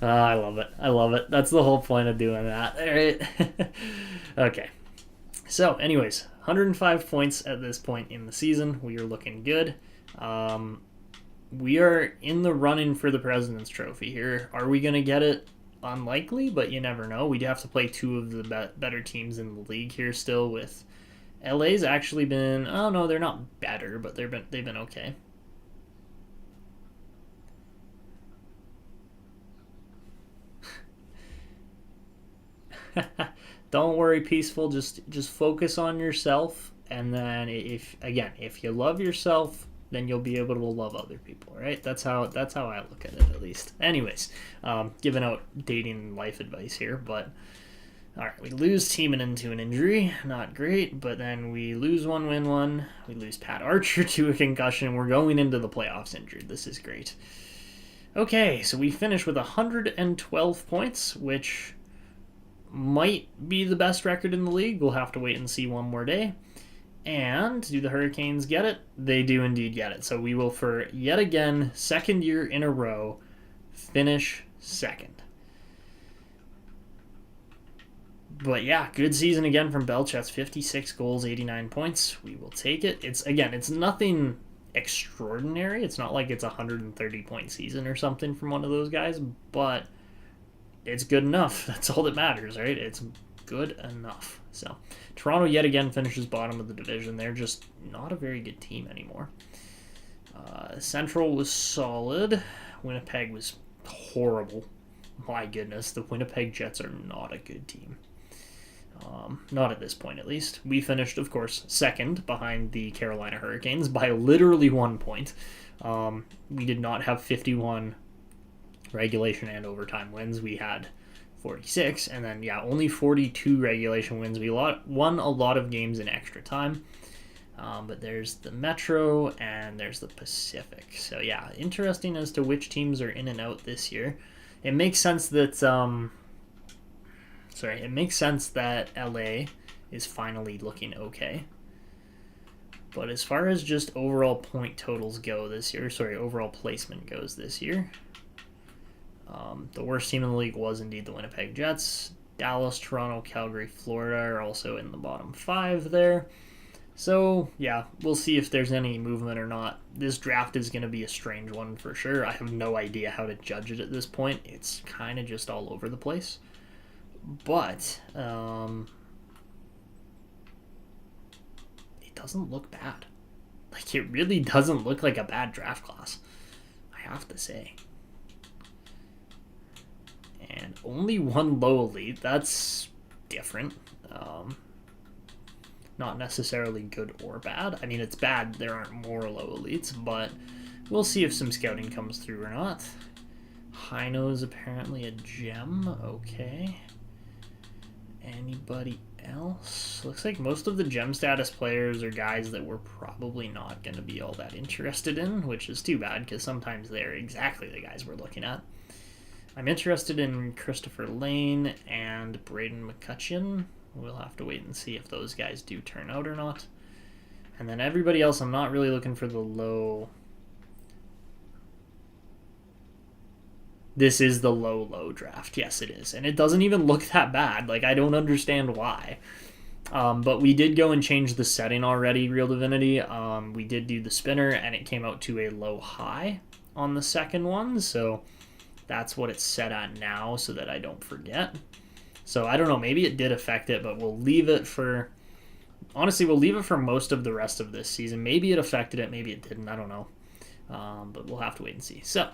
I love it. I love it. That's the whole point of doing that. All right. Okay. So, anyways, 105 points at this point in the season. We are looking good. We are in the running for the President's Trophy here. Are we going to get it? Unlikely, but you never know. We do have to play 2 of the better teams in the league here still. With LA's actually been... Oh, no, they're not better, but they've been okay. Don't worry, Peaceful. Just focus on yourself, and then if you love yourself, then you'll be able to love other people, right? That's how I look at it, at least. Anyways, giving out dating life advice here, but all right, we lose Timonen to an injury, not great, but then we lose one, win one. We lose Pat Archer to a concussion. We're going into the playoffs injured. This is great. Okay, so we finish with 112 points, which might be the best record in the league. We'll have to wait and see one more day. And do the Hurricanes get it? They do indeed get it. So we will, for yet again, second year in a row, finish second. But yeah, good season again from Belchet's. 56 goals, 89 points. We will take it. It's nothing extraordinary. It's not like it's a 130-point season or something from one of those guys, but it's good enough. That's all that matters, right? It's good enough. So Toronto yet again finishes bottom of the division. They're just not a very good team anymore. Central was solid. Winnipeg was horrible. My goodness, the Winnipeg Jets are not a good team. Not at this point, at least. We finished, of course, second behind the Carolina Hurricanes by literally 1 point. We did not have 51 regulation and overtime wins. We had 46, and then only 42 regulation wins. We won a lot of games in extra time. But there's the Metro and there's the Pacific. So interesting as to which teams are in and out this year. It makes sense that LA is finally looking okay. But as far as just overall point totals go this year, overall placement goes this year, the worst team in the league was indeed the Winnipeg Jets. Dallas, Toronto, Calgary, Florida are also in the bottom 5 there. So, we'll see if there's any movement or not. This draft is going to be a strange one for sure. I have no idea how to judge it at this point. It's kind of just all over the place. But, it doesn't look bad. Like, it really doesn't look like a bad draft class, I have to say. And only one low elite. That's different. Not necessarily good or bad. I mean, it's bad there aren't more low elites, but we'll see if some scouting comes through or not. Hino is apparently a gem. Okay. Anybody else? Looks like most of the gem status players are guys that we're probably not going to be all that interested in, which is too bad because sometimes they're exactly the guys we're looking at. I'm interested in Christopher Lane and Braden McCutcheon. We'll have to wait and see if those guys do turn out or not. And then everybody else, I'm not really looking for the low. This is the low draft. Yes, it is. And it doesn't even look that bad. Like, I don't understand why. But we did go and change the setting already, Real Divinity. We did do the spinner, and it came out to a low high on the second one. So that's what it's set at now so that I don't forget. So I don't know, maybe it did affect it, but we'll leave it for... Honestly, we'll leave it for most of the rest of this season. Maybe it affected it, maybe it didn't, I don't know. But we'll have to wait and see. So,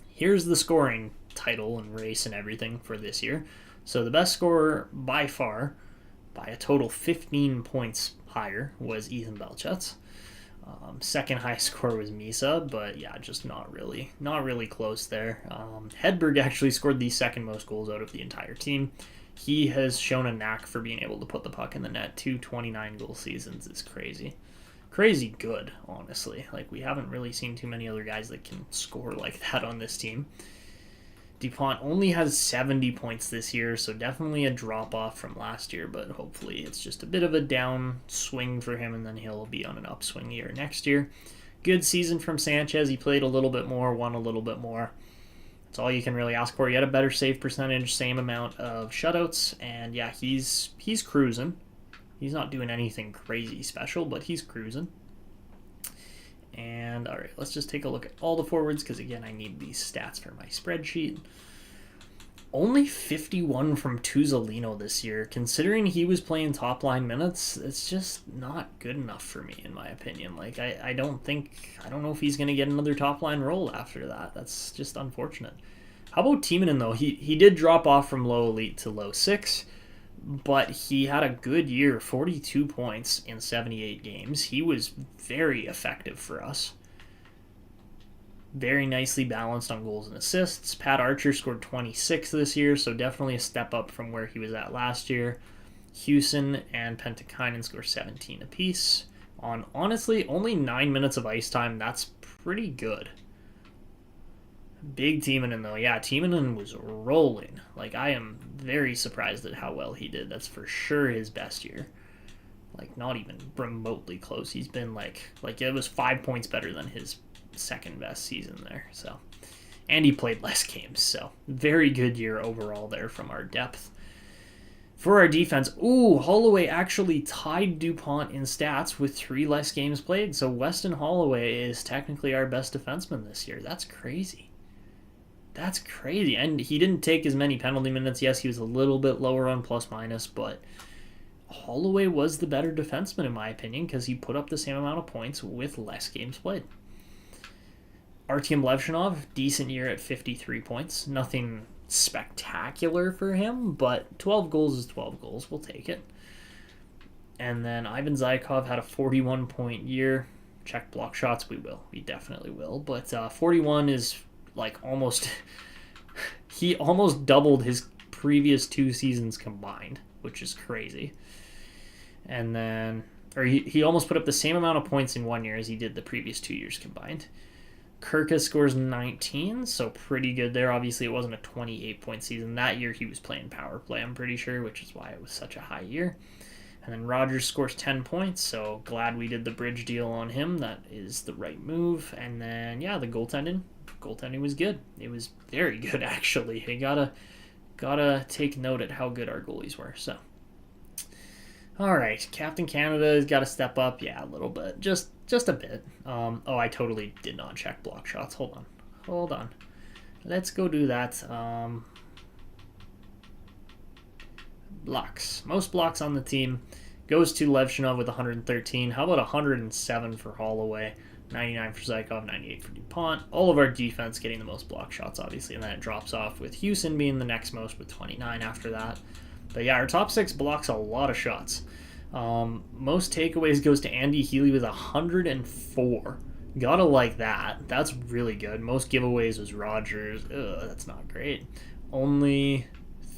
here's the scoring title and race and everything for this year. So the best scorer by far, by a total 15 points higher, was Ethan Belchetz. Second highest score was Misa, but just not really close there. Hedberg actually scored the second most goals out of the entire team. He has shown a knack for being able to put the puck in the net. 29 goal seasons is crazy good, honestly. Like, we haven't really seen too many other guys that can score like that on this team. DuPont only has 70 points this year, so definitely a drop-off from last year, but hopefully it's just a bit of a down swing for him, and then he'll be on an upswing year next year. Good season from Sanchez. He played a little bit more, won a little bit more. That's all you can really ask for. He had a better save percentage, same amount of shutouts, and he's cruising. He's not doing anything crazy special, but he's cruising. And, all right, let's just take a look at all the forwards because, again, I need these stats for my spreadsheet. Only 51 from Tuzolino this year. Considering he was playing top-line minutes, it's just not good enough for me, in my opinion. Like, I don't know if he's going to get another top-line role after that. That's just unfortunate. How about Timonen, though? He did drop off from low elite to low 6. But he had a good year, 42 points in 78 games. He was very effective for us. Very nicely balanced on goals and assists. Pat Archer scored 26 this year, so definitely a step up from where he was at last year. Houston and Pentikainen score 17 apiece. On, honestly, only 9 minutes of ice time. That's pretty good. Big Timonen, though. Yeah, Timonen was rolling. Like, I am very surprised at how well he did. That's for sure his best year. Like, not even remotely close. He's been, like it was 5 points better than his second best season there. So, and he played less games. So, very good year overall there from our depth. For our defense, Holloway actually tied DuPont in stats with 3 less games played. So, Weston Holloway is technically our best defenseman this year. That's crazy. That's crazy. And he didn't take as many penalty minutes. Yes, he was a little bit lower on plus-minus, but Holloway was the better defenseman, in my opinion, because he put up the same amount of points with less games played. Artyom Levshinov, decent year at 53 points. Nothing spectacular for him, but 12 goals is 12 goals. We'll take it. And then Ivan Zykov had a 41-point year. Check block shots. We will. We definitely will. But 41 is... like almost he almost doubled his previous 2 seasons combined, which is crazy. And then, or he almost put up the same amount of points in 1 year as he did the previous 2 years combined. Kirka scores 19, so pretty good there. Obviously, it wasn't a 28-point season. That year, he was playing power play, I'm pretty sure, which is why it was such a high year. And then Rogers scores 10 points, so glad we did the bridge deal on him. That is the right move. And then, yeah, the goaltending was good. It was very good, actually. You gotta take note at how good our goalies were. So, all right, Captain Canada has got to step up. Yeah, a little bit, just a bit. I totally did not check block shots. Hold on. Let's go do that. Blocks. Most blocks on the team goes to Levchinov with 113. How about 107 for Holloway, 99 for Zykov, 98 for DuPont. All of our defense getting the most block shots, obviously, and then it drops off with Houston being the next most with 29 after that. But yeah, our top 6 blocks a lot of shots. Most takeaways goes to Andy Healy with 104. Gotta like that. That's really good. Most giveaways was Rogers. That's not great. Only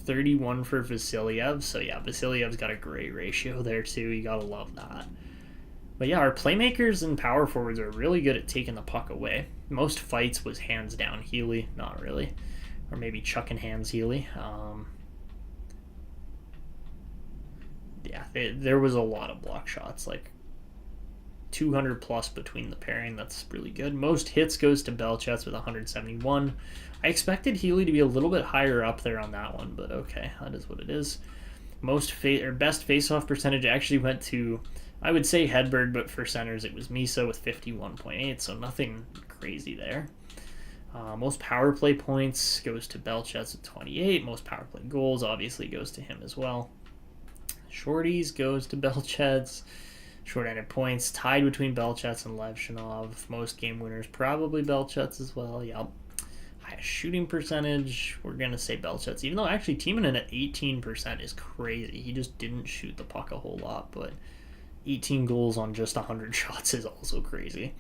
31 for Vasilyev. So yeah, Vasilyev's got a great ratio there too. You gotta love that. But yeah, our playmakers and power forwards are really good at taking the puck away. Most fights was hands down Healy. Not really. Or maybe chucking hands Healy. There was a lot of block shots, like 200 plus between the pairing. That's really good. Most hits goes to Belchets with 171. I expected Healy to be a little bit higher up there on that one, but okay, that is what it is. Best face-off percentage actually went to, I would say Hedberg, but for centers it was Misa with 51.8, so nothing crazy there. Most power play points goes to Belchets with 28. Most power play goals obviously goes to him as well. Shorties goes to Belchets. Short-handed points tied between Belchets and Levchinov. Most game winners probably Belchets as well. Yep. Highest shooting percentage, we're going to say Belchets. Even though actually teaming in at 18% is crazy. He just didn't shoot the puck a whole lot, but 18 goals on just 100 shots is also crazy.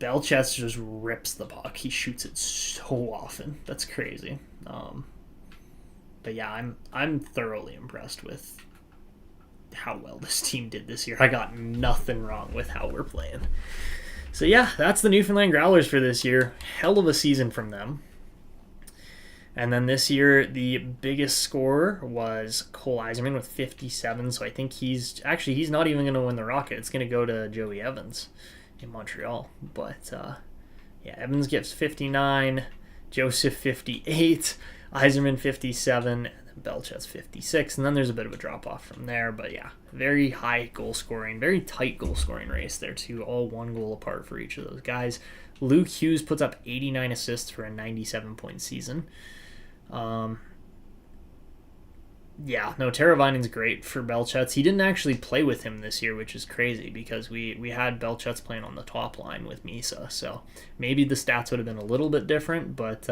Belchets just rips the puck. He shoots it so often. That's crazy. But yeah, I'm thoroughly impressed with how well this team did this year. I got nothing wrong with how we're playing. So yeah, that's the Newfoundland Growlers for this year. Hell of a season from them. And then this year, the biggest scorer was Cole Eiserman with 57. So I think he's not even going to win the Rocket. It's going to go to Joey Evans in Montreal. But yeah, Evans gets 59, Joseph 58, Eiserman 57, Belchets 56, and then there's a bit of a drop-off from there. But yeah, very high goal scoring, very tight goal scoring race there too, all 1 goal apart for each of those guys. Luke Hughes puts up 89 assists for a 97-point season. Teravainen's great for Belchets. He didn't actually play with him this year, which is crazy because we had Belchets playing on the top line with Misa, so maybe the stats would have been a little bit different, but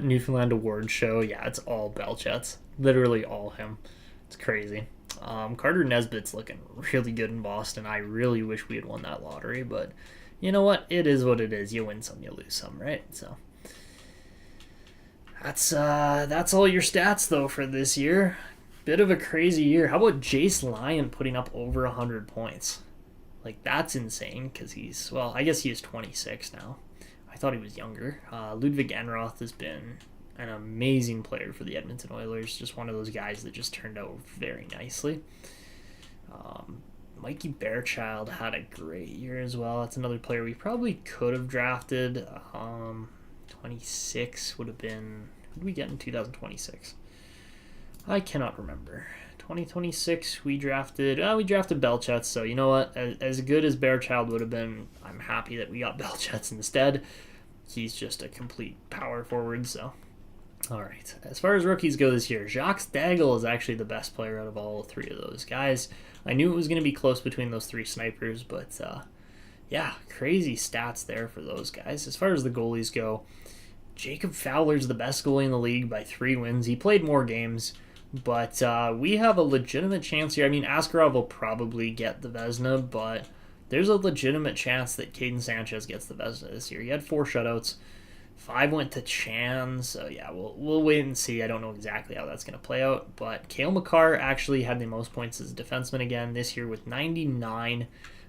Newfoundland award show. Yeah, it's all Belchets. Literally all him. It's crazy. Carter Nesbitt's looking really good in Boston. I really wish we had won that lottery, but you know what? It is what it is. You win some, you lose some, right? So that's all your stats though for this year. Bit of a crazy year. How about Jace Lyon putting up over 100 points? Like, that's insane because I guess he is 26 now. I thought he was younger. Ludwig Enroth has been an amazing player for the Edmonton Oilers. Just one of those guys that just turned out very nicely. Mikey Bearchild had a great year as well. That's another player we probably could have drafted. 26 would have been... Who did we get in 2026? I cannot remember. 2026, we drafted Belchets, so you know what? As good as Bearchild would have been, I'm happy that we got Belchets instead. He's just a complete power forward, so... Alright, as far as rookies go this year, Jacques Daigle is actually the best player out of all 3 of those guys. I knew it was going to be close between those 3 snipers, but yeah, crazy stats there for those guys. As far as the goalies go, Jacob Fowler's the best goalie in the league by 3 wins. He played more games, But we have a legitimate chance here. I mean, Askarov will probably get the Vezina, but there's a legitimate chance that Caden Sanchez gets the Vezina this year. He had 4 shutouts. 5 went to Chan, so yeah, we'll wait and see. I don't know exactly how that's going to play out, but Cale Makar actually had the most points as a defenseman again this year with 99.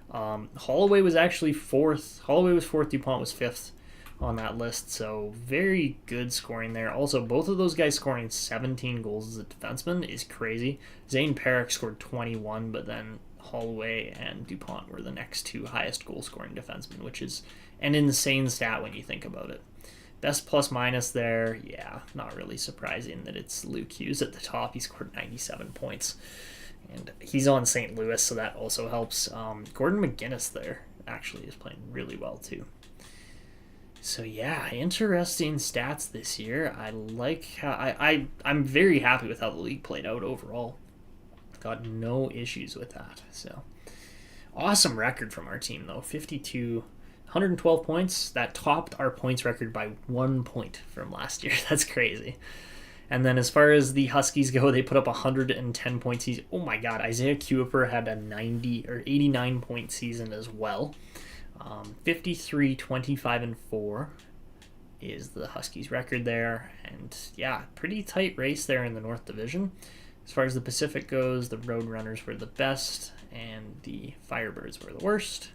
Holloway was actually 4th. Holloway was 4th. DuPont was 5th on that list, so very good scoring there. Also, both of those guys scoring 17 goals as a defenseman is crazy. Zane Perrick scored 21, but then Holloway and DuPont were the next 2 highest goal-scoring defensemen, which is an insane stat when you think about it. Best plus minus there, yeah, not really surprising that it's Luke Hughes at the top. He scored 97 points. And he's on St. Louis, so that also helps. Gordon McGinnis there actually is playing really well too. So yeah, interesting stats this year. I like how I'm very happy with how the league played out overall. Got no issues with that. So awesome record from our team though. 112 points. That topped our points record by 1 point from last year. That's crazy. And then as far as the Huskies go, they put up 110 points. Oh my God, Isaiah Kuiper had a 90 or 89 point season as well. 53, 25, and 4 is the Huskies record there. And yeah, pretty tight race there in the North Division. As far as the Pacific goes, the Roadrunners were the best and the Firebirds were the worst.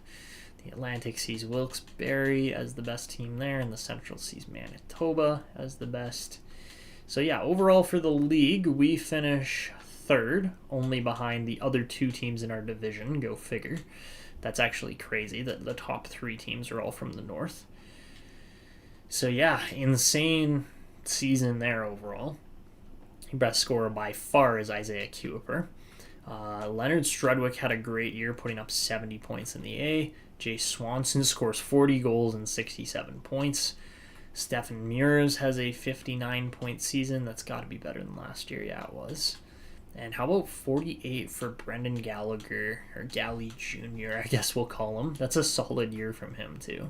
The Atlantic sees Wilkes-Barre as the best team there, and the Central sees Manitoba as the best. So yeah, overall for the league, we finish 3rd, only behind the other 2 teams in our division. Go figure. That's actually crazy that the top 3 teams are all from the North. So yeah, insane season there overall. Best scorer by far is Isaiah Kuiper. Leonard Strudwick had a great year, putting up 70 points in the A. Jay Swanson scores 40 goals and 67 points. Stefan Mures has a 59-point season. That's got to be better than last year. Yeah, it was. And how about 48 for Brendan Gallagher, or Gally Jr., I guess we'll call him. That's a solid year from him, too.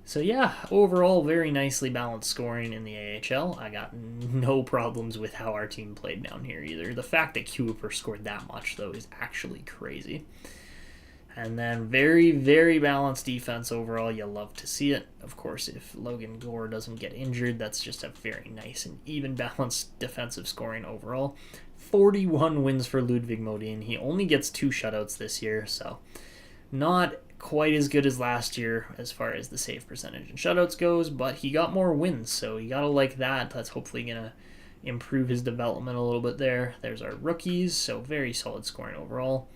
So yeah, overall, very nicely balanced scoring in the AHL. I got no problems with how our team played down here either. The fact that Kuiper scored that much, though, is actually crazy. And then very, very balanced defense overall. You love to see it. Of course, if Logan Gore doesn't get injured, that's just a very nice and even balanced defensive scoring overall. 41 wins for Ludwig Modin. He only gets 2 shutouts this year, so not quite as good as last year as far as the save percentage and shutouts goes, but he got more wins, so you gotta like that. That's hopefully gonna improve his development a little bit there. There's our rookies, so very solid scoring overall.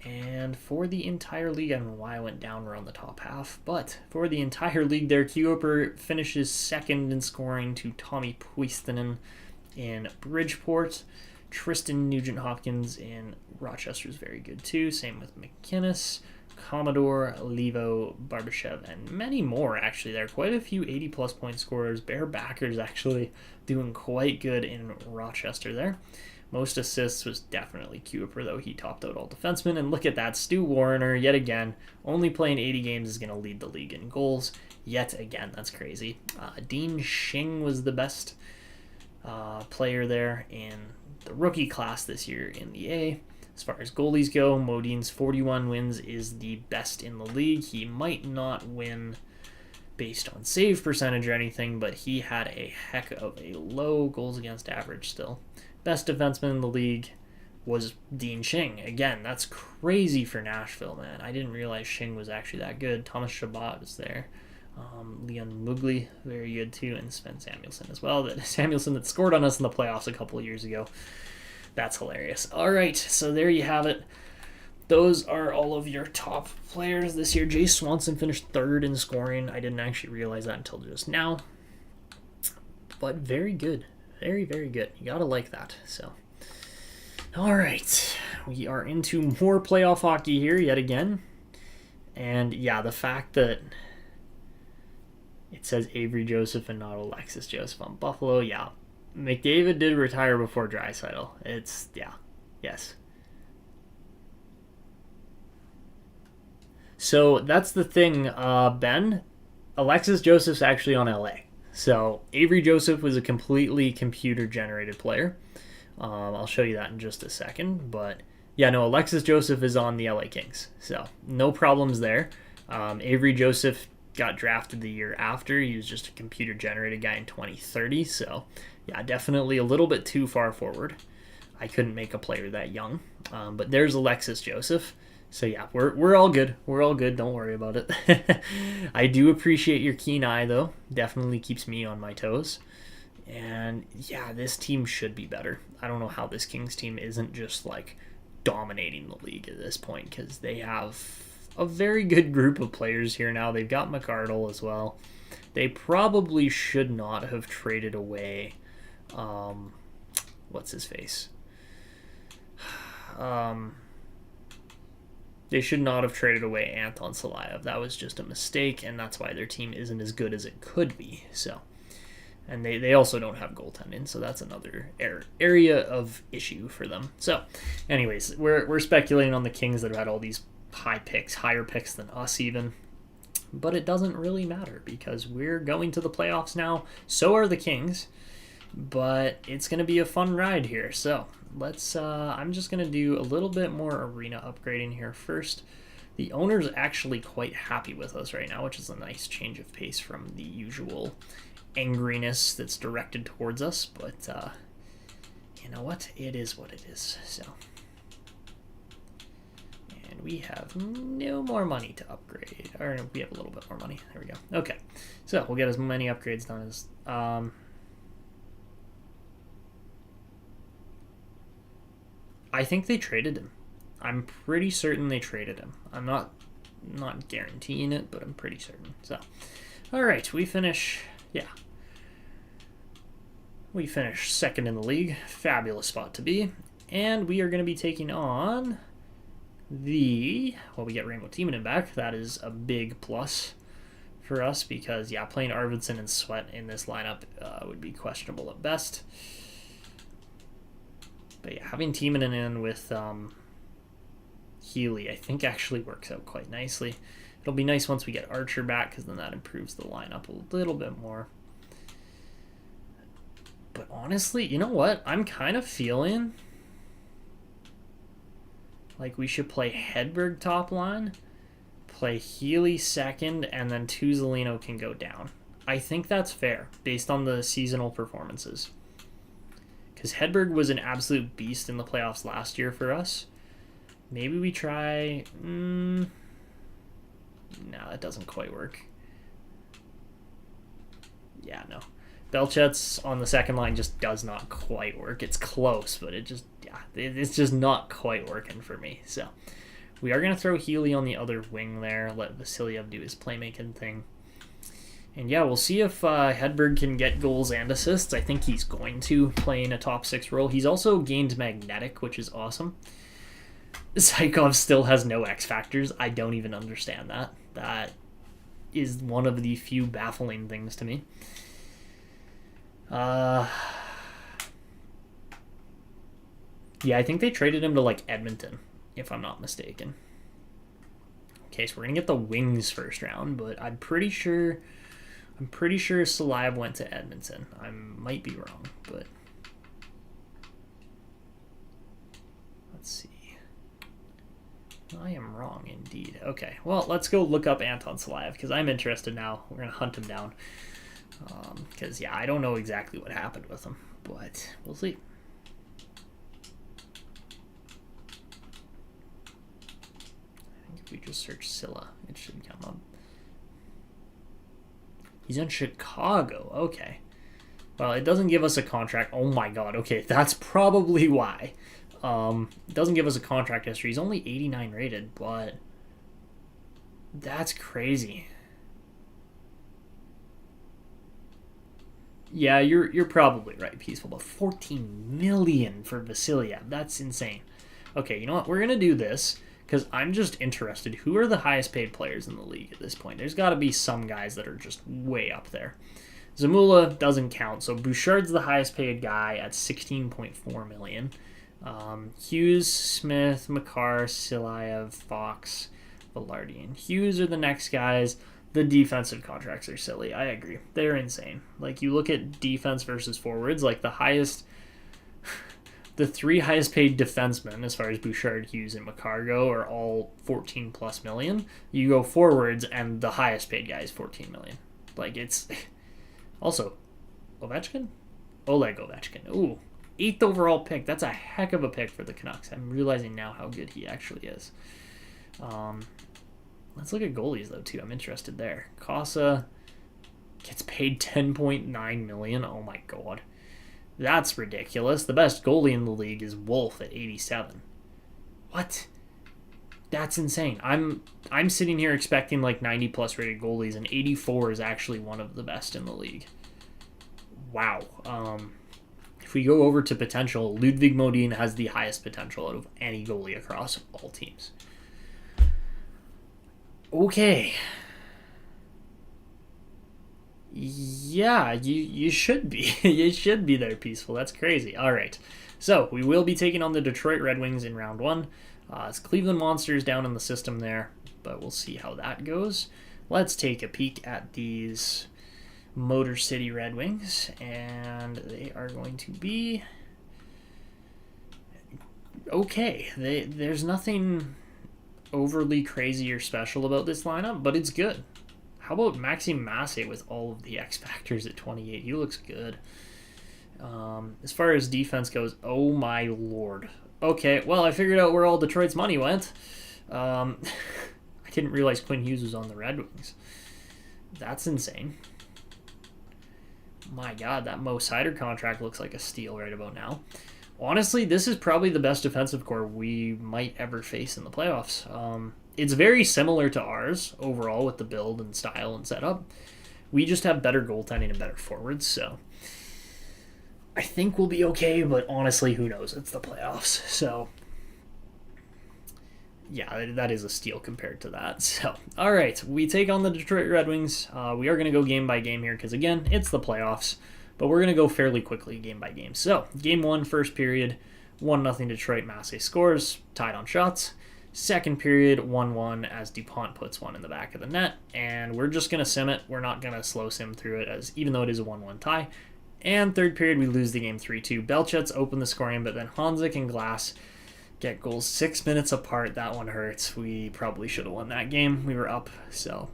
And for the entire league, I don't know why I went down around the top half, but for the entire league there, Kuiper finishes 2nd in scoring to Tommy Puistinen in Bridgeport. Tristan Nugent-Hopkins in Rochester is very good too. Same with McInnes, Commodore, Levo, Barbashev, and many more actually. There are quite a few 80-plus point scorers. Bear Backers actually doing quite good in Rochester there. Most assists was definitely Kuiper, though. He topped out all defensemen. And look at that, Stu Warner, yet again, only playing 80 games is going to lead the league in goals. Yet again, that's crazy. Dean Shing was the best player there in the rookie class this year in the A. As far as goalies go, Modin's 41 wins is the best in the league. He might not win based on save percentage or anything, but he had a heck of a low goals against average still. Best defenseman in the league was Dean Shing. Again, that's crazy for Nashville, man. I didn't realize Shing was actually that good. Thomas Chabot was there. Leon Mugli, very good too, and Sven Samuelsson as well. Samuelsson that scored on us in the playoffs a couple of years ago. That's hilarious. All right, so there you have it. Those are all of your top players this year. Jay Swanson finished 3rd in scoring. I didn't actually realize that until just now. But very good. Very, very good. You gotta like that. So, all right, we are into more playoff hockey here yet again. And yeah, the fact that it says Avery Joseph and not Alexis Joseph on Buffalo, yeah. McDavid did retire before Draisaitl. It's, yeah, yes. So that's the thing, Ben. Alexis Joseph's actually on LA. So Avery Joseph was a completely computer-generated player. I'll show you that in just a second. But yeah, no, Alexis Joseph is on the LA Kings. So no problems there. Avery Joseph got drafted the year after. He was just a computer generated guy in 2030. So yeah, definitely a little bit too far forward. I couldn't make a player that young. But there's Alexis Joseph. So yeah, we're all good. We're all good. Don't worry about it. I do appreciate your keen eye though. Definitely keeps me on my toes. And yeah, this team should be better. I don't know how this Kings team isn't just like dominating the league at this point, because they have a very good group of players here now. They've got McArdle as well. They probably should not have traded away what's his face? They should not have traded away Anton Salayev. That was just a mistake, and that's why their team isn't as good as it could be. So, and they also don't have goaltending, so that's another area of issue for them. So, anyways, we're speculating on the Kings that have had all these high picks, higher picks than us even. But it doesn't really matter because we're going to the playoffs now. So are the Kings. But it's going to be a fun ride here. So let's, I'm just going to do a little bit more arena upgrading here first. The owner's actually quite happy with us right now, which is a nice change of pace from the usual angriness that's directed towards us. But you know what? It is what it is. So, and we have no more money to upgrade. Or we have a little bit more money. There we go. Okay. So we'll get as many upgrades done as... I think they traded him. I'm pretty certain they traded him. I'm not guaranteeing it, but I'm pretty certain. So, all right, we finish. Yeah, we finish second in the league. Fabulous spot to be, and we are going to be taking on we get Rainbow Timonen back. That is a big plus for us because yeah, playing Arvidsson and Sweat in this lineup would be questionable at best. But yeah, having Timonen in with Healy, I think actually works out quite nicely. It'll be nice once we get Archer back because then that improves the lineup a little bit more. But honestly, you know what? I'm kind of feeling like we should play Hedberg top line, play Healy second, and then Tuzolino can go down. I think that's fair based on the seasonal performances. Because Hedberg was an absolute beast in the playoffs last year for us. Maybe we try... No, that doesn't quite work. Yeah, no. Belchet's on the second line just does not quite work. It's close, but it's just not quite working for me. So we are going to throw Healy on the other wing there, let Vasilyev do his playmaking thing. And yeah, we'll see if Hedberg can get goals and assists. I think he's going to play in a top 6 role. He's also gained magnetic, which is awesome. Zykov still has no X factors. I don't even understand that. That is one of the few baffling things to me. Yeah, I think they traded him to like Edmonton, if I'm not mistaken. Okay, so we're gonna get the Wings first round, but I'm pretty sure Salayev went to Edmonton. I might be wrong, but let's see. I am wrong indeed. Okay, well, let's go look up Anton Salayev because I'm interested now. We're going to hunt him down because, yeah, I don't know exactly what happened with him, but we'll see. I think if we just search Scylla, it should come up. He's in Chicago. Okay. Well, it doesn't give us a contract. Oh my god. Okay, that's probably why. It doesn't give us a contract history. He's only 89 rated, but that's crazy. Yeah, you're probably right, Peaceful, but 14 million for Vasilyev. That's insane. Okay, you know what? We're going to do this because I'm just interested. Who are the highest paid players in the league at this point? There's got to be some guys that are just way up there. Zamula doesn't count, so Bouchard's the highest paid guy at 16.4 million. Hughes, Smith, Makar, Silayev, Fox, Velarde, and Hughes are the next guys. The defensive contracts are silly. I agree. They're insane. Like, you look at defense versus forwards, like the highest the three highest paid defensemen, as far as Bouchard, Hughes, and Makar go, are all 14 plus million. You go forwards, and the highest paid guy is 14 million. Like, it's also Ovechkin, Oleg Ovechkin. Ooh, 8th overall pick. That's a heck of a pick for the Canucks. I'm realizing now how good he actually is. Let's look at goalies though too. I'm interested there. Casa gets paid 10.9 million. Oh my god. That's ridiculous. The best goalie in the league is Wolf at 87. What? That's insane. I'm sitting here expecting like 90 plus rated goalies, and 84 is actually one of the best in the league. Wow. If we go over to potential, Ludwig Modin has the highest potential out of any goalie across all teams. Okay. Yeah, you should be. You should be there, Peaceful. That's crazy. All right. So, we will be taking on the Detroit Red Wings in round 1. It's Cleveland Monsters down in the system there, but we'll see how that goes. Let's take a peek at these Motor City Red Wings, and they are going to be okay. There's nothing overly crazy or special about this lineup, but it's good. How about Maxime Massé with all of the X factors at 28? He looks good. As far as defense goes, oh my lord. Okay, well, I figured out where all Detroit's money went. I didn't realize Quinn Hughes was on the Red Wings. That's insane. My god, that Mo Seider contract looks like a steal right about now. Honestly, this is probably the best defensive core we might ever face in the playoffs. It's very similar to ours overall with the build and style and setup. We just have better goaltending and better forwards, so I think we'll be okay, but honestly, who knows? It's the playoffs, so yeah, that is a steal compared to that. So, all right, we take on the Detroit Red Wings. We are going to go game by game here because, again, it's the playoffs. But we're going to go fairly quickly game by game. So, game 1, first period, 1-0 Detroit. Massé scores, tied on shots. Second period, 1-1 as DuPont puts one in the back of the net. And we're just going to sim it. We're not going to slow sim through it, as even though it is a 1-1 tie. And third period, we lose the game 3-2. Belchet's open the scoring, but then Honzik and Glass get goals 6 minutes apart. That one hurts. We probably should have won that game. We were up, so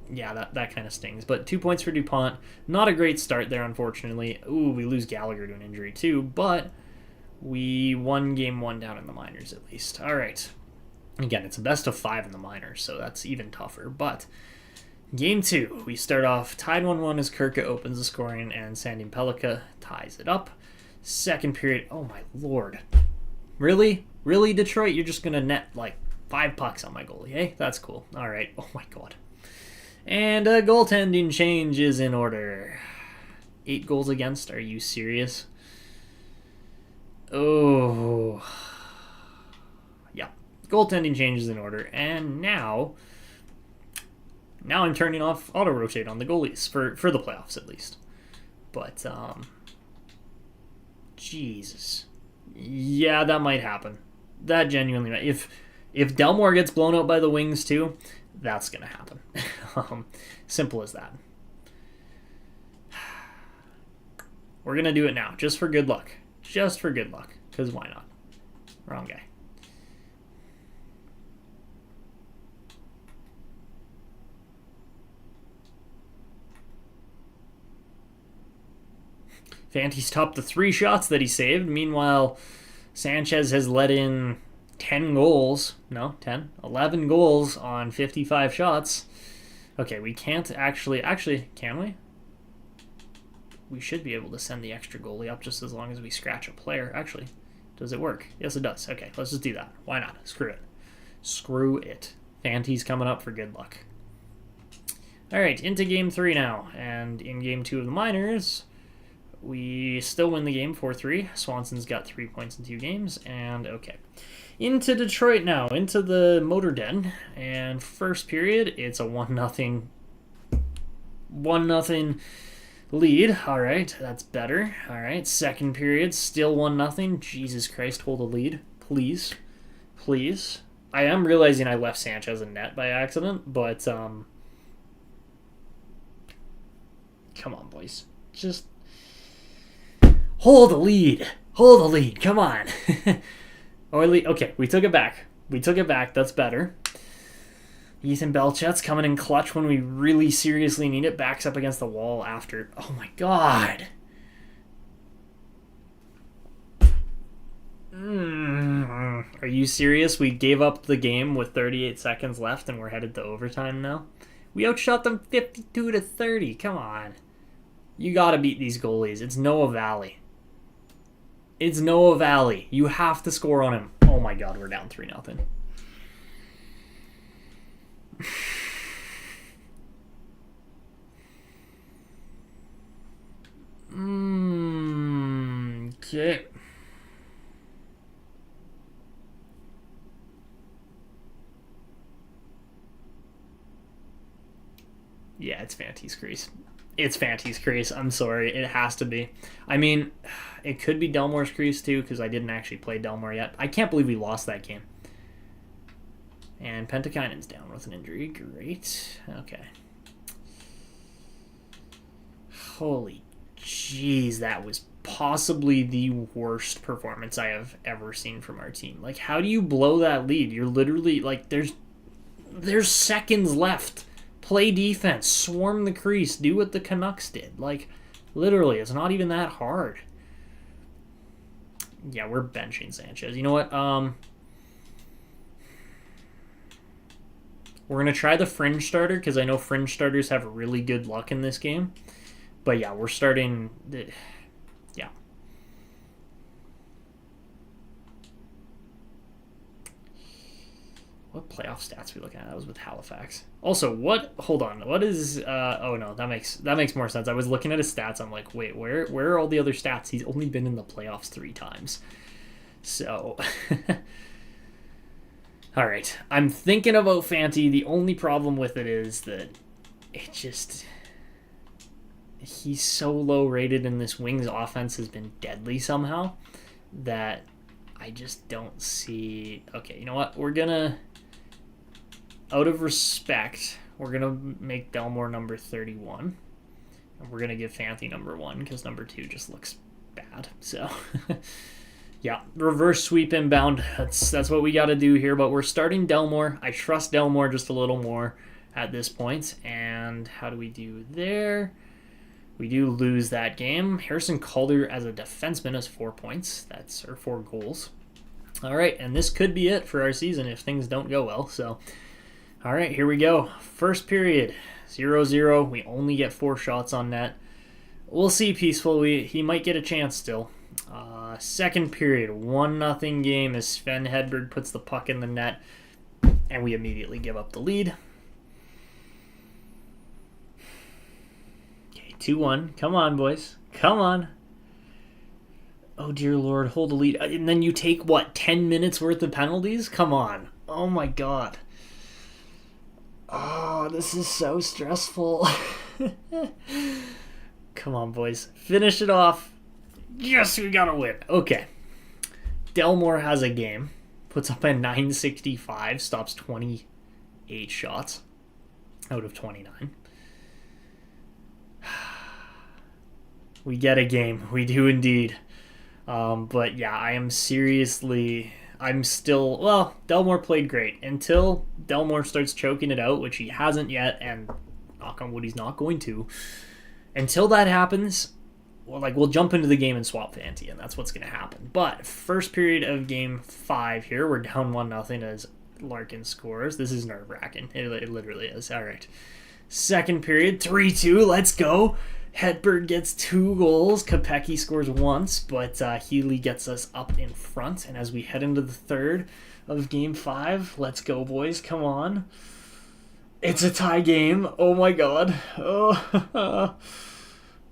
yeah, that kind of stings. But 2 points for DuPont. Not a great start there, unfortunately. Ooh, we lose Gallagher to an injury too, but we won game 1 down in the minors at least. All right. Again, it's a best of 5 in the minors, so that's even tougher. But game 2, we start off tied 1-1 as Kirka opens the scoring and Sandy Pellikka ties it up. Second period, oh my lord. Really? Really, Detroit? You're just going to net like 5 pucks on my goalie, eh? That's cool. All right. Oh my god. And a goaltending change is in order. 8 goals against? Are you serious? Oh. Yeah. Goaltending change is in order. And now I'm turning off auto-rotate on the goalies. For the playoffs, at least. But, Jesus. Yeah, that might happen. That genuinely might. If Delmore gets blown out by the Wings, too, that's going to happen. Simple as that. We're going to do it now, just for good luck. Just for good luck, because why not? Wrong guy. Fanti topped the 3 shots that he saved. Meanwhile, Sanchez has let in 10 goals. No, 10. 11 goals on 55 shots. Okay, we can't actually, can we? We should be able to send the extra goalie up just as long as we scratch a player. Actually, does it work? Yes, it does. Okay, let's just do that. Why not? Screw it. Screw it. Fanti's coming up for good luck. All right, into game 3 now. And in game 2 of the minors, we still win the game 4-3. Swanson's got 3 points in 2 games. And okay. Into Detroit now, into the Motor Den, and first period, it's a 1-0 lead. All right, that's better. All right, second period, still 1-0. Jesus Christ, hold a lead, please, please. I am realizing I left Sanchez in net by accident, but come on, boys, just hold a lead. Hold the lead. Come on. Okay, we took it back. We took it back. That's better. Ethan Belchet's coming in clutch when we really seriously need it. Backs up against the wall after. Oh my god. Are you serious? We gave up the game with 38 seconds left and we're headed to overtime now? We outshot them 52-30. Come on. You gotta beat these goalies. It's Noah Valley. It's Noah Valley. You have to score on him. Oh my god, we're down 3-0. Okay. Yeah, it's Fanty's crease. It's Fanty's crease. I'm sorry. It has to be. I mean, it could be Delmore's crease too, because I didn't actually play Delmore yet. I can't believe we lost that game. And Pentakainen's down with an injury. Great. Okay. Holy jeez, that was possibly the worst performance I have ever seen from our team. Like, how do you blow that lead? You're literally, like, there's seconds left. Play defense. Swarm the crease. Do what the Canucks did. Like, literally, it's not even that hard. Yeah, we're benching Sanchez. You know what? We're going to try the fringe starter because I know fringe starters have really good luck in this game. But yeah, we're starting... Yeah. What playoff stats are we looking at? That was with Halifax. Also, what... Hold on. What is... oh, no. That makes more sense. I was looking at his stats. I'm like, wait, where are all the other stats? He's only been in the playoffs 3 times. So... All right. I'm thinking about Fanty. The only problem with it is that it just... He's so low rated and this Wings offense has been deadly somehow that I just don't see... Okay, you know what? We're going to... Out of respect, we're going to make Delmore number 31. And we're going to give Fanty number 1 because number 2 just looks bad. So, yeah, reverse sweep inbound. That's what we got to do here. But we're starting Delmore. I trust Delmore just a little more at this point. And how do we do there? We do lose that game. Harrison Calder as a defenseman has 4 points. Or 4 goals. All right, and this could be it for our season if things don't go well. So, all right, here we go. First period, 0-0. We only get 4 shots on net. We'll see, Peaceful. He might get a chance still. Second period, 1-0 game as Sven Hedberg puts the puck in the net, and we immediately give up the lead. 2-1. Come on, boys. Come on. Oh, dear Lord. Hold the lead. And then you take, 10 minutes worth of penalties? Come on. Oh, my God. Oh, this is so stressful. Come on, boys. Finish it off. Yes, we got to win. Okay. Delmore has a game. Puts up a 965. Stops 28 shots out of 29. We get a game. We do indeed. But yeah, I'm still... Well, Delmore played great. Until Delmore starts choking it out, which he hasn't yet, and knock on wood, he's not going to. Until that happens, we'll jump into the game and swap Fanty, and that's what's going to happen. But first period of game 5 here, we're down 1-0 as Larkin scores. This is nerve-wracking. It literally is. All right. Second period, 3-2. Let's go. Hedberg gets 2 goals. Kopecky scores once, but Healy gets us up in front. And as we head into the third of Game 5, let's go, boys. Come on. It's a tie game. Oh, my God. Oh.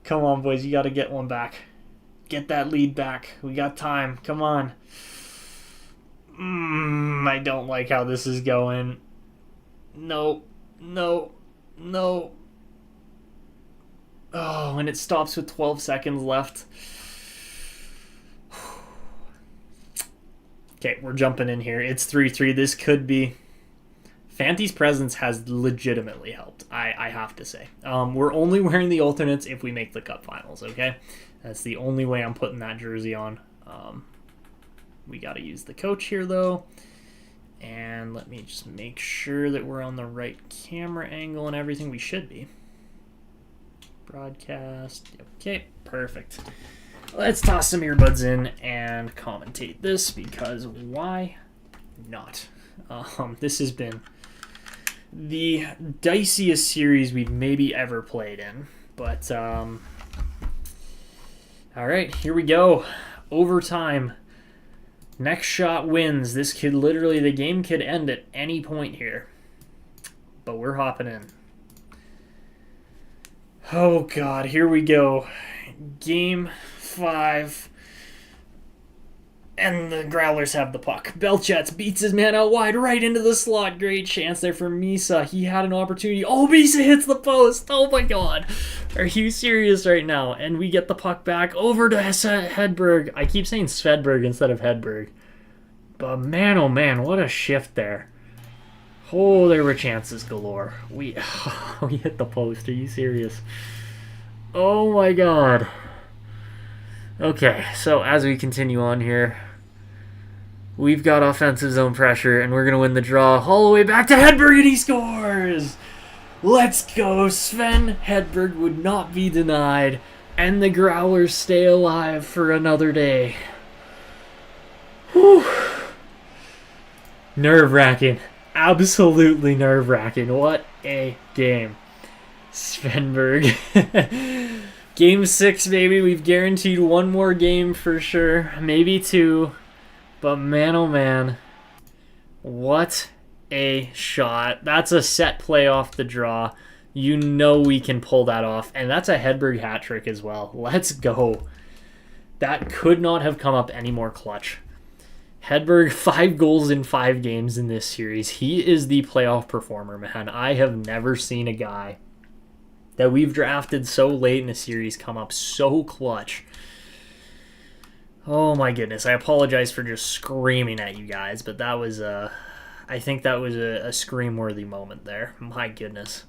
Come on, boys. You got to get one back. Get that lead back. We got time. Come on. I don't like how this is going. No. Oh, and it stops with 12 seconds left. Okay, we're jumping in here. It's 3-3. This could be... Fanty's presence has legitimately helped, I have to say. We're only wearing the alternates if we make the cup finals, okay? That's the only way I'm putting that jersey on. We got to use the coach here, though. And let me just make sure that we're on the right camera angle and everything. We should be. Broadcast. Okay, perfect. Let's toss some earbuds in and commentate this, because why not? This has been the diciest series we've maybe ever played in. But, all right, here we go. Overtime. Next shot wins. This could literally, the game could end at any point here. But we're hopping in. Oh, God, here we go. Game 5. And the Growlers have the puck. Belchets beats his man out wide right into the slot. Great chance there for Misa. He had an opportunity. Oh, Misa hits the post. Oh, my God. Are you serious right now? And we get the puck back over to Hedberg. I keep saying Svedberg instead of Hedberg. But man, oh man, what a shift there. Oh, there were chances galore. We hit the post. Are you serious? Oh, my God. Okay, so as we continue on here, we've got offensive zone pressure, and we're going to win the draw. All the way back to Hedberg, and he scores! Let's go! Sven Hedberg would not be denied, and the Growlers stay alive for another day. Whew. Nerve-wracking. Absolutely nerve-wracking. What a game. Svenberg. Game 6, baby. We've guaranteed one more game for sure. Maybe 2. But man, oh man. What a shot. That's a set play off the draw. You know we can pull that off. And that's a Hedberg hat trick as well. Let's go. That could not have come up any more clutch. Hedberg, 5 goals in 5 games in this series. He is the playoff performer, man. I have never seen a guy that we've drafted so late in the series come up so clutch. Oh my goodness. I apologize for just screaming at you guys, but that was I think that was a scream-worthy moment there. My goodness.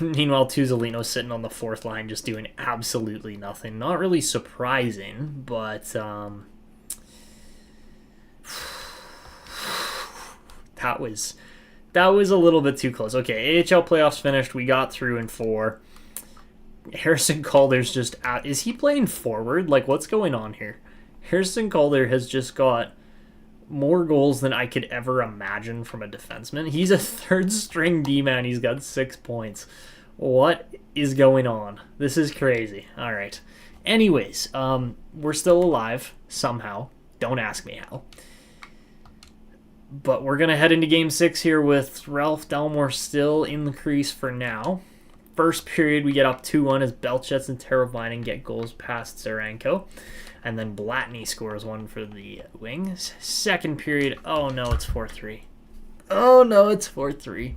Meanwhile, Tuzolino's sitting on the 4th line just doing absolutely nothing. Not really surprising, but that was a little bit too close. Okay, AHL playoffs finished. We got through in 4. Harrison Calder's just out. Is he playing forward? Like, what's going on here? Harrison Calder has just got more goals than I could ever imagine from a defenseman. He's a 3rd-string D-man. He's got 6 points. What is going on? This is crazy. All right. Anyways, we're still alive somehow. Don't ask me how. But we're going to head into Game 6 here with Ralph Delmore still in the crease for now. First period, we get up 2-1 as Belchets and Teravainen get goals past Zaranko. And then Blatney scores one for the Wings. Second period, oh no, it's 4-3. Oh no, it's 4-3.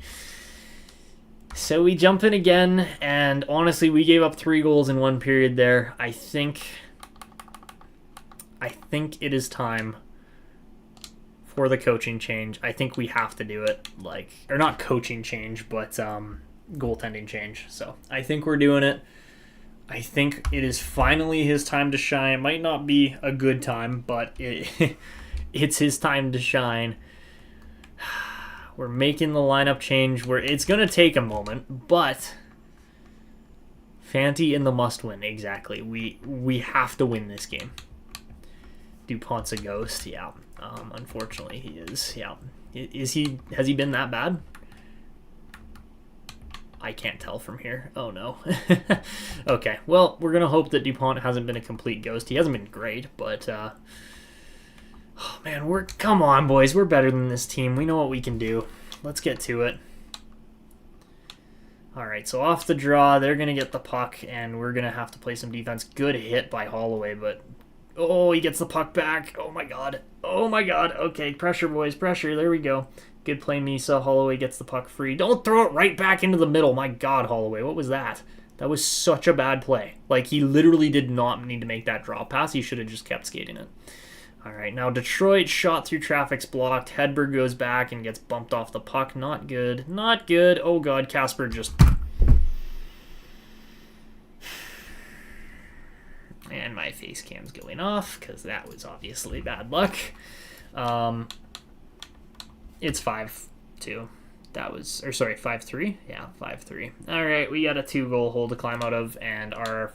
So we jump in again, and honestly, we gave up 3 goals in 1 period there. I think it is time for the coaching change. I think we have to do it. Or not coaching change, but goaltending change. So I think we're doing it. I think it is finally his time to shine. It might not be a good time, but it's his time to shine. We're making the lineup change. It's going to take a moment, but Fanti in the must-win. Exactly. We have to win this game. DuPont's a ghost. Yeah. Unfortunately, he is. Yeah. Has he been that bad? I can't tell from here. Oh, no. Okay, well, we're going to hope that DuPont hasn't been a complete ghost. He hasn't been great, but... oh, man, come on, boys. We're better than this team. We know what we can do. Let's get to it. All right, so off the draw, they're going to get the puck, and we're going to have to play some defense. Good hit by Holloway, but... Oh, he gets the puck back. Oh, my God. Oh, my God. Okay, pressure, boys. Pressure. There we go. Good play, Misa. Holloway gets the puck free. Don't throw it right back into the middle. My God, Holloway. What was that? That was such a bad play. He literally did not need to make that drop pass. He should have just kept skating it. All right, now Detroit shot through traffic's blocked. Hedberg goes back and gets bumped off the puck. Not good. Not good. Oh, God. Casper just... And and my face cam's going off because that was obviously bad luck. It's 5-2. That was, or sorry, 5-3? Yeah, 5-3. All right, we got a 2-goal hole to climb out of, and our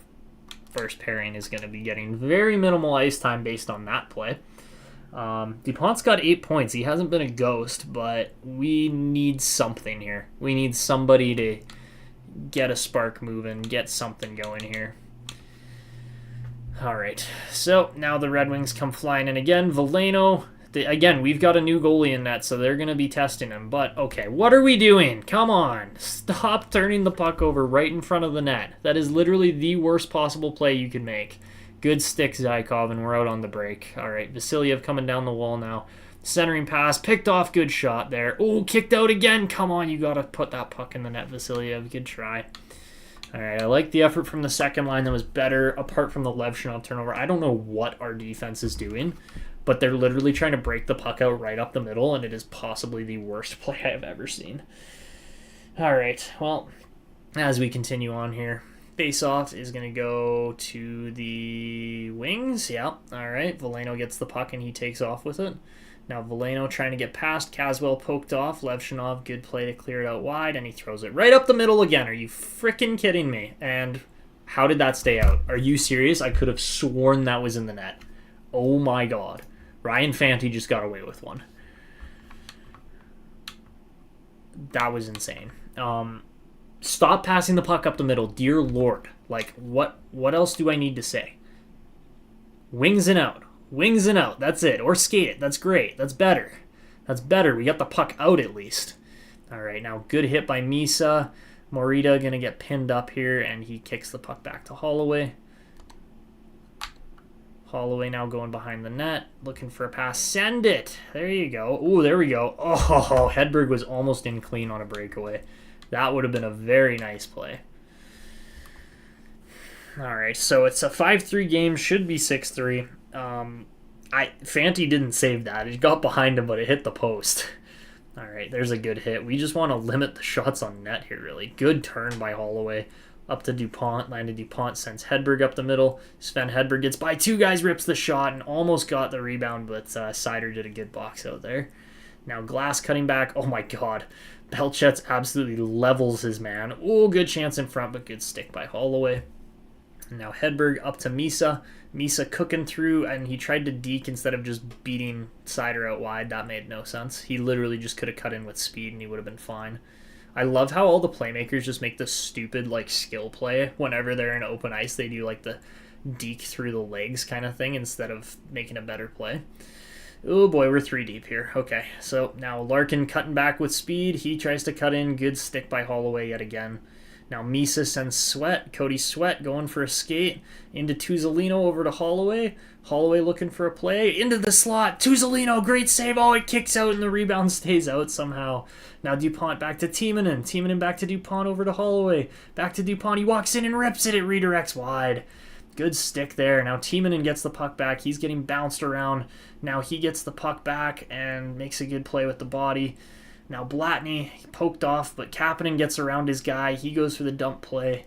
first pairing is going to be getting very minimal ice time based on that play. DuPont's got 8 points. He hasn't been a ghost, but we need something here. We need somebody to get a spark moving, get something going here. All right, so now the Red Wings come flying in again. Veleno, again, we've got a new goalie in net, so they're going to be testing him. But, okay, what are we doing? Come on. Stop turning the puck over right in front of the net. That is literally the worst possible play you can make. Good stick, Zykov, and we're out on the break. All right, Vasilyev coming down the wall now. Centering pass, picked off, good shot there. Oh, kicked out again. Come on, you got to put that puck in the net, Vasilyev. Good try. All right, I like the effort from the second line. That was better, apart from the Levshunov turnover. I don't know what our defense is doing, but they're literally trying to break the puck out right up the middle, and it is possibly the worst play I've ever seen. All right, well, as we continue on here, face-off is going to go to the Wings. Yeah, all right, Veleno gets the puck, and he takes off with it. Now Veleno trying to get past. Caswell poked off. Levshunov, good play to clear it out wide, and he throws it right up the middle again. Are you freaking kidding me? And how did that stay out? Are you serious? I could have sworn that was in the net. Oh my god. Ryan Fanti just got away with one. That was insane. Stop passing the puck up the middle. Dear Lord. Like, what else do I need to say? Wings and out. Wings and out. That's it. Or skate it. That's great. That's better. That's better. We got the puck out at least. All right, now good hit by Misa. Morita going to get pinned up here, and he kicks the puck back to Holloway. Holloway now going behind the net, looking for a pass. Send it. There you go. Ooh, there we go. Oh, Hedberg was almost in clean on a breakaway. That would have been a very nice play. All right, so it's a 5-3 game. Should be 6-3. Fanti didn't save that. It got behind him, but it hit the post. All right, there's a good hit. We just want to limit the shots on net here, really. Good turn by Holloway. Up to DuPont. Landed DuPont, sends Hedberg up the middel. Sven Hedberg gets by 2 guys, rips the shot, and almost got the rebound, but Seider did a good box out there. Now Glass cutting back. Oh my god. Belchet's absolutely levels his man. Oh, good chance in front, but good stick by Holloway. And now Hedberg up to Misa. Misa cooking through, and he tried to deke instead of just beating Seider out wide. That made no sense. He literally just could have cut in with speed, and he would have been fine. I love how all the playmakers just make this stupid, like, skill play. Whenever they're in open ice, they do, like, the deke through the legs kind of thing instead of making a better play. Oh boy, we're 3 deep here. Okay, so now Larkin cutting back with speed. He tries to cut in. Good stick by Holloway yet again. Now Misa sends Sweat. Cody Sweat going for a skate. Into Tuzolino over to Holloway. Holloway looking for a play. Into the slot. Tuzolino, great save. Oh, it kicks out and the rebound stays out somehow. Now DuPont back to Timonen. Timonen back to DuPont over to Holloway. Back to DuPont. He walks in and rips it. It redirects wide. Good stick there. Now Timonen gets the puck back. He's getting bounced around. Now he gets the puck back and makes a good play with the body. Now Blatney poked off, but Kapanen gets around his guy. He goes for the dump play.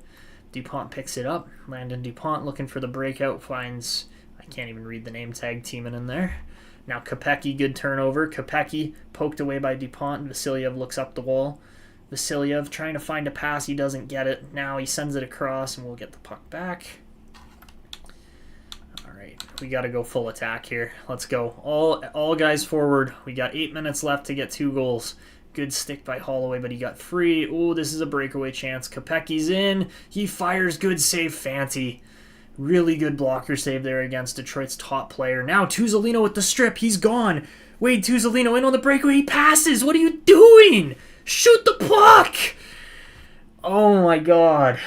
DuPont picks it up. Landon DuPont looking for the breakout. Finds, I can't even read the name tag, Timonen there. Now Kopecky, good turnover. Kopecky poked away by DuPont. Vasilyev looks up the wall. Vasilyev trying to find a pass. He doesn't get it. Now he sends it across, and we'll get the puck back. We got to go full attack here. Let's go. All guys forward. We got 8 minutes left to get 2 goals. Good stick by Holloway, but he got free. Oh, this is a breakaway chance. Kopecky's in. He fires. Good save, Fanti. Really good blocker save there against Detroit's top player. Now Tuzolino with the strip. He's gone. Wade Tuzolino in on the breakaway. He passes. What are you doing? Shoot the puck. Oh, my God.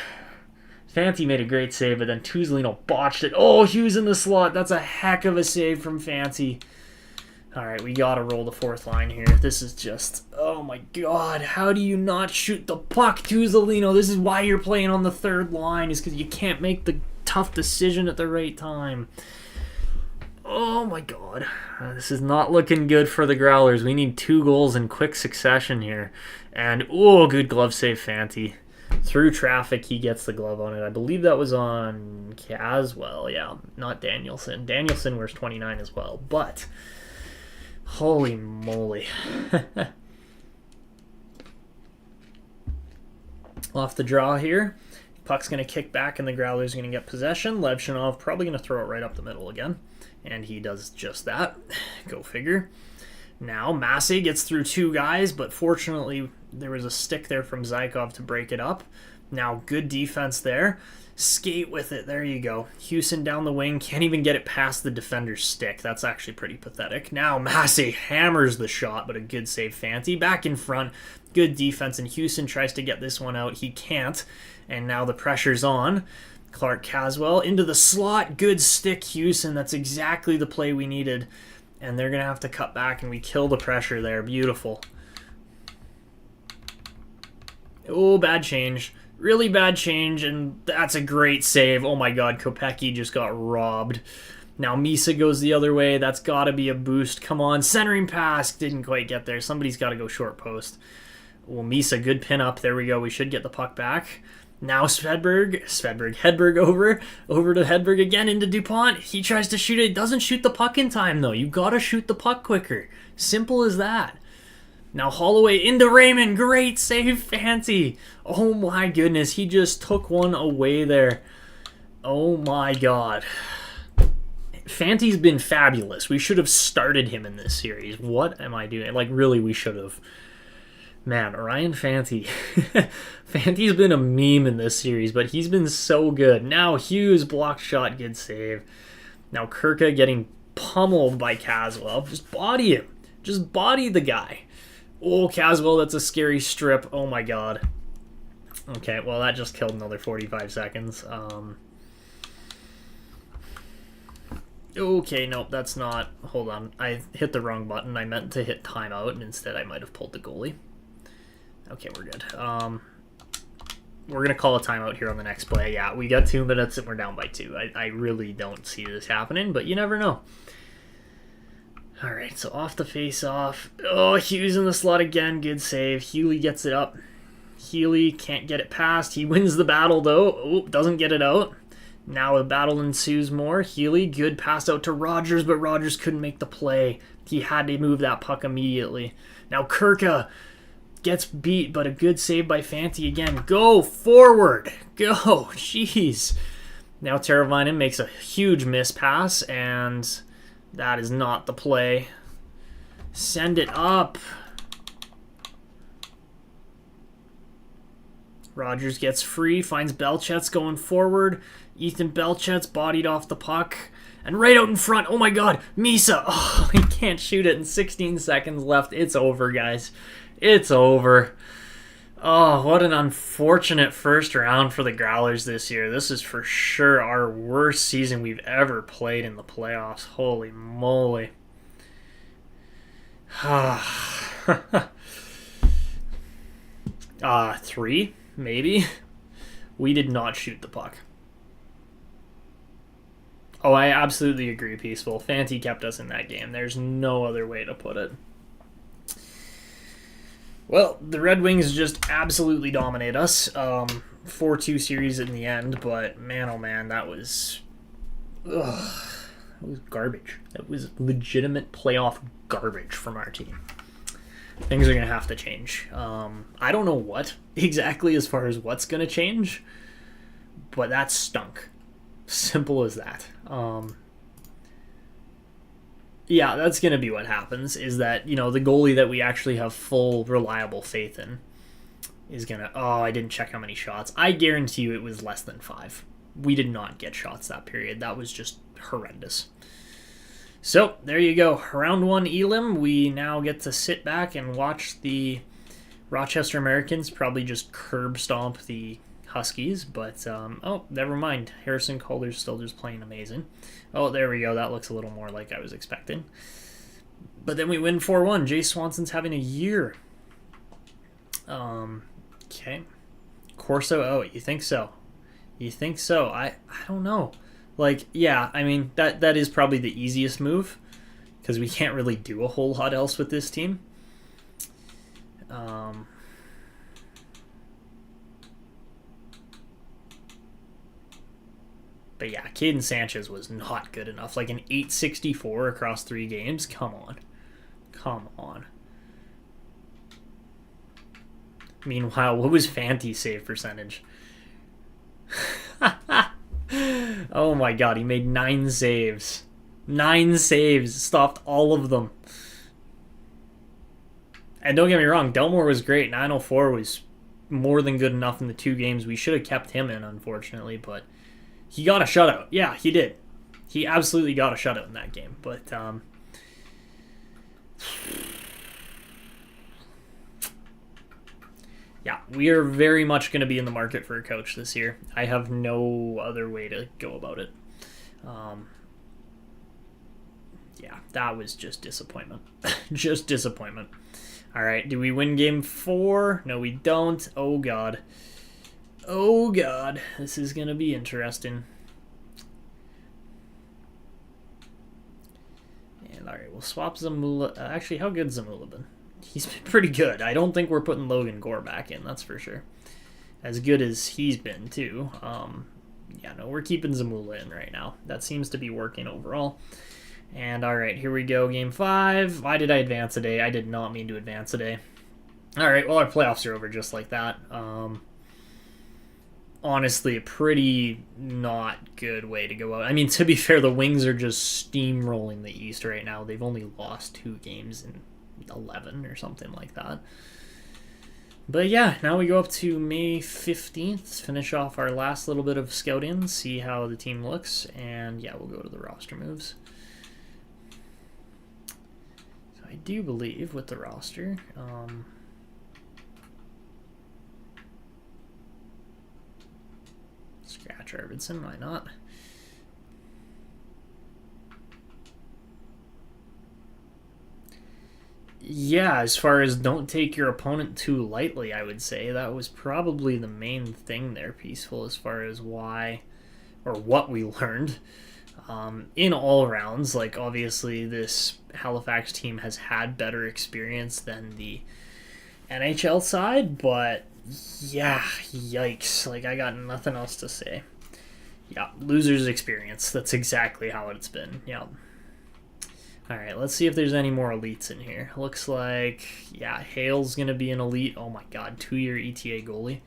Fanti made a great save, but then Tuzolino botched it. Oh, Hughes in the slot. That's a heck of a save from Fanti. All right, we got to roll the 4th line here. This is just, oh my God. How do you not shoot the puck, Tuzolino? This is why you're playing on the 3rd line, is because you can't make the tough decision at the right time. Oh my God. This is not looking good for the Growlers. We need 2 goals in quick succession here. And, oh, good glove save, Fanti. Through traffic, he gets the glove on it. I believe that was on Caswell. Yeah, not Danielson. Danielson wears 29 as well. But, holy moly. Off the draw here. Puck's going to kick back, and the Growlers going to get possession. Levshinov probably going to throw it right up the middle again. And he does just that. Go figure. Now, Massey gets through two guys, but fortunately, there was a stick there from Zykov to break it up. Now, good defense there. Skate with it. There you go. Houston down the wing. Can't even get it past the defender's stick. That's actually pretty pathetic. Now, Massey hammers the shot, but a good save, Fanti. Back in front. Good defense, and Houston tries to get this one out. He can't, and now the pressure's on. Clark Caswell into the slot. Good stick, Houston. That's exactly the play we needed. And they're going to have to cut back, and we kill the pressure there. Beautiful. Oh, bad change. Really bad change, and that's a great save. Oh my god, Kopecky just got robbed. Now Misa goes the other way. That's got to be a boost. Come on, centering pass. Didn't quite get there. Somebody's got to go short post. Well, Misa, good pin up. There we go. We should get the puck back. Now Hedberg over to Hedberg again into DuPont. He tries to shoot it. Doesn't shoot the puck in time, though. You got to shoot the puck quicker. Simple as that. Now Holloway into Raymond. Great save, Fancy. Oh my goodness. He just took one away there. Oh my god. Fanty's been fabulous. We should have started him in this series. What am I doing? Like, really, we should have. Man, Ryan Fanti. Fanti's been a meme in this series, but he's been so good. Now Hughes, blocked shot, good save. Now Kirka getting pummeled by Caswell. Just body him. Just body the guy. Oh, Caswell, that's a scary strip. Oh my god. Okay, well, that just killed another 45 seconds. Okay, nope, that's not... Hold on. I hit the wrong button. I meant to hit timeout, and instead I might have pulled the goalie. Okay, we're good. We're going to call a timeout here on the next play. Yeah, we got 2 minutes and we're down by 2. I really don't see this happening, but you never know. All right, so off the face-off. Oh, Hughes in the slot again. Good save. Healy gets it up. Healy can't get it past. He wins the battle, though. Oh, doesn't get it out. Now a battle ensues more. Healy, good pass out to Rogers, but Rogers couldn't make the play. He had to move that puck immediately. Now Kirka gets beat, but a good save by Fanti again. Go forward. Go. Jeez. Now Teravainen makes a huge miss pass, and that is not the play. Send it up. Rogers gets free, finds Belchet's going forward. Ethan Belchet's bodied off the puck. And right out in front, oh my god, Misa. Oh, he can't shoot it in 16 seconds left. It's over, guys. It's over. Oh, what an unfortunate first round for the Growlers this year. This is for sure our worst season we've ever played in the playoffs. Holy moly. 3, maybe. We did not shoot the puck. Oh, I absolutely agree, Peaceful. Fanti kept us in that game. There's no other way to put it. Well, the Red Wings just absolutely dominate us. 4-2 series in the end, but man, oh man, that was garbage. That was legitimate playoff garbage from our team. Things are going to have to change. I don't know what exactly as far as what's going to change, but that stunk. Simple as that. Yeah, that's going to be what happens, is that, you know, the goalie that we actually have full, reliable faith in is going to... Oh, I didn't check how many shots. I guarantee you it was less than 5. We did not get shots that period. That was just horrendous. So, there you go. Round 1 Elim. We now get to sit back and watch the Rochester Americans probably just curb stomp the Huskies, but oh, never mind. Harrison Calder's still just playing amazing. Oh, there we go. That looks a little more like I was expecting. But then we win 4-1. Jay Swanson's having a year. Okay. Corso, oh, you think so? You think so? I don't know. Like, yeah, I mean, that is probably the easiest move, because we can't really do a whole lot else with this team. But yeah, Caden Sanchez was not good enough. Like an 864 across 3 games? Come on. Come on. Meanwhile, what was Fanti's save percentage? Oh my god, he made 9 saves. 9 saves. Stopped all of them. And don't get me wrong, Delmore was great. 904 was more than good enough in the 2 games. We should have kept him in, unfortunately, but he got a shutout. Yeah, he did. He absolutely got a shutout in that game. But, yeah, we are very much going to be in the market for a coach this year. I have no other way to go about it. Yeah, that was just disappointment. Just disappointment. All right, do we win game 4? No, we don't. Oh, God. Oh, God. This is going to be interesting. And, all right, we'll swap Zamula. Actually, how good's Zamula been? He's been pretty good. I don't think we're putting Logan Gore back in, that's for sure. As good as he's been, too. Yeah, no, we're keeping Zamula in right now. That seems to be working overall. And all right, here we go, game 5. Why did I advance today? I did not mean to advance today. All right, well, our playoffs are over just like that. Honestly, a pretty not good way to go out. I mean, to be fair, the Wings are just steamrolling the East right now. They've only lost 2 games in 11 or something like that. But yeah, now we go up to May 15th, finish off our last little bit of scouting, see how the team looks, and yeah, we'll go to the roster moves. I do believe with the roster, scratch Arvidsson, why not? Yeah, as far as don't take your opponent too lightly, I would say that was probably the main thing there, Peaceful, as far as why or what we learned. In all rounds, like obviously this Halifax team has had better experience than the NHL side, but yeah, yikes. Like, I got nothing else to say. Yeah, loser's experience. That's exactly how it's been. Yeah. Alright, let's see if there's any more elites in here. Looks like, yeah, Hale's going to be an elite. Oh my god, 2-year ETA goalie.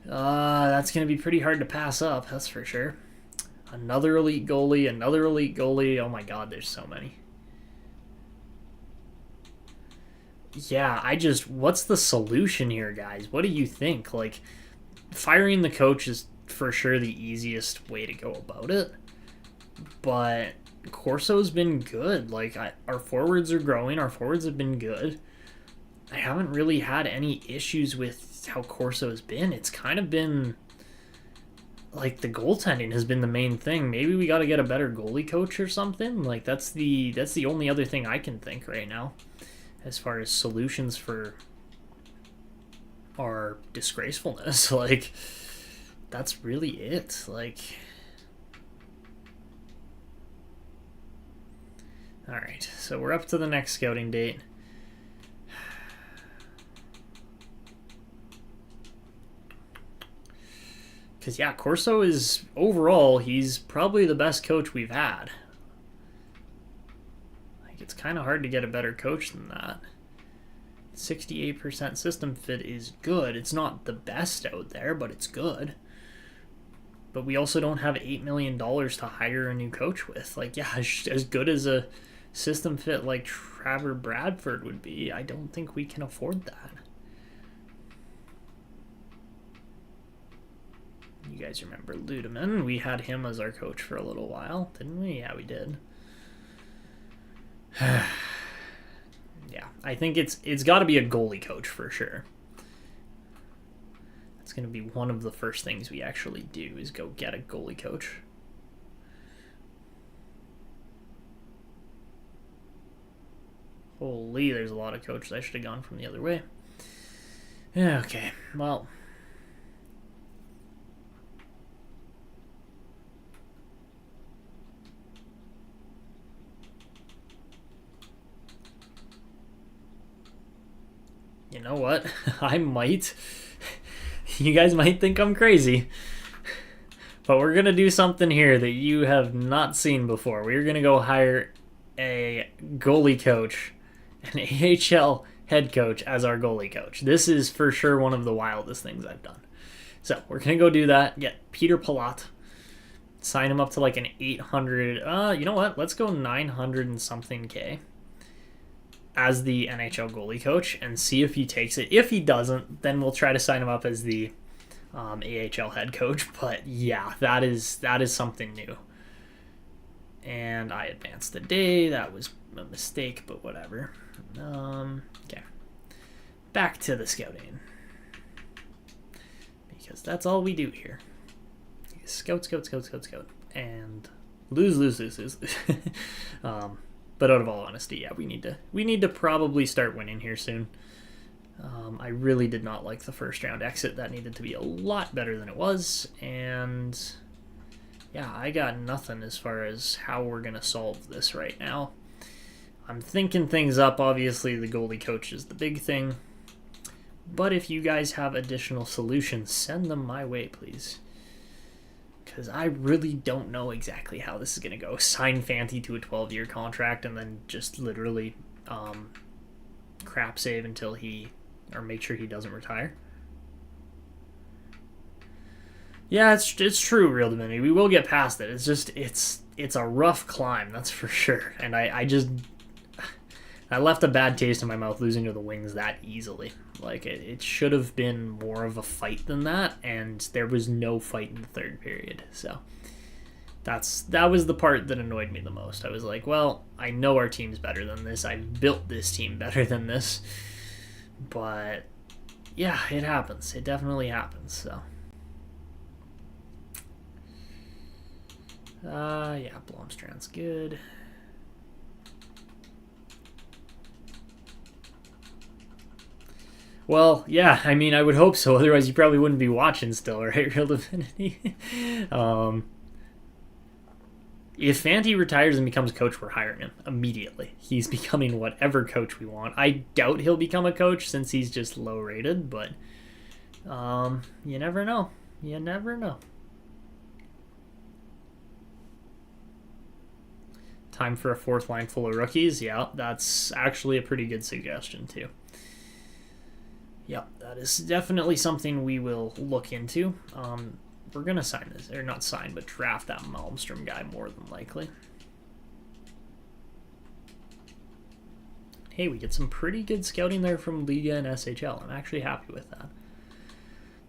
That's going to be pretty hard to pass up, that's for sure. Another elite goalie, another elite goalie. Oh my god, there's so many. Yeah, what's the solution here, guys? What do you think? Like, firing the coach is for sure the easiest way to go about it. But Corso's been good. Like, our forwards are growing. Our forwards have been good. I haven't really had any issues with how Corso has been. It's kind of been like the goaltending has been the main thing. Maybe we got to get a better goalie coach or something. Like, that's the only other thing I can think right now as far as solutions for our disgracefulness. Like, that's really it. Like, all right, so we're up to the next scouting date. Because, yeah, Corso is, overall, he's probably the best coach we've had. Like, it's kind of hard to get a better coach than that. 68% system fit is good. It's not the best out there, but it's good. But we also don't have $8 million to hire a new coach with. Like, yeah, as good as a system fit like Trevor Bradford would be, I don't think we can afford that. You guys remember Ludeman? We had him as our coach for a little while, didn't we? Yeah, we did. Yeah, I think it's got to be a goalie coach for sure. That's going to be one of the first things we actually do is go get a goalie coach. Holy, there's a lot of coaches. I should have gone from the other way. Yeah, okay, well. You know what? I might. You guys might think I'm crazy. But we're going to do something here that you have not seen before. We're going to go hire a goalie coach, an AHL head coach as our goalie coach. This is for sure one of the wildest things I've done. So we're going to go do that, get Peter Palat, sign him up to like an 800, you know what? Let's go 900 and something K as the NHL goalie coach and see if he takes it. If he doesn't, then we'll try to sign him up as the AHL head coach. But yeah, that is something new. And I advanced the day. That was a mistake, but whatever. Okay. Back to the scouting. Because that's all we do here. Scout. And lose. But out of all honesty, yeah, we need to probably start winning here soon. I really did not like the first round exit. That needed to be a lot better than it was. And yeah, I got nothing as far as how we're going to solve this right now. I'm thinking things up. Obviously, the goalie coach is the big thing. But if you guys have additional solutions, send them my way, please. Because I really don't know exactly how this is going to go. Sign Fanti to a 12-year contract and then just literally crap save until or make sure he doesn't retire. Yeah, it's true, Real Divinity. We will get past it. It's just, it's a rough climb, that's for sure. And I left a bad taste in my mouth losing to the Wings that easily. Like, it should have been more of a fight than that, and there was no fight in the third period. So that was the part that annoyed me the most. I was like, well, I know our team's better than this. I've built this team better than this. But yeah, it happens. It definitely happens. So yeah, Blomstrand's good. Well, yeah, I mean, I would hope so. Otherwise, you probably wouldn't be watching still, right, Real Divinity? If Fanti retires and becomes coach, we're hiring him immediately. He's becoming whatever coach we want. I doubt he'll become a coach since he's just low rated, but you never know. You never know. Time for a fourth line full of rookies. Yeah, that's actually a pretty good suggestion, too. Yep, that is definitely something we will look into. We're going to sign this, or not sign, but draft that Malmstrom guy more than likely. Hey, we get some pretty good scouting there from Liga and SHL. I'm actually happy with that.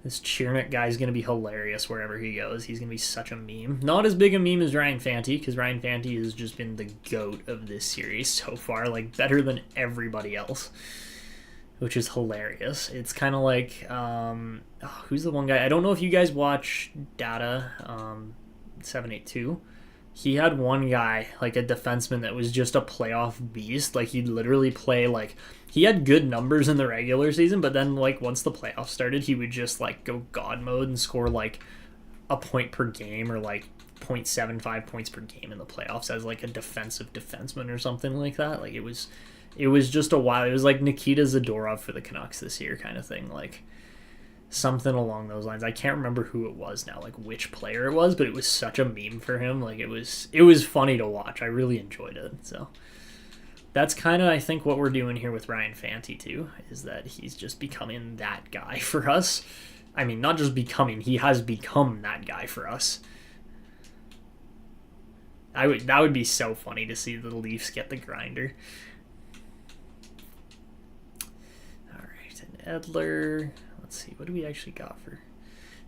This Chirnik guy is going to be hilarious wherever he goes. He's going to be such a meme. Not as big a meme as Ryan Fanti, because Ryan Fanti has just been the GOAT of this series so far. Like, better than everybody else, which is hilarious. It's kind of like, who's the one guy? I don't know if you guys watch Data 782. He had one guy, like a defenseman, that was just a playoff beast. Like, he'd literally play, like, he had good numbers in the regular season, but then, like, once the playoffs started, he would just, like, go God mode and score, like, a point per game or, like, 0.75 points per game in the playoffs as, like, a defensive defenseman or something like that. Like, it was just a while. It was like Nikita Zadorov for the Canucks this year kind of thing. Like, something along those lines. I can't remember who it was now, like which player it was, but it was such a meme for him. Like, it was funny to watch. I really enjoyed it. So that's kind of, I think, what we're doing here with Ryan Fanti too, is that he's just becoming that guy for us. I mean, not just becoming, he has become that guy for us. That would be so funny to see the Leafs get the grinder. Edler. Let's see, what do we actually got for...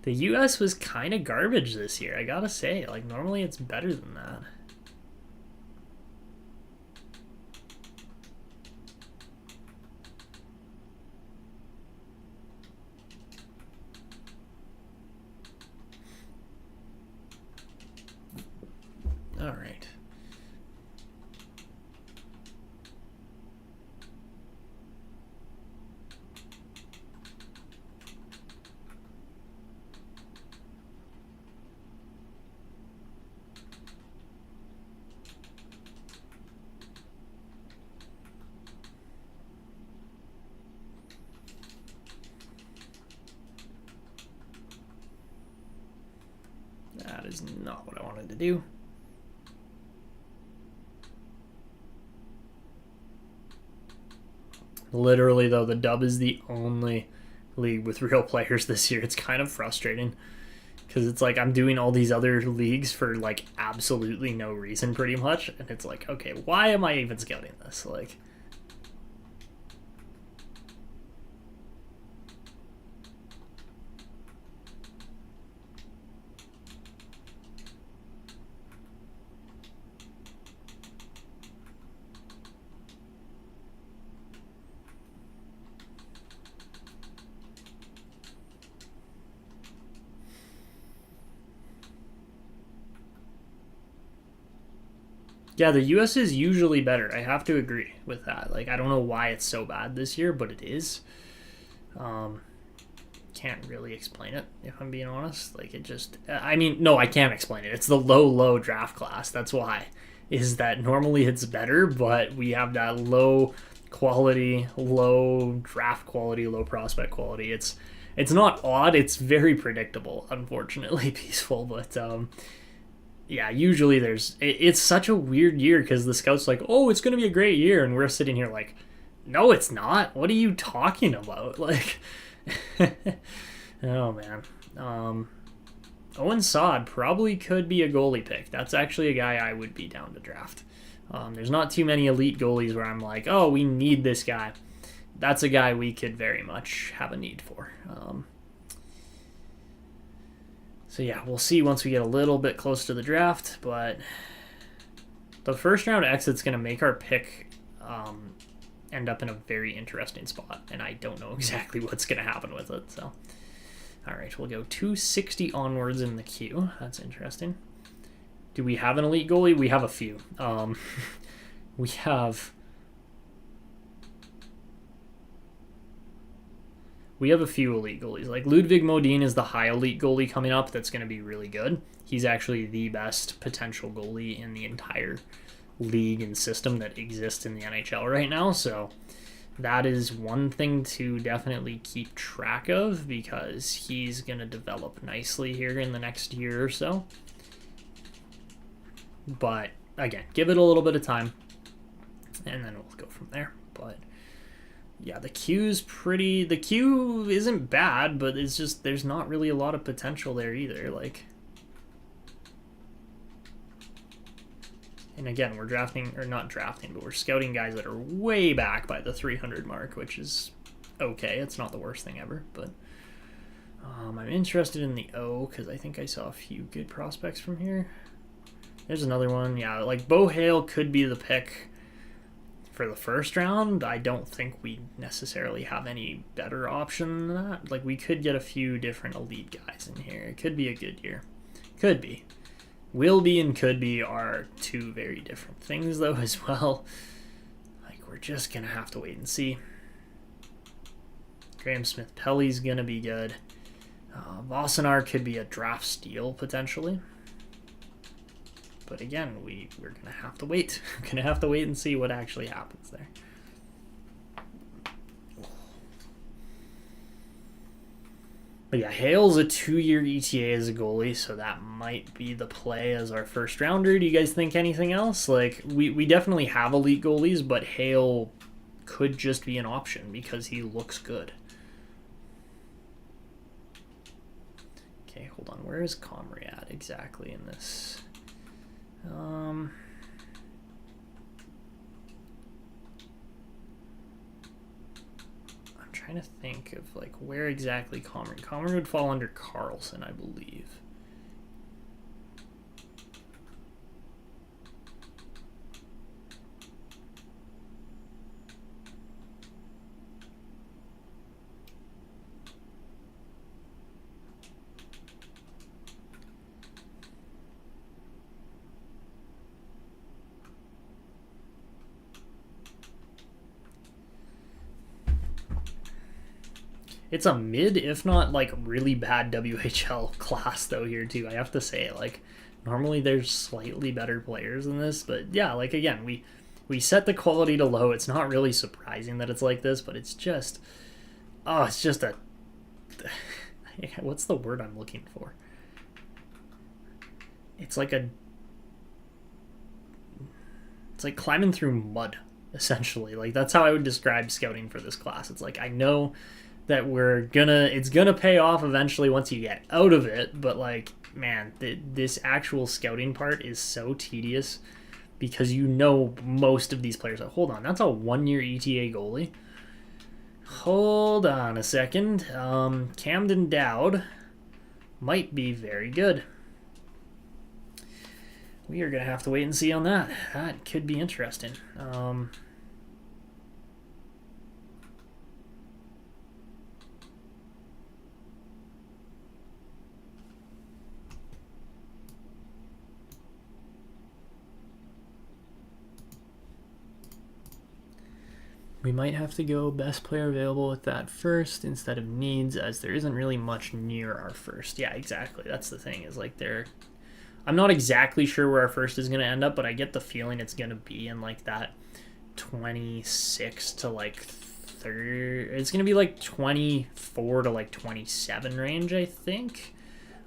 The U.S. was kind of garbage this year, I gotta say. Like, normally it's better than that. All right. is not what I wanted to do. Literally, though, the Dub is the only league with real players this year. It's kind of frustrating because it's like I'm doing all these other leagues for like absolutely no reason, pretty much, and it's like, okay, why am I even scouting this? Like, yeah, the US is usually better. I have to agree with that. Like, I don't know why it's so bad this year, but it is. Can't really explain it, if I'm being honest. Like, it just, I mean, no, I can't explain it. It's the low draft class. That's why. Is that normally it's better, but we have that low quality, low draft quality, low prospect quality. It's not odd. It's very predictable. Unfortunately, Peaceful, but yeah, usually it's such a weird year because the scouts like, oh, it's gonna be a great year, and we're sitting here like, no, it's not. What are you talking about? Like, oh man. Owen Sod probably could be a goalie pick. That's actually a guy I would be down to draft. There's not too many elite goalies where I'm like, oh, we need this guy. That's a guy we could very much have a need for. So yeah, we'll see once we get a little bit close to the draft, but the first round exit's going to make our pick end up in a very interesting spot, and I don't know exactly what's going to happen with it. So, all right, we'll go 260 onwards in the queue. That's interesting. Do we have an elite goalie? We have a few. We have a few elite goalies. Like Ludwig Modin is the high elite goalie coming up that's going to be really good. He's actually the best potential goalie in the entire league and system that exists in the NHL right now. So that is one thing to definitely keep track of because he's going to develop nicely here in the next year or so. But again, give it a little bit of time and then we'll go from there. But yeah, the queue isn't bad, but it's just there's not really a lot of potential there either. Like, and again, we're but we're scouting guys that are way back by the 300 mark, which is okay. It's not the worst thing ever, but I'm interested in the O because I think I saw a few good prospects from here. There's another one. Yeah, like Bo Hale could be the pick for the first round. I don't think we necessarily have any better option than that. Like, we could get a few different elite guys in here. It could be a good year. Could be. Will be and could be are two very different things, though, as well. Like, we're just going to have to wait and see. Graham Smith-Pelly's going to be good. Vossinar could be a draft steal, potentially. But again, we're going to have to wait. We're going to have to wait and see what actually happens there. But yeah, Hale's a 2-year ETA as a goalie, so that might be the play as our first rounder. Do you guys think anything else? Like, we definitely have elite goalies, but Hale could just be an option because he looks good. Okay, hold on. Where is Comrie at exactly in this? I'm trying to think of like where exactly Comrie would fall under Carlson, I believe. It's a mid, if not like really bad WHL class though here too. I have to say, like, normally there's slightly better players than this, but yeah, like again, we set the quality to low. It's not really surprising that it's like this, but it's just, it's just a, what's the word I'm looking for? it's like climbing through mud, essentially. Like, that's how I would describe scouting for this class. It's like, I know that it's gonna pay off eventually once you get out of it, but like, man, this actual scouting part is so tedious because you know most of these players. Hold on, that's a 1-year ETA goalie. Hold on a second. Camden Dowd might be very good. We are going to have to wait and see on that. That could be interesting. We might have to go best player available with that first instead of needs, as there isn't really much near our first. Yeah, exactly. That's the thing, is like I'm not exactly sure where our first is going to end up, but I get the feeling it's going to be in like that 26 to like 30. It's going to be like 24 to like 27 range, I think.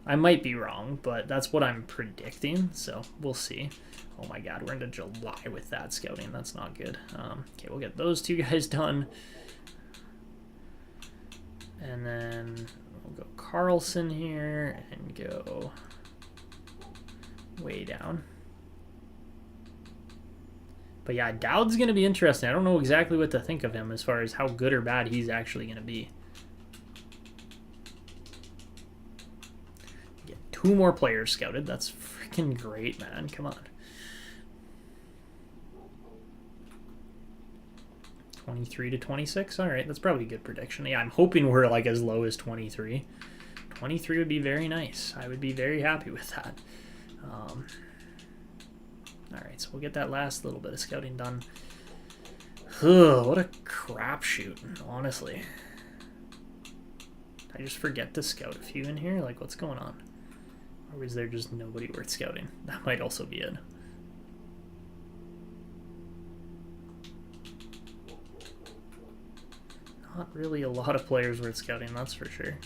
I might be wrong, but that's what I'm predicting, so we'll see. Oh my god, we're into July with that scouting. That's not good. Okay, we'll get those two guys done. And then we'll go Carlson here and go way down. But yeah, Dowd's going to be interesting. I don't know exactly what to think of him as far as how good or bad he's actually going to be. Get 2 more players scouted. That's freaking great, man. Come on. 23 to 26. All right, that's probably a good prediction. Yeah, I'm hoping we're like as low as 23. 23 would be very nice. I would be very happy with that. All right, so we'll get that last little bit of scouting done. Ugh, what a crapshoot, honestly. Did I just forget to scout a few in here? Like, what's going on? Or is there just nobody worth scouting? That might also be it. Not really a lot of players worth scouting, that's for sure.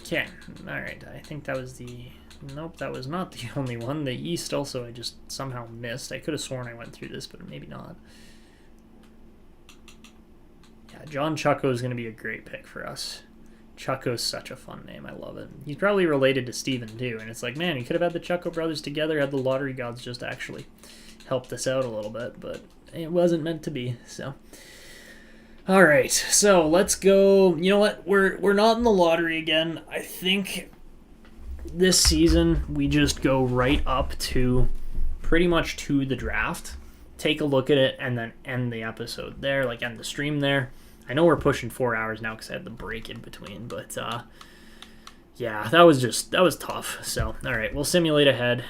Okay, alright, I think that was the... Nope, that was not the only one. The East also I just somehow missed. I could have sworn I went through this, but maybe not. Yeah, John Chucko is going to be a great pick for us. Chucko's such a fun name. I love it. He's probably related to Steven, too. And it's like, man, you could have had the Chucko brothers together, had the lottery gods just actually helped us out a little bit. But it wasn't meant to be, so... All right, so let's go. You know what? We're not in the lottery again. I think this season we just go right up to pretty much to the draft. Take a look at it and then end the episode there, like end the stream there. I know we're pushing 4 hours now because I had the break in between, but yeah, that was tough. So, all right, we'll simulate ahead.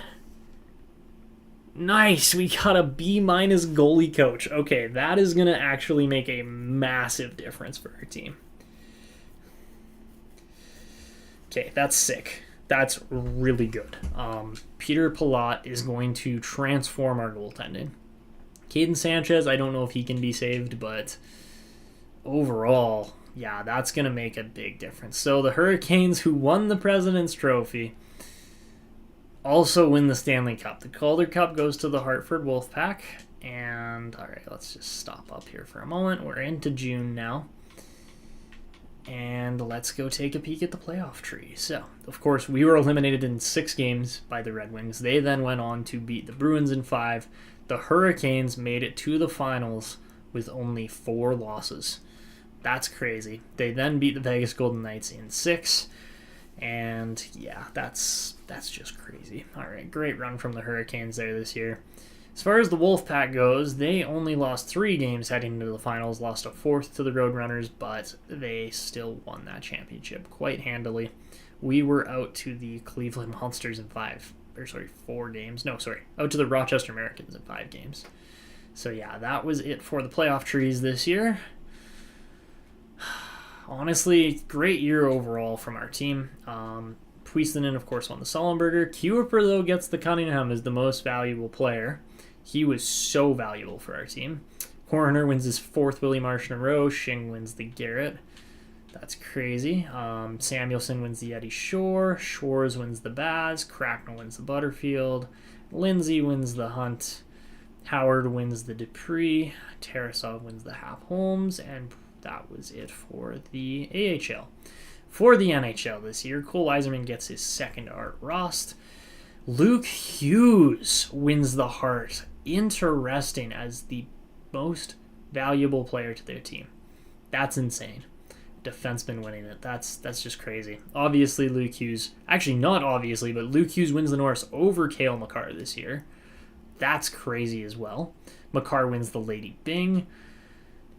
Nice, we got a B- goalie coach. Okay, that is going to actually make a massive difference for our team. Okay, that's sick. That's really good. Peter Palat is going to transform our goaltending. Caden Sanchez, I don't know if he can be saved, but overall, yeah, that's going to make a big difference. So the Hurricanes, who won the President's Trophy, also win the Stanley Cup. The Calder Cup goes to the Hartford Wolfpack. And, all right, let's just stop up here for a moment. We're into June now. And let's go take a peek at the playoff tree. So, of course, we were eliminated in 6 games by the Red Wings. They then went on to beat the Bruins in 5. The Hurricanes made it to the finals with only 4 losses. That's crazy. They then beat the Vegas Golden Knights in 6. And yeah, that's just crazy. All right, great run from the Hurricanes there this year. As far as the Wolfpack goes, they only lost 3 games heading into the finals, lost a 4th to the Roadrunners, but they still won that championship quite handily. We were out to the Cleveland Monsters in 4 games. No, sorry, out to the Rochester Americans in 5 games. So yeah, that was it for the playoff trees this year. Honestly, great year overall from our team. Puistonen, of course, won the Sullenberger. Kuiper, though, gets the Cunningham as the most valuable player. He was so valuable for our team. Warner wins his 4th Willie Marsh in a row. Shing wins the Garrett. That's crazy. Samuelson wins the Eddie Shore. Shores wins the Baz. Cracknell wins the Butterfield. Lindsay wins the Hunt. Howard wins the Dupree. Tarasov wins the Half Holmes. And that was it for the AHL. For the NHL this year, Cole Eiserman gets his 2nd Art Rost. Luke Hughes wins the Hart. Interesting, as the most valuable player to their team. That's insane. Defenseman winning it. That's just crazy. Obviously, Luke Hughes... Actually, not obviously, but Luke Hughes wins the Norris over Cale Makar this year. That's crazy as well. Makar wins the Lady Byng.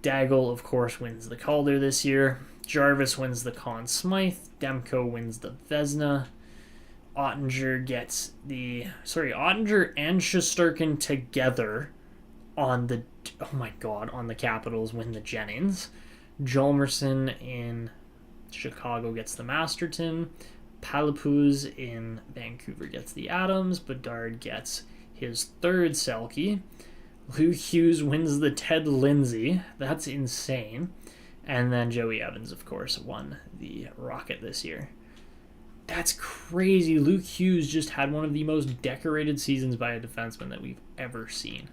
Daigle, of course, wins the Calder this year. Jarvis wins the Conn Smythe. Demko wins the Vezina. Ottinger gets the... Ottinger and Shesterkin together on the... Oh my god, on the Capitals win the Jennings. Jalmerson in Chicago gets the Masterton. Palapuz in Vancouver gets the Adams. Bedard gets his 3rd Selke. Luke Hughes wins the Ted Lindsay. That's insane. And then Joey Evans, of course, won the Rocket this year. That's crazy. Luke Hughes just had one of the most decorated seasons by a defenseman that we've ever seen.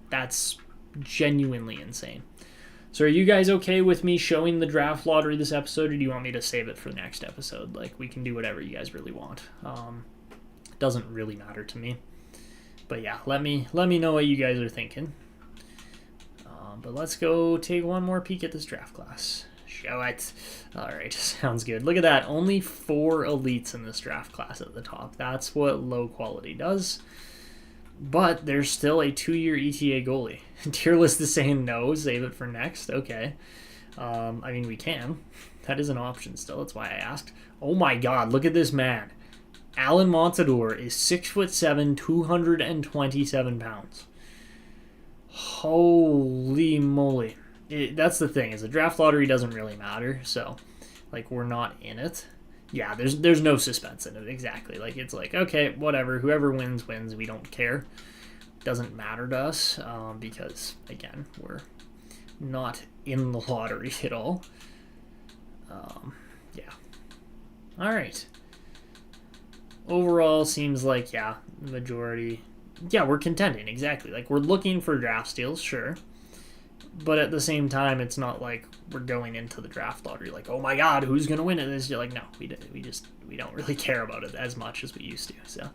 That's genuinely insane. So are you guys okay with me showing the draft lottery this episode, or do you want me to save it for the next episode? Like, we can do whatever you guys really want. It doesn't really matter to me. But yeah, let me know what you guys are thinking. But let's go take one more peek at this draft class. Show it. All right, sounds good. Look at that. Only 4 elites in this draft class at the top. That's what low quality does. But there's still a 2-year ETA goalie. Tier list is saying no, save it for next. Okay. I mean, we can. That is an option still. That's why I asked. Oh my god, look at this man. Alan Montador is 6'7", 227 pounds. Holy moly. That's the thing, is the draft lottery doesn't really matter, so, like, we're not in it. Yeah, there's no suspense in it, exactly. Like, it's like, okay, whatever, whoever wins, wins, we don't care. Doesn't matter to us, because, again, we're not in the lottery at all. Yeah. Alright. Overall, seems like, yeah, the majority... Yeah, we're contending, exactly. Like, we're looking for draft steals, sure. But at the same time, it's not like we're going into the draft lottery like, oh my god, who's going to win it this year? Like, no, we don't really care about it as much as we used to. So,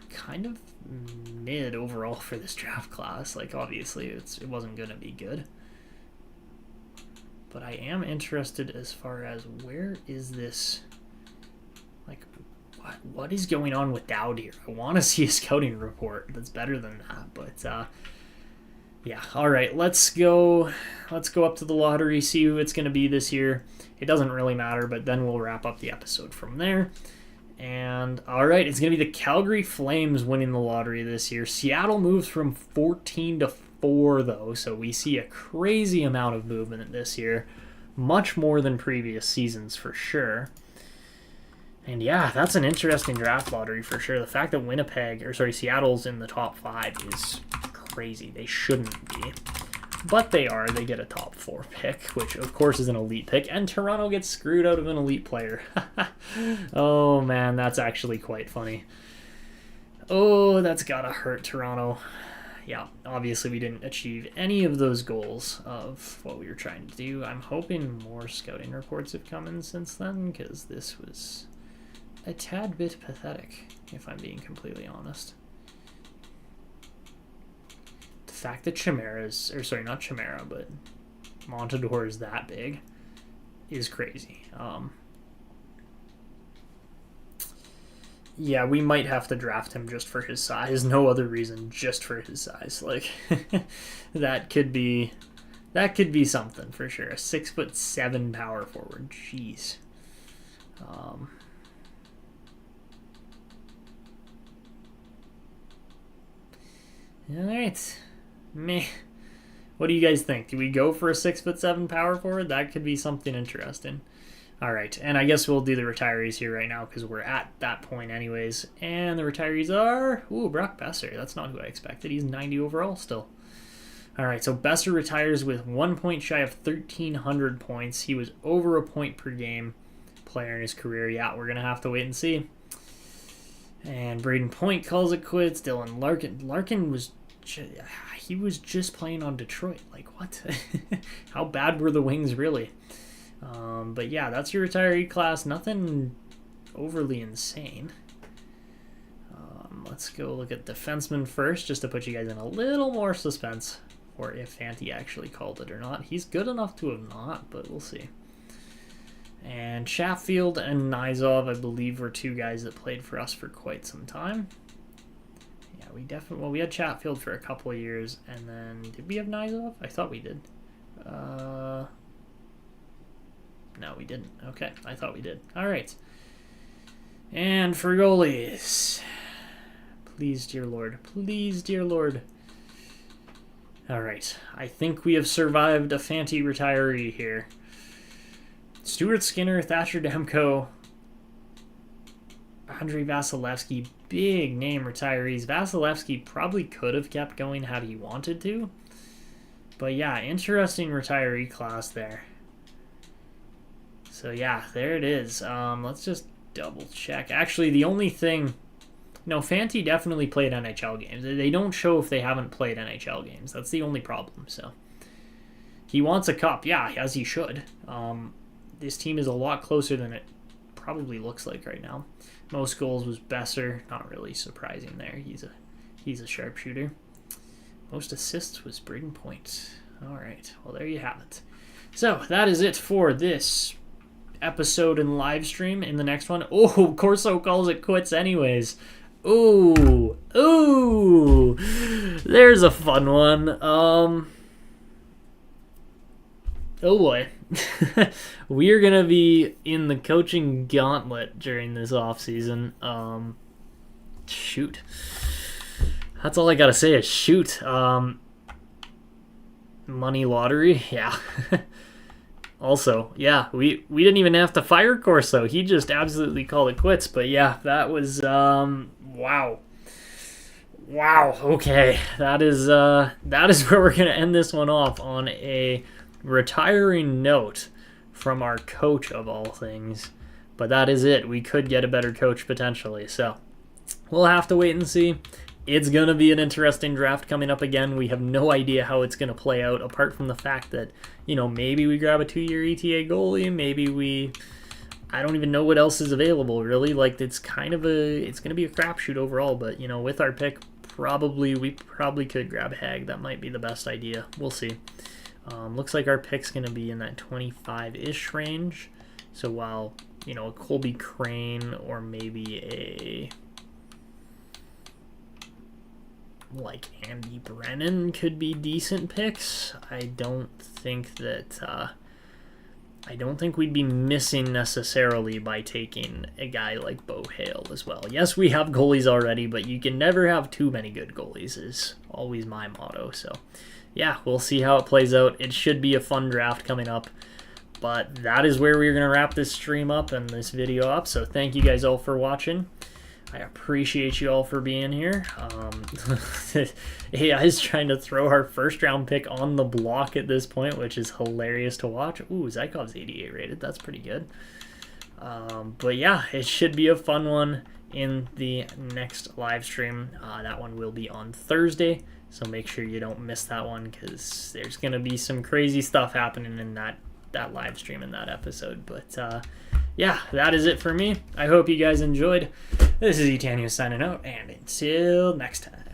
kind of mid overall for this draft class. Like, obviously, it wasn't going to be good. But I am interested as far as where is this, like, what is going on with Dowd here? I want to see a scouting report that's better than that, but yeah. All right, let's go up to the lottery, see who it's going to be this year. It doesn't really matter, but then we'll wrap up the episode from there. And all right, it's going to be the Calgary Flames winning the lottery this year. Seattle moves from 14 to 4 though, so we see a crazy amount of movement this year, much more than previous seasons for sure. And yeah, that's an interesting draft lottery for sure. The fact that Seattle's in the top 5 is crazy. They shouldn't be. But they are. They get a top 4 pick, which of course is an elite pick. And Toronto gets screwed out of an elite player. Oh man, that's actually quite funny. Oh, that's gotta hurt Toronto. Yeah, obviously we didn't achieve any of those goals of what we were trying to do. I'm hoping more scouting reports have come in since then, because this was a tad bit pathetic, if I'm being completely honest. The fact that not Chimera, but Montador is that big is crazy. Yeah, we might have to draft him just for his size. No other reason, just for his size. Like, that could be something for sure. A 6'7" power forward. Jeez. Alright. Meh. What do you guys think? Do we go for a 6'7" power forward? That could be something interesting. All right, and I guess we'll do the retirees here right now because we're at that point anyways. And the retirees are, Brock Besser. That's not who I expected. He's 90 overall still. All right, so Besser retires with 1 point shy of 1,300 points. He was over a point per game player in his career. Yeah, we're going to have to wait and see. And Braden Point calls it quits. Dylan Larkin was just playing on Detroit. Like, what? How bad were the Wings really? But yeah, that's your retiree class. Nothing overly insane. Let's go look at defensemen first, just to put you guys in a little more suspense for if Fanti actually called it or not. He's good enough to have not, but we'll see. And Chatfield and Nizov, I believe, were two guys that played for us for quite some time. Yeah, we had Chatfield for a couple of years, and then did we have Nizov? I thought we did. No, we didn't. Okay, I thought we did. All right. And for goalies, please, dear Lord. Please, dear Lord. All right. I think we have survived a Fanti retiree here. Stuart Skinner, Thatcher Demko, Andrei Vasilevsky, big name retirees. Vasilevsky probably could have kept going had he wanted to. But yeah, interesting retiree class there. So yeah, there it is. Let's just double check. Actually, the only thing... No, Fanti definitely played NHL games. They don't show if they haven't played NHL games. That's the only problem. So he wants a cup. Yeah, as he should. This team is a lot closer than it probably looks like right now. Most goals was Besser. Not really surprising there. He's a sharpshooter. Most assists was Braden Point. All right. Well, there you have it. So that is it for this episode and live stream. In the next one, Corso calls it quits anyways. Ooh, there's a fun one. Oh boy. We are gonna be in the coaching gauntlet during this offseason. Shoot. That's all I gotta say is shoot. Money lottery, yeah. Also, yeah, we didn't even have to fire Corso. He just absolutely called it quits. But yeah, that was wow. Okay, that is where we're gonna end this one off, on a retiring note from our coach of all things. But that is it. We could get a better coach potentially. So we'll have to wait and see. It's going to be an interesting draft coming up again. We have no idea how it's going to play out, apart from the fact that, maybe we grab a 2-year ETA goalie. Maybe I don't even know what else is available, really. Like, it's going to be a crapshoot overall. But, with our pick, we probably could grab Hag. That might be the best idea. We'll see. Looks like our pick's going to be in that 25-ish range. So while, a Colby Crane or maybe a... like Andy Brennan could be decent picks. I don't think we'd be missing necessarily by taking a guy like Bo Hale as well. Yes, we have goalies already, but you can never have too many good goalies is always my motto. So yeah, we'll see how it plays out. It should be a fun draft coming up. But that is where we're going to wrap this stream up and this video up. So thank you guys all for watching. I appreciate you all for being here. AI is trying to throw our first round pick on the block at this point, which is hilarious to watch. Ooh, Zaikov's 88 rated. That's pretty good. But yeah, it should be a fun one in the next live stream. That one will be on Thursday, so make sure you don't miss that one, because there's going to be some crazy stuff happening in that live stream in that episode. But yeah, that is it for me. I hope you guys enjoyed. This is Etanius signing out, and until next time.